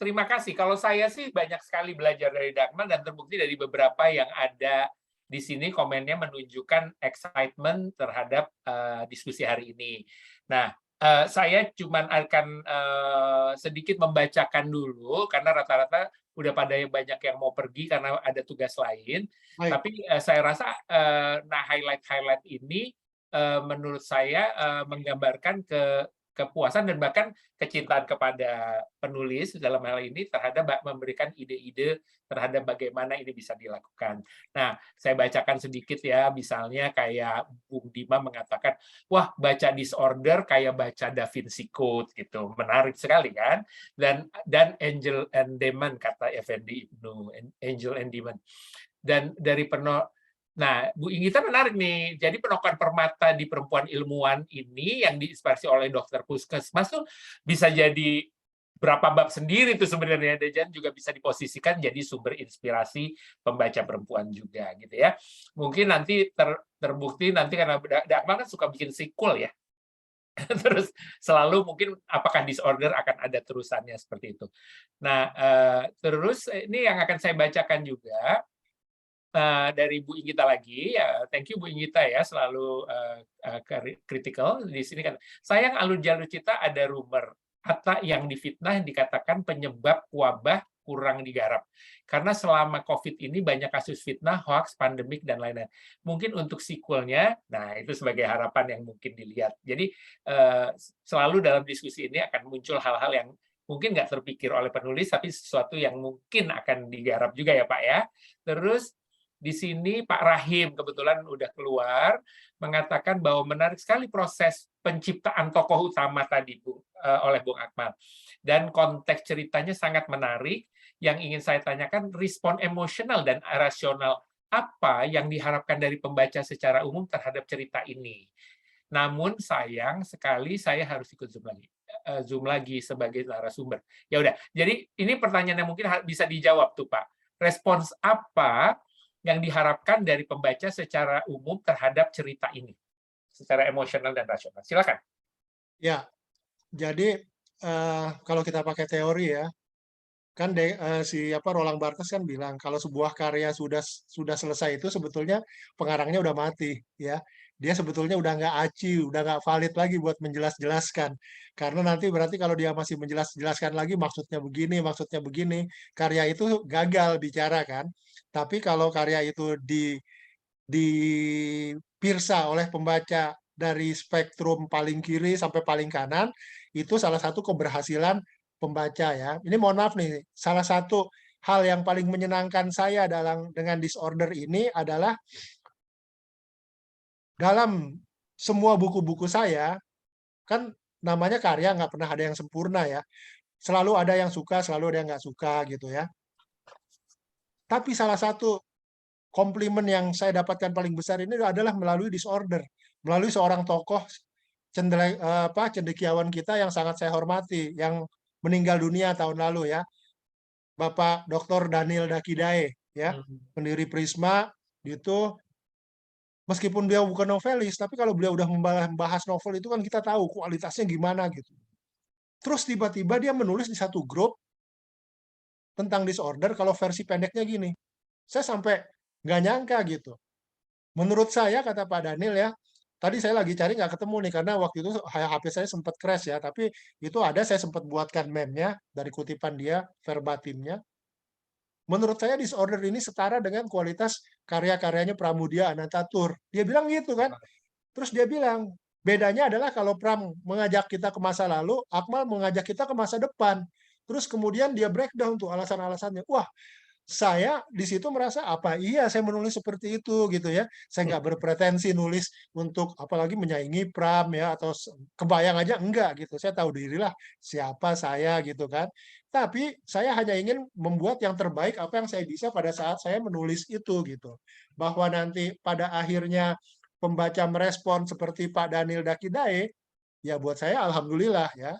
Terima kasih. Kalau saya sih banyak sekali belajar dari Akmal dan terbukti dari beberapa yang ada di sini komennya menunjukkan excitement terhadap diskusi hari ini. Nah, saya cuma akan sedikit membacakan dulu karena rata-rata udah pada banyak yang mau pergi karena ada tugas lain. Baik. Tapi saya rasa highlight ini menurut saya menggambarkan kepuasan dan bahkan kecintaan kepada penulis dalam hal ini terhadap memberikan ide-ide terhadap bagaimana ini bisa dilakukan. Nah, saya bacakan sedikit ya, misalnya kayak Bung Dima mengatakan, wah baca Disorder kayak baca Da Vinci Code gitu, menarik sekali kan? Dan Angel and Demon kata Effendi Ibnu, Angel and Demon. Dan dari Nah, Bu Inggita menarik nih. Jadi Penokohan Permata di Perempuan Ilmuwan ini yang diinspirasi oleh dokter puskesmas tuh bisa jadi berapa bab sendiri tuh sebenarnya, dan juga bisa diposisikan jadi sumber inspirasi pembaca perempuan juga gitu ya. Mungkin nanti terbukti nanti karena Akmal kan suka bikin sequel ya. Terus selalu mungkin apakah Disorder akan ada terusannya seperti itu. Nah, terus ini yang akan saya bacakan juga. Dari Bu Inggita lagi, ya, thank you Bu Inggita ya, selalu critical di sini kan. Sayang alur jalur cita ada rumor, Hatta yang difitnah dikatakan penyebab wabah kurang digarap. Karena selama COVID ini banyak kasus fitnah, hoax, pandemik, dan lain-lain. Mungkin untuk sequelnya, nah itu sebagai harapan yang mungkin dilihat. Jadi selalu dalam diskusi ini akan muncul hal-hal yang mungkin nggak terpikir oleh penulis, tapi sesuatu yang mungkin akan digarap juga ya Pak ya. Terus di sini Pak Rahim kebetulan udah keluar mengatakan bahwa menarik sekali proses penciptaan tokoh utama tadi oleh Bung Akmal. Dan konteks ceritanya sangat menarik. Yang ingin saya tanyakan, respon emosional dan rasional apa yang diharapkan dari pembaca secara umum terhadap cerita ini. Namun sayang sekali saya harus ikut Zoom lagi sebagai narasumber. Ya udah. Jadi ini pertanyaan yang mungkin bisa dijawab tuh Pak. Respons apa yang diharapkan dari pembaca secara umum terhadap cerita ini, secara emosional dan rasional. Silakan. Ya, jadi kalau kita pakai teori ya, kan Roland Barthes kan bilang kalau sebuah karya sudah selesai itu sebetulnya pengarangnya udah mati, ya. Dia sebetulnya udah nggak aci, udah nggak valid lagi buat menjelaskan. Karena nanti berarti kalau dia masih menjelaskan lagi maksudnya begini, karya itu gagal bicara kan. Tapi kalau karya itu dipirsa oleh pembaca dari spektrum paling kiri sampai paling kanan, itu salah satu keberhasilan pembaca ya. Ini mohon maaf nih, salah satu hal yang paling menyenangkan saya dengan disorder ini adalah dalam semua buku-buku saya, kan namanya karya nggak pernah ada yang sempurna ya. Selalu ada yang suka, selalu ada yang nggak suka gitu ya. Tapi salah satu komplimen yang saya dapatkan paling besar ini adalah melalui disorder, melalui seorang tokoh cendekiawan kita yang sangat saya hormati, yang meninggal dunia tahun lalu ya, Bapak Dr. Daniel Dakidae, ya, pendiri Prisma. Itu meskipun beliau bukan novelis, tapi kalau beliau udah membahas novel itu kan kita tahu kualitasnya gimana gitu. Terus tiba-tiba dia menulis di satu grup tentang disorder, kalau versi pendeknya gini. Saya sampai nggak nyangka gitu. Menurut saya, kata Pak Daniel ya, tadi saya lagi cari nggak ketemu nih, karena waktu itu HP saya sempat crash ya, tapi itu ada, saya sempat buatkan meme-nya dari kutipan dia, verbatimnya. Menurut saya disorder ini setara dengan kualitas karya-karyanya Pramudia Anantatur. Dia bilang gitu kan. Terus dia bilang, bedanya adalah kalau Pram mengajak kita ke masa lalu, Akmal mengajak kita ke masa depan. Terus kemudian dia breakdown tuh alasan-alasannya. Wah, saya di situ merasa apa iya saya menulis seperti itu gitu ya. Saya nggak berpretensi nulis untuk apalagi menyaingi Pram ya, atau kebayang aja enggak gitu. Saya tahu dirilah siapa saya gitu kan. Tapi saya hanya ingin membuat yang terbaik apa yang saya bisa pada saat saya menulis itu gitu. Bahwa nanti pada akhirnya pembaca merespon seperti Pak Daniel Dakidae, ya buat saya alhamdulillah ya.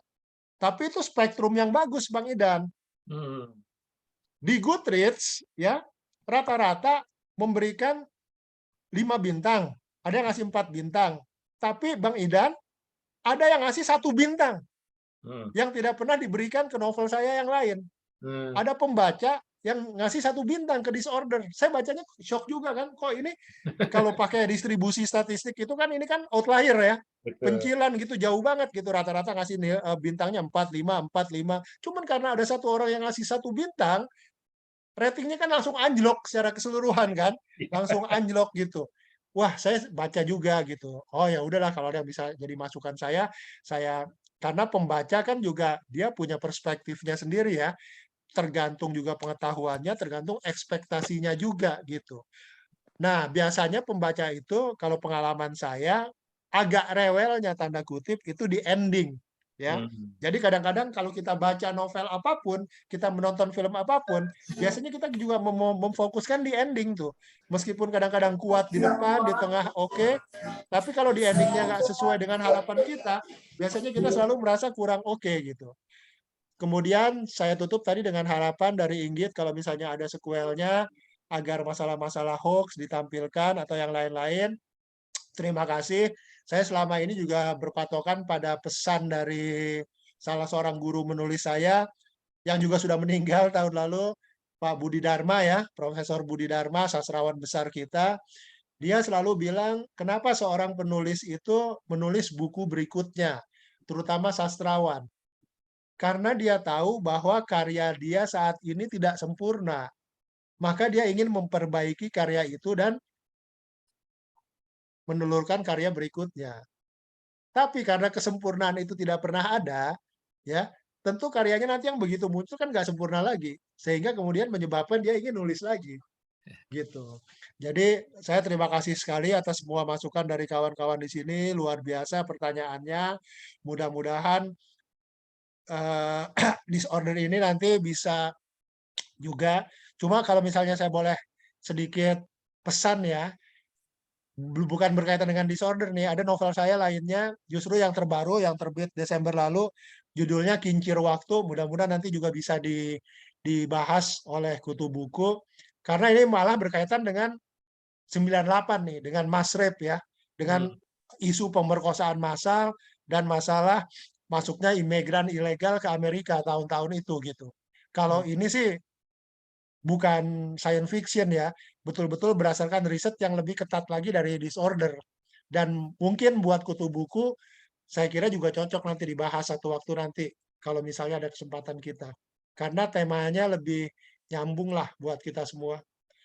Tapi itu spektrum yang bagus Bang Idan. Di Goodreads ya rata-rata memberikan 5 bintang, ada yang ngasih 4 bintang. Tapi Bang Idan ada yang ngasih 1 bintang. Yang tidak pernah diberikan ke novel saya yang lain. Ada pembaca yang ngasih 1 bintang ke disorder. Saya bacanya shock juga kan, kok ini kalau pakai distribusi statistik itu kan ini kan outlier ya. Pencilan gitu jauh banget gitu, rata-rata ngasih bintangnya 4, 5, 4, 5. Cuman karena ada 1 orang yang ngasih 1 bintang, ratingnya kan langsung anjlok secara keseluruhan kan, langsung anjlok gitu. Wah, saya baca juga gitu. Oh ya udahlah, kalau ada bisa jadi masukan saya karena pembaca kan juga dia punya perspektifnya sendiri ya. Tergantung juga pengetahuannya, tergantung ekspektasinya juga gitu. Nah, biasanya pembaca itu kalau pengalaman saya agak rewelnya tanda kutip itu di ending ya. Jadi kadang-kadang kalau kita baca novel apapun, kita menonton film apapun, biasanya kita juga memfokuskan di ending tuh. Meskipun kadang-kadang kuat di depan, di tengah oke, tapi kalau di endingnya nggak sesuai dengan harapan kita, biasanya kita selalu merasa kurang oke gitu. Kemudian saya tutup tadi dengan harapan dari Inggit kalau misalnya ada sequelnya agar masalah-masalah hoax ditampilkan atau yang lain-lain. Terima kasih. Saya selama ini juga berpatokan pada pesan dari salah seorang guru menulis saya yang juga sudah meninggal tahun lalu, Pak Budi Dharma ya, Profesor Budi Dharma, sastrawan besar kita. Dia selalu bilang, kenapa seorang penulis itu menulis buku berikutnya, terutama sastrawan. Karena dia tahu bahwa karya dia saat ini tidak sempurna. Maka dia ingin memperbaiki karya itu dan menelurkan karya berikutnya. Tapi karena kesempurnaan itu tidak pernah ada, ya tentu karyanya nanti yang begitu muncul kan nggak sempurna lagi. Sehingga kemudian menyebabkan dia ingin nulis lagi. Gitu. Jadi saya terima kasih sekali atas semua masukan dari kawan-kawan di sini. Luar biasa pertanyaannya. Mudah-mudahan disorder ini nanti bisa juga, cuma kalau misalnya saya boleh sedikit pesan ya, bukan berkaitan dengan disorder nih, ada novel saya lainnya justru yang terbaru yang terbit Desember lalu, judulnya Kincir Waktu, mudah-mudahan nanti juga bisa dibahas oleh Kutu Buku, karena ini malah berkaitan dengan 98 nih, dengan Masrep ya, dengan isu pemerkosaan massal dan masalah masuknya imigran ilegal ke Amerika tahun-tahun itu gitu. Kalau ini sih bukan science fiction ya, betul-betul berdasarkan riset yang lebih ketat lagi dari disorder. Dan mungkin buat Kutu Buku, saya kira juga cocok nanti dibahas satu waktu nanti, kalau misalnya ada kesempatan kita. Karena temanya lebih nyambung lah buat kita semua.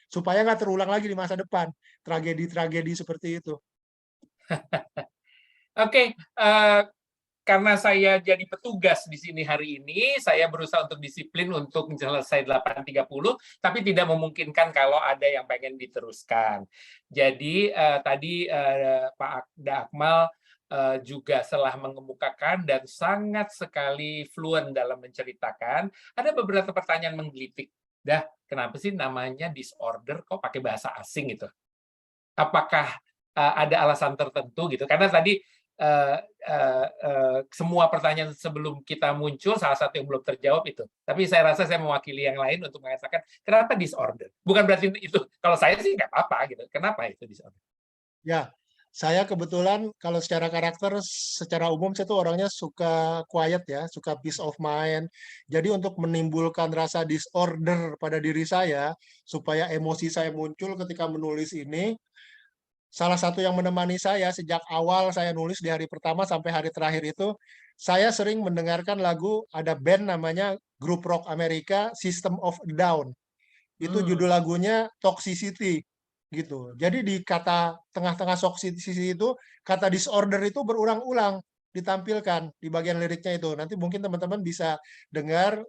Supaya nggak terulang lagi di masa depan, tragedi-tragedi seperti itu. Oke, karena saya jadi petugas di sini hari ini, saya berusaha untuk disiplin untuk selesai 8.30, tapi tidak memungkinkan kalau ada yang pengen diteruskan. Jadi tadi Pak Akmal juga telah mengemukakan dan sangat sekali fluent dalam menceritakan. Ada beberapa pertanyaan menggelitik. Kenapa sih namanya disorder kok pakai bahasa asing gitu? Apakah ada alasan tertentu gitu? Karena tadi semua pertanyaan sebelum kita muncul, salah satu yang belum terjawab itu. Tapi saya rasa saya mewakili yang lain untuk mengatakan kenapa disorder. Bukan berarti itu, kalau saya sih nggak apa-apa gitu. Kenapa itu disorder? Ya, saya kebetulan kalau secara karakter, secara umum saya tuh orangnya suka quiet ya, suka peace of mind. Jadi untuk menimbulkan rasa disorder pada diri saya, supaya emosi saya muncul ketika menulis ini, salah satu yang menemani saya sejak awal saya nulis di hari pertama sampai hari terakhir itu, saya sering mendengarkan lagu, ada band namanya grup rock Amerika, System of a Down. Itu judul lagunya Toxicity. Gitu. Jadi di kata tengah-tengah toxicity itu, kata disorder itu berulang-ulang ditampilkan di bagian liriknya itu. Nanti mungkin teman-teman bisa dengar.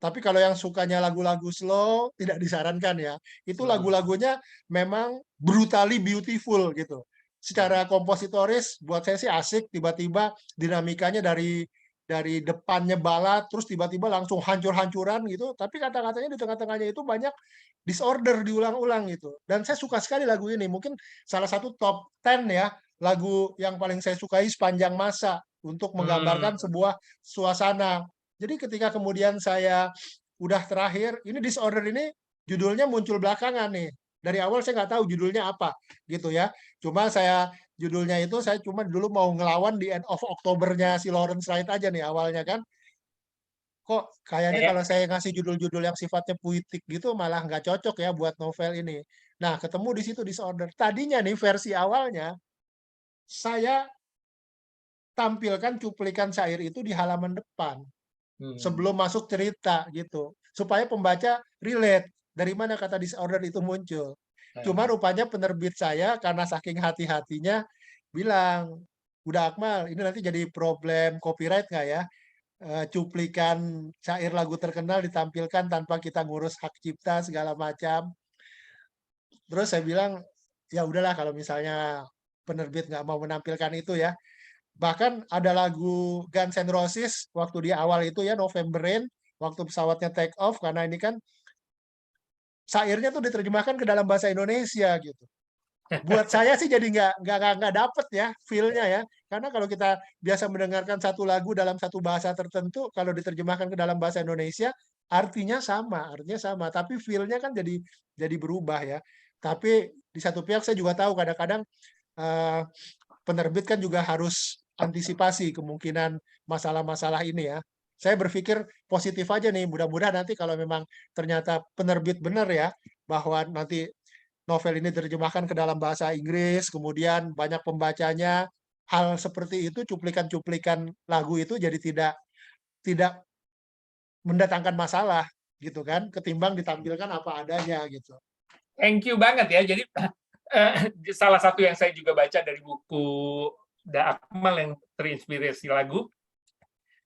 Tapi kalau yang sukanya lagu-lagu slow, tidak disarankan ya. Itu lagu-lagunya memang brutally beautiful gitu. Secara kompositoris, buat saya sih asik, tiba-tiba dinamikanya dari depannya ballad, terus tiba-tiba langsung hancur-hancuran gitu. Tapi kata-katanya di tengah-tengahnya itu banyak disorder diulang-ulang gitu. Dan saya suka sekali lagu ini. Mungkin salah satu top 10 ya, lagu yang paling saya sukai sepanjang masa untuk menggambarkan sebuah suasana. Jadi ketika kemudian saya udah terakhir, ini disorder ini judulnya muncul belakangan nih. Dari awal saya nggak tahu judulnya apa gitu ya. Cuma judulnya itu saya cuma dulu mau ngelawan di End of October-nya si Lawrence Wright aja nih awalnya kan. Kok kayaknya kalau saya ngasih judul-judul yang sifatnya puitik gitu malah nggak cocok ya buat novel ini. Nah, ketemu di situ disorder. Tadinya nih versi awalnya saya tampilkan cuplikan syair itu di halaman depan. Sebelum masuk cerita gitu. Supaya pembaca relate dari mana kata disorder itu muncul. Cuma rupanya penerbit saya karena saking hati-hatinya bilang, udah Akmal, ini nanti jadi problem copyright nggak ya? Cuplikan syair lagu terkenal ditampilkan tanpa kita ngurus hak cipta segala macam. Terus saya bilang, ya udahlah kalau misalnya penerbit nggak mau menampilkan itu ya. Bahkan ada lagu Guns N' Roses waktu di awal itu ya, November Rain, waktu pesawatnya take off, karena ini kan syairnya tuh diterjemahkan ke dalam bahasa Indonesia gitu. Buat saya sih jadi nggak dapet ya feel-nya ya. Karena kalau kita biasa mendengarkan satu lagu dalam satu bahasa tertentu, kalau diterjemahkan ke dalam bahasa Indonesia, artinya sama. Tapi feel-nya kan jadi berubah ya. Tapi di satu pihak saya juga tahu kadang-kadang penerbit kan juga harus antisipasi kemungkinan masalah-masalah ini ya. Saya berpikir positif aja nih, mudah-mudahan nanti kalau memang ternyata penerbit benar ya, bahwa nanti novel ini diterjemahkan ke dalam bahasa Inggris, kemudian banyak pembacanya, hal seperti itu, cuplikan-cuplikan lagu itu jadi tidak mendatangkan masalah gitu kan, ketimbang ditampilkan apa adanya gitu. Thank you banget ya. Jadi salah satu yang saya juga baca dari buku Akmal yang terinspirasi lagu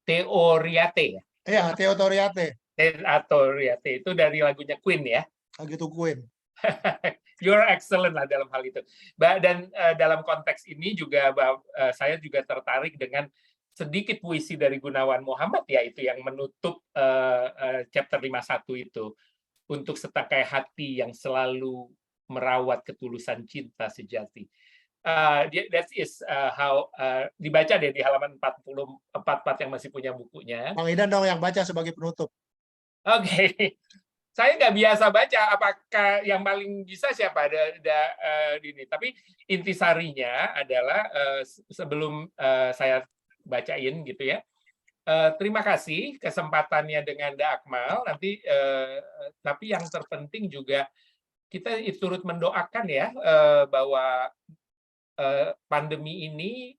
Teoriate ya. Iya, Teoriate. Teoriate itu dari lagunya Queen ya. Lagu itu Queen. You're excellent lah dalam hal itu. Dan dalam konteks ini juga saya juga tertarik dengan sedikit puisi dari Gunawan Muhammad ya, itu yang menutup chapter 51 itu. Untuk setangkai hati yang selalu merawat ketulusan cinta sejati. That is how dibaca deh di halaman 44 yang masih punya bukunya. Bang Idan dong yang baca sebagai penutup. Oke. Saya nggak biasa baca. Apakah yang paling bisa siapa? Ada ini. Tapi intisarinya adalah sebelum saya bacain gitu ya. Terima kasih kesempatannya dengan Da Akmal. Nanti tapi yang terpenting juga kita turut mendoakan ya bahwa pandemi ini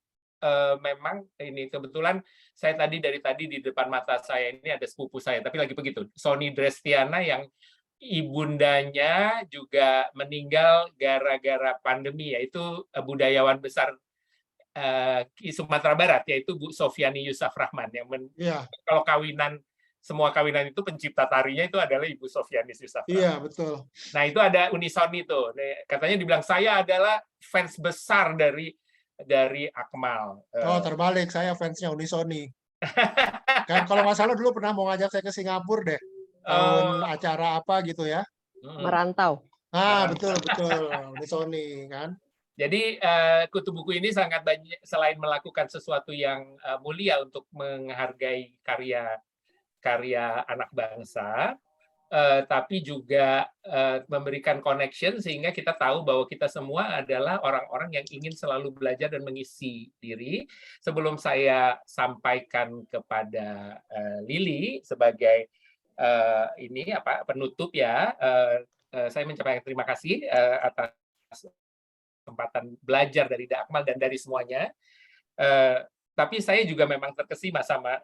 memang ini kebetulan saya dari tadi di depan mata saya ini ada sepupu saya, tapi lagi begitu, Sony Drestiana yang ibundanya juga meninggal gara-gara pandemi, yaitu budayawan besar Sumatera Barat, yaitu Bu Sofiani Yusuf Rahman yang kalau semua kawinan itu pencipta tarinya itu adalah Ibu Sofiani Yusuf Rahman. Iya, betul. Nah, itu ada Unisoni tuh. Katanya dibilang saya adalah fans besar dari Akmal. Oh, terbalik, saya fansnya Unisoni. Kan kalau nggak salah dulu pernah mau ngajak saya ke Singapura deh. Tahun acara apa gitu ya. Merantau. Betul. Unisoni kan. Jadi kutu buku ini sangat banyak, selain melakukan sesuatu yang mulia untuk menghargai karya anak bangsa, tapi juga memberikan connection sehingga kita tahu bahwa kita semua adalah orang-orang yang ingin selalu belajar dan mengisi diri. Sebelum saya sampaikan kepada Lili sebagai penutup ya, saya menyampaikan terima kasih atas kesempatan belajar dari Da Akmal dan dari semuanya. Tapi saya juga memang terkesima sama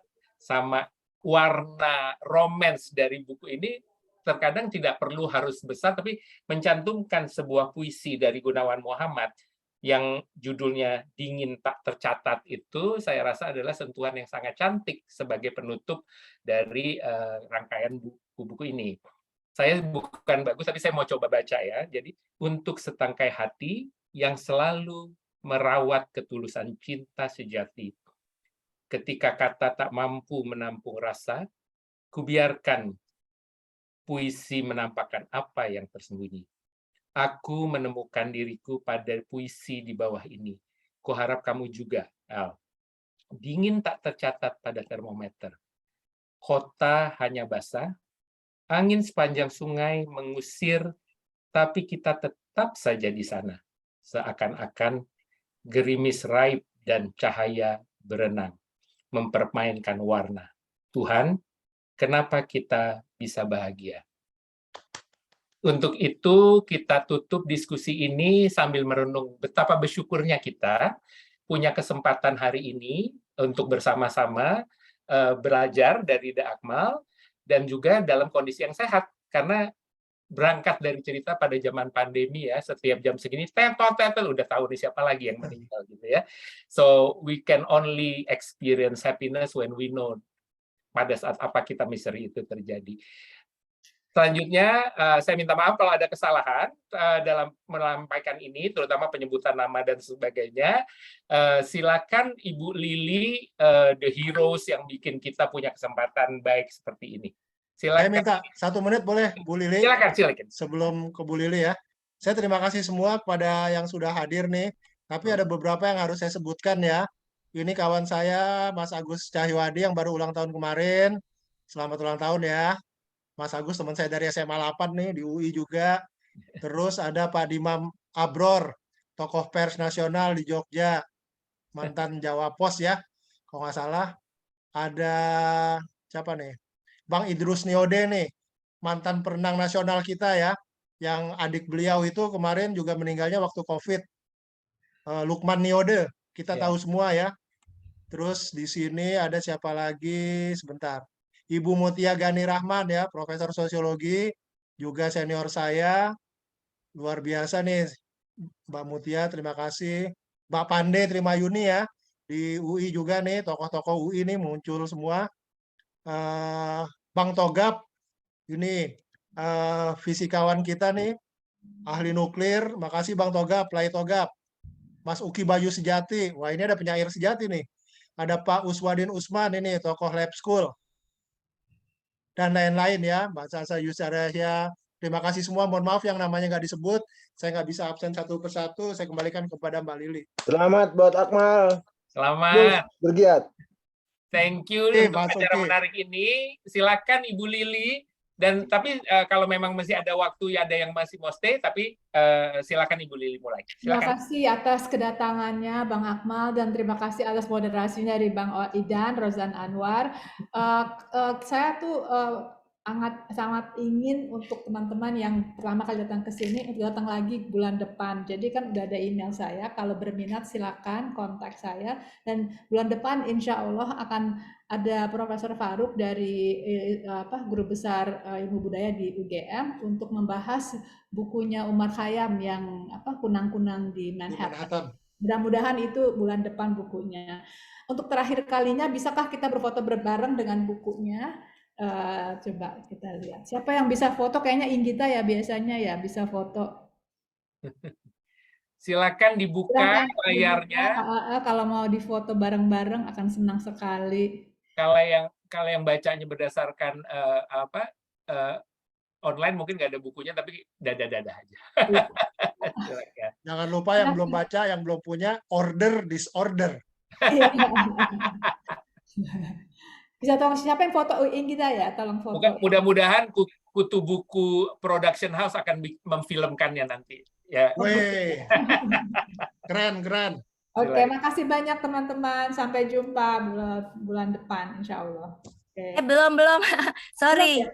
warna romance dari buku ini. Terkadang tidak perlu harus besar, tapi mencantumkan sebuah puisi dari Gunawan Muhammad yang judulnya Dingin Tak Tercatat itu saya rasa adalah sentuhan yang sangat cantik sebagai penutup dari rangkaian buku ini. Saya bukan bagus, tapi saya mau coba baca ya. Jadi, untuk setangkai hati yang selalu merawat ketulusan cinta sejati. Ketika kata tak mampu menampung rasa, kubiarkan puisi menampakkan apa yang tersembunyi. Aku menemukan diriku pada puisi di bawah ini. Kuharap kamu juga, Al. Dingin tak tercatat pada termometer. Kota hanya basah, angin sepanjang sungai mengusir, tapi kita tetap saja di sana. Seakan-akan gerimis raib dan cahaya berenang, mempermainkan warna. Tuhan, kenapa kita bisa bahagia? Untuk itu kita tutup diskusi ini sambil merenung betapa bersyukurnya kita punya kesempatan hari ini untuk bersama-sama belajar dari Da Akmal dan juga dalam kondisi yang sehat, karena berangkat dari cerita pada zaman pandemi ya, setiap jam segini tetel udah tahu nih siapa lagi yang meninggal gitu ya. So we can only experience happiness when we know pada saat apa kita misteri itu terjadi. Selanjutnya, saya minta maaf kalau ada kesalahan dalam menyampaikan ini, terutama penyebutan nama dan sebagainya. Silakan Ibu Lili, the heroes yang bikin kita punya kesempatan baik seperti ini. Silakan. Saya minta 1 menit boleh, Bu Lili? Silakan. Sebelum ke Bu Lili ya. Saya terima kasih semua kepada yang sudah hadir nih. Tapi ada beberapa yang harus saya sebutkan ya. Ini kawan saya, Mas Agus Cahyadi yang baru ulang tahun kemarin. Selamat ulang tahun ya. Mas Agus teman saya dari SMA 8 nih, di UI juga. Terus ada Pak Dimam Abror, tokoh pers nasional di Jogja, mantan Jawa Pos ya, kalau nggak salah. Ada siapa nih? Bang Idrus Niode nih, mantan perenang nasional kita ya, yang adik beliau itu kemarin juga meninggalnya waktu COVID. Lukman Niode, kita tahu semua ya. Terus di sini ada siapa lagi? Sebentar. Ibu Mutia Gani Rahman ya, Profesor Sosiologi, juga senior saya. Luar biasa nih, Mbak Mutia, terima kasih. Mbak Pande Trimayuni ya, di UI juga nih, tokoh-tokoh UI nih muncul semua. Bang Togap, ini fisikawan kita nih, ahli nuklir, makasih Bang Togap, Lai Togap. Mas Uki Bayu Sejati, wah ini ada penyair sejati nih. Ada Pak Uswadin Usman ini, tokoh lab school. Dan lain-lain ya, Mbak Sasa Yusaraya. Terima kasih semua, mohon maaf yang namanya nggak disebut. Saya nggak bisa absen satu persatu, saya kembalikan kepada Mbak Lili. Selamat buat Akmal. Selamat. Bergiat. Thank you untuk acara menarik ini. Silakan Ibu Lili. Dan tapi kalau memang masih ada waktu, ada yang masih mau stay, tapi silakan Ibu Lili mulai. Silakan. Terima kasih atas kedatangannya Bang Akmal dan terima kasih atas moderasinya dari Bang Idan, Rozan Anwar. Saya tuh sangat ingin untuk teman-teman yang pertama kali datang ke sini untuk datang lagi bulan depan. Jadi kan udah ada email saya. Kalau berminat silakan kontak saya. Dan bulan depan insya Allah akan ada Profesor Faruk dari Guru Besar Ilmu Budaya di UGM untuk membahas bukunya Umar Khayyam yang Kunang-Kunang di Manhattan. Mudah-mudahan itu bulan depan bukunya. Untuk terakhir kalinya, bisakah kita berfoto berbareng dengan bukunya? Coba kita lihat. Siapa yang bisa foto? Kayaknya Inggita ya biasanya ya bisa foto. Silakan dibuka layarnya. Kalau mau difoto bareng-bareng akan senang sekali. Kalau yang bacanya berdasarkan online mungkin nggak ada bukunya, tapi dada-dada aja. Silakan. Jangan lupa yang belum baca, yang belum punya, order disorder. Bisa tolong siapa yang foto kita ya? Tolong foto. Mudah-mudahan Kutu Buku Production House akan memfilmkannya nanti. Ya. Wih, keren. Oke, makasih banyak teman-teman. Sampai jumpa bulan depan, insya Allah. Belum. Sorry.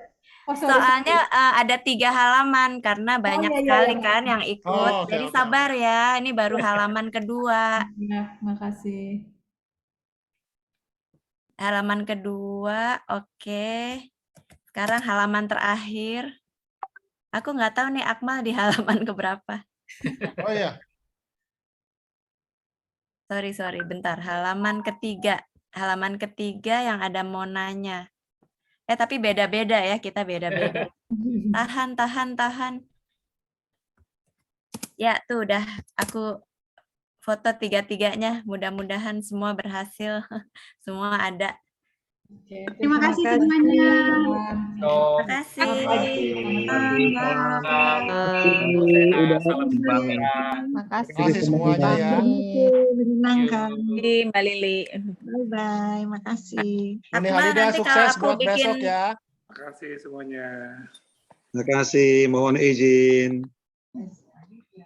Soalnya ada 3 halaman karena banyak sekali kan yang ikut. Jadi sabar ya, ini baru halaman kedua. Ya, makasih. Halaman kedua, oke. Sekarang halaman terakhir. Aku nggak tahu nih Akmal di halaman keberapa. Oh ya. Sorry, bentar. Halaman ketiga. Halaman ketiga yang ada Monanya. Tapi beda-beda ya, kita beda-beda. Tahan. Ya, tuh udah aku foto 3-3-nya. Mudah-mudahan semua berhasil. Semua ada. Terima kasih semuanya. Terima kasih. Makasih semuanya ya. Menyenangkan. Mbak Lili. Bye-bye, makasih. Ini Halida sukses buat besok ya. Makasih semuanya. Terima kasih, mohon izin.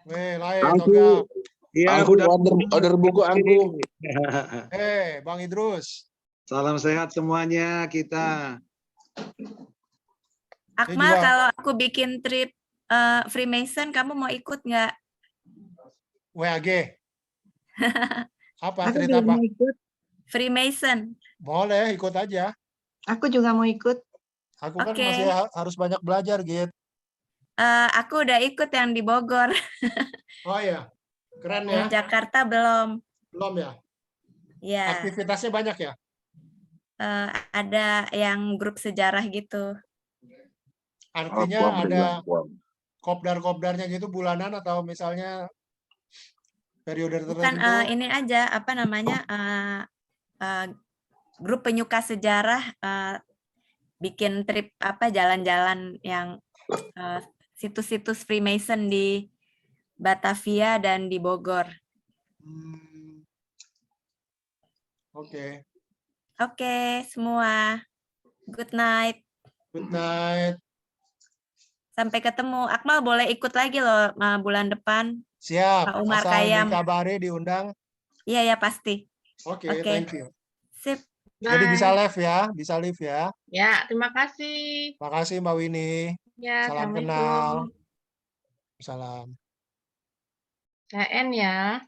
Toga. Iya, aku order buku aku. Bang Idrus. Salam sehat semuanya kita. Akmal, kalau aku bikin trip Freemason, kamu mau ikut nggak? WAG. Apa Aku cerita belum apa? ikut. Freemason. Boleh, ikut aja. Aku juga mau ikut. Aku kan masih harus banyak belajar, Git. Aku udah ikut yang di Bogor. Oh ya, keren ya. Yang Jakarta belum. Belum ya? Ya. Aktivitasnya banyak ya? Ada yang grup sejarah gitu. Artinya ada kopdar-kopdarnya gitu bulanan atau misalnya periode tertentu? Bukan ini aja, apa namanya, grup penyuka sejarah bikin trip jalan-jalan yang situs-situs Freemason di Batavia dan di Bogor. Oke. Oke, semua. Good night. Good night. Sampai ketemu. Akmal boleh ikut lagi loh bulan depan. Siap. Pak Umar Asal Khayyam. dikabari, diundang. Iya, ya pasti. Oke, thank you. Sip. Jadi bisa live ya, bisa live ya. Ya, terima kasih. Terima kasih Mbak Winnie. Ya, Salam Assalamualaikum. kenal. Salam. KN ya.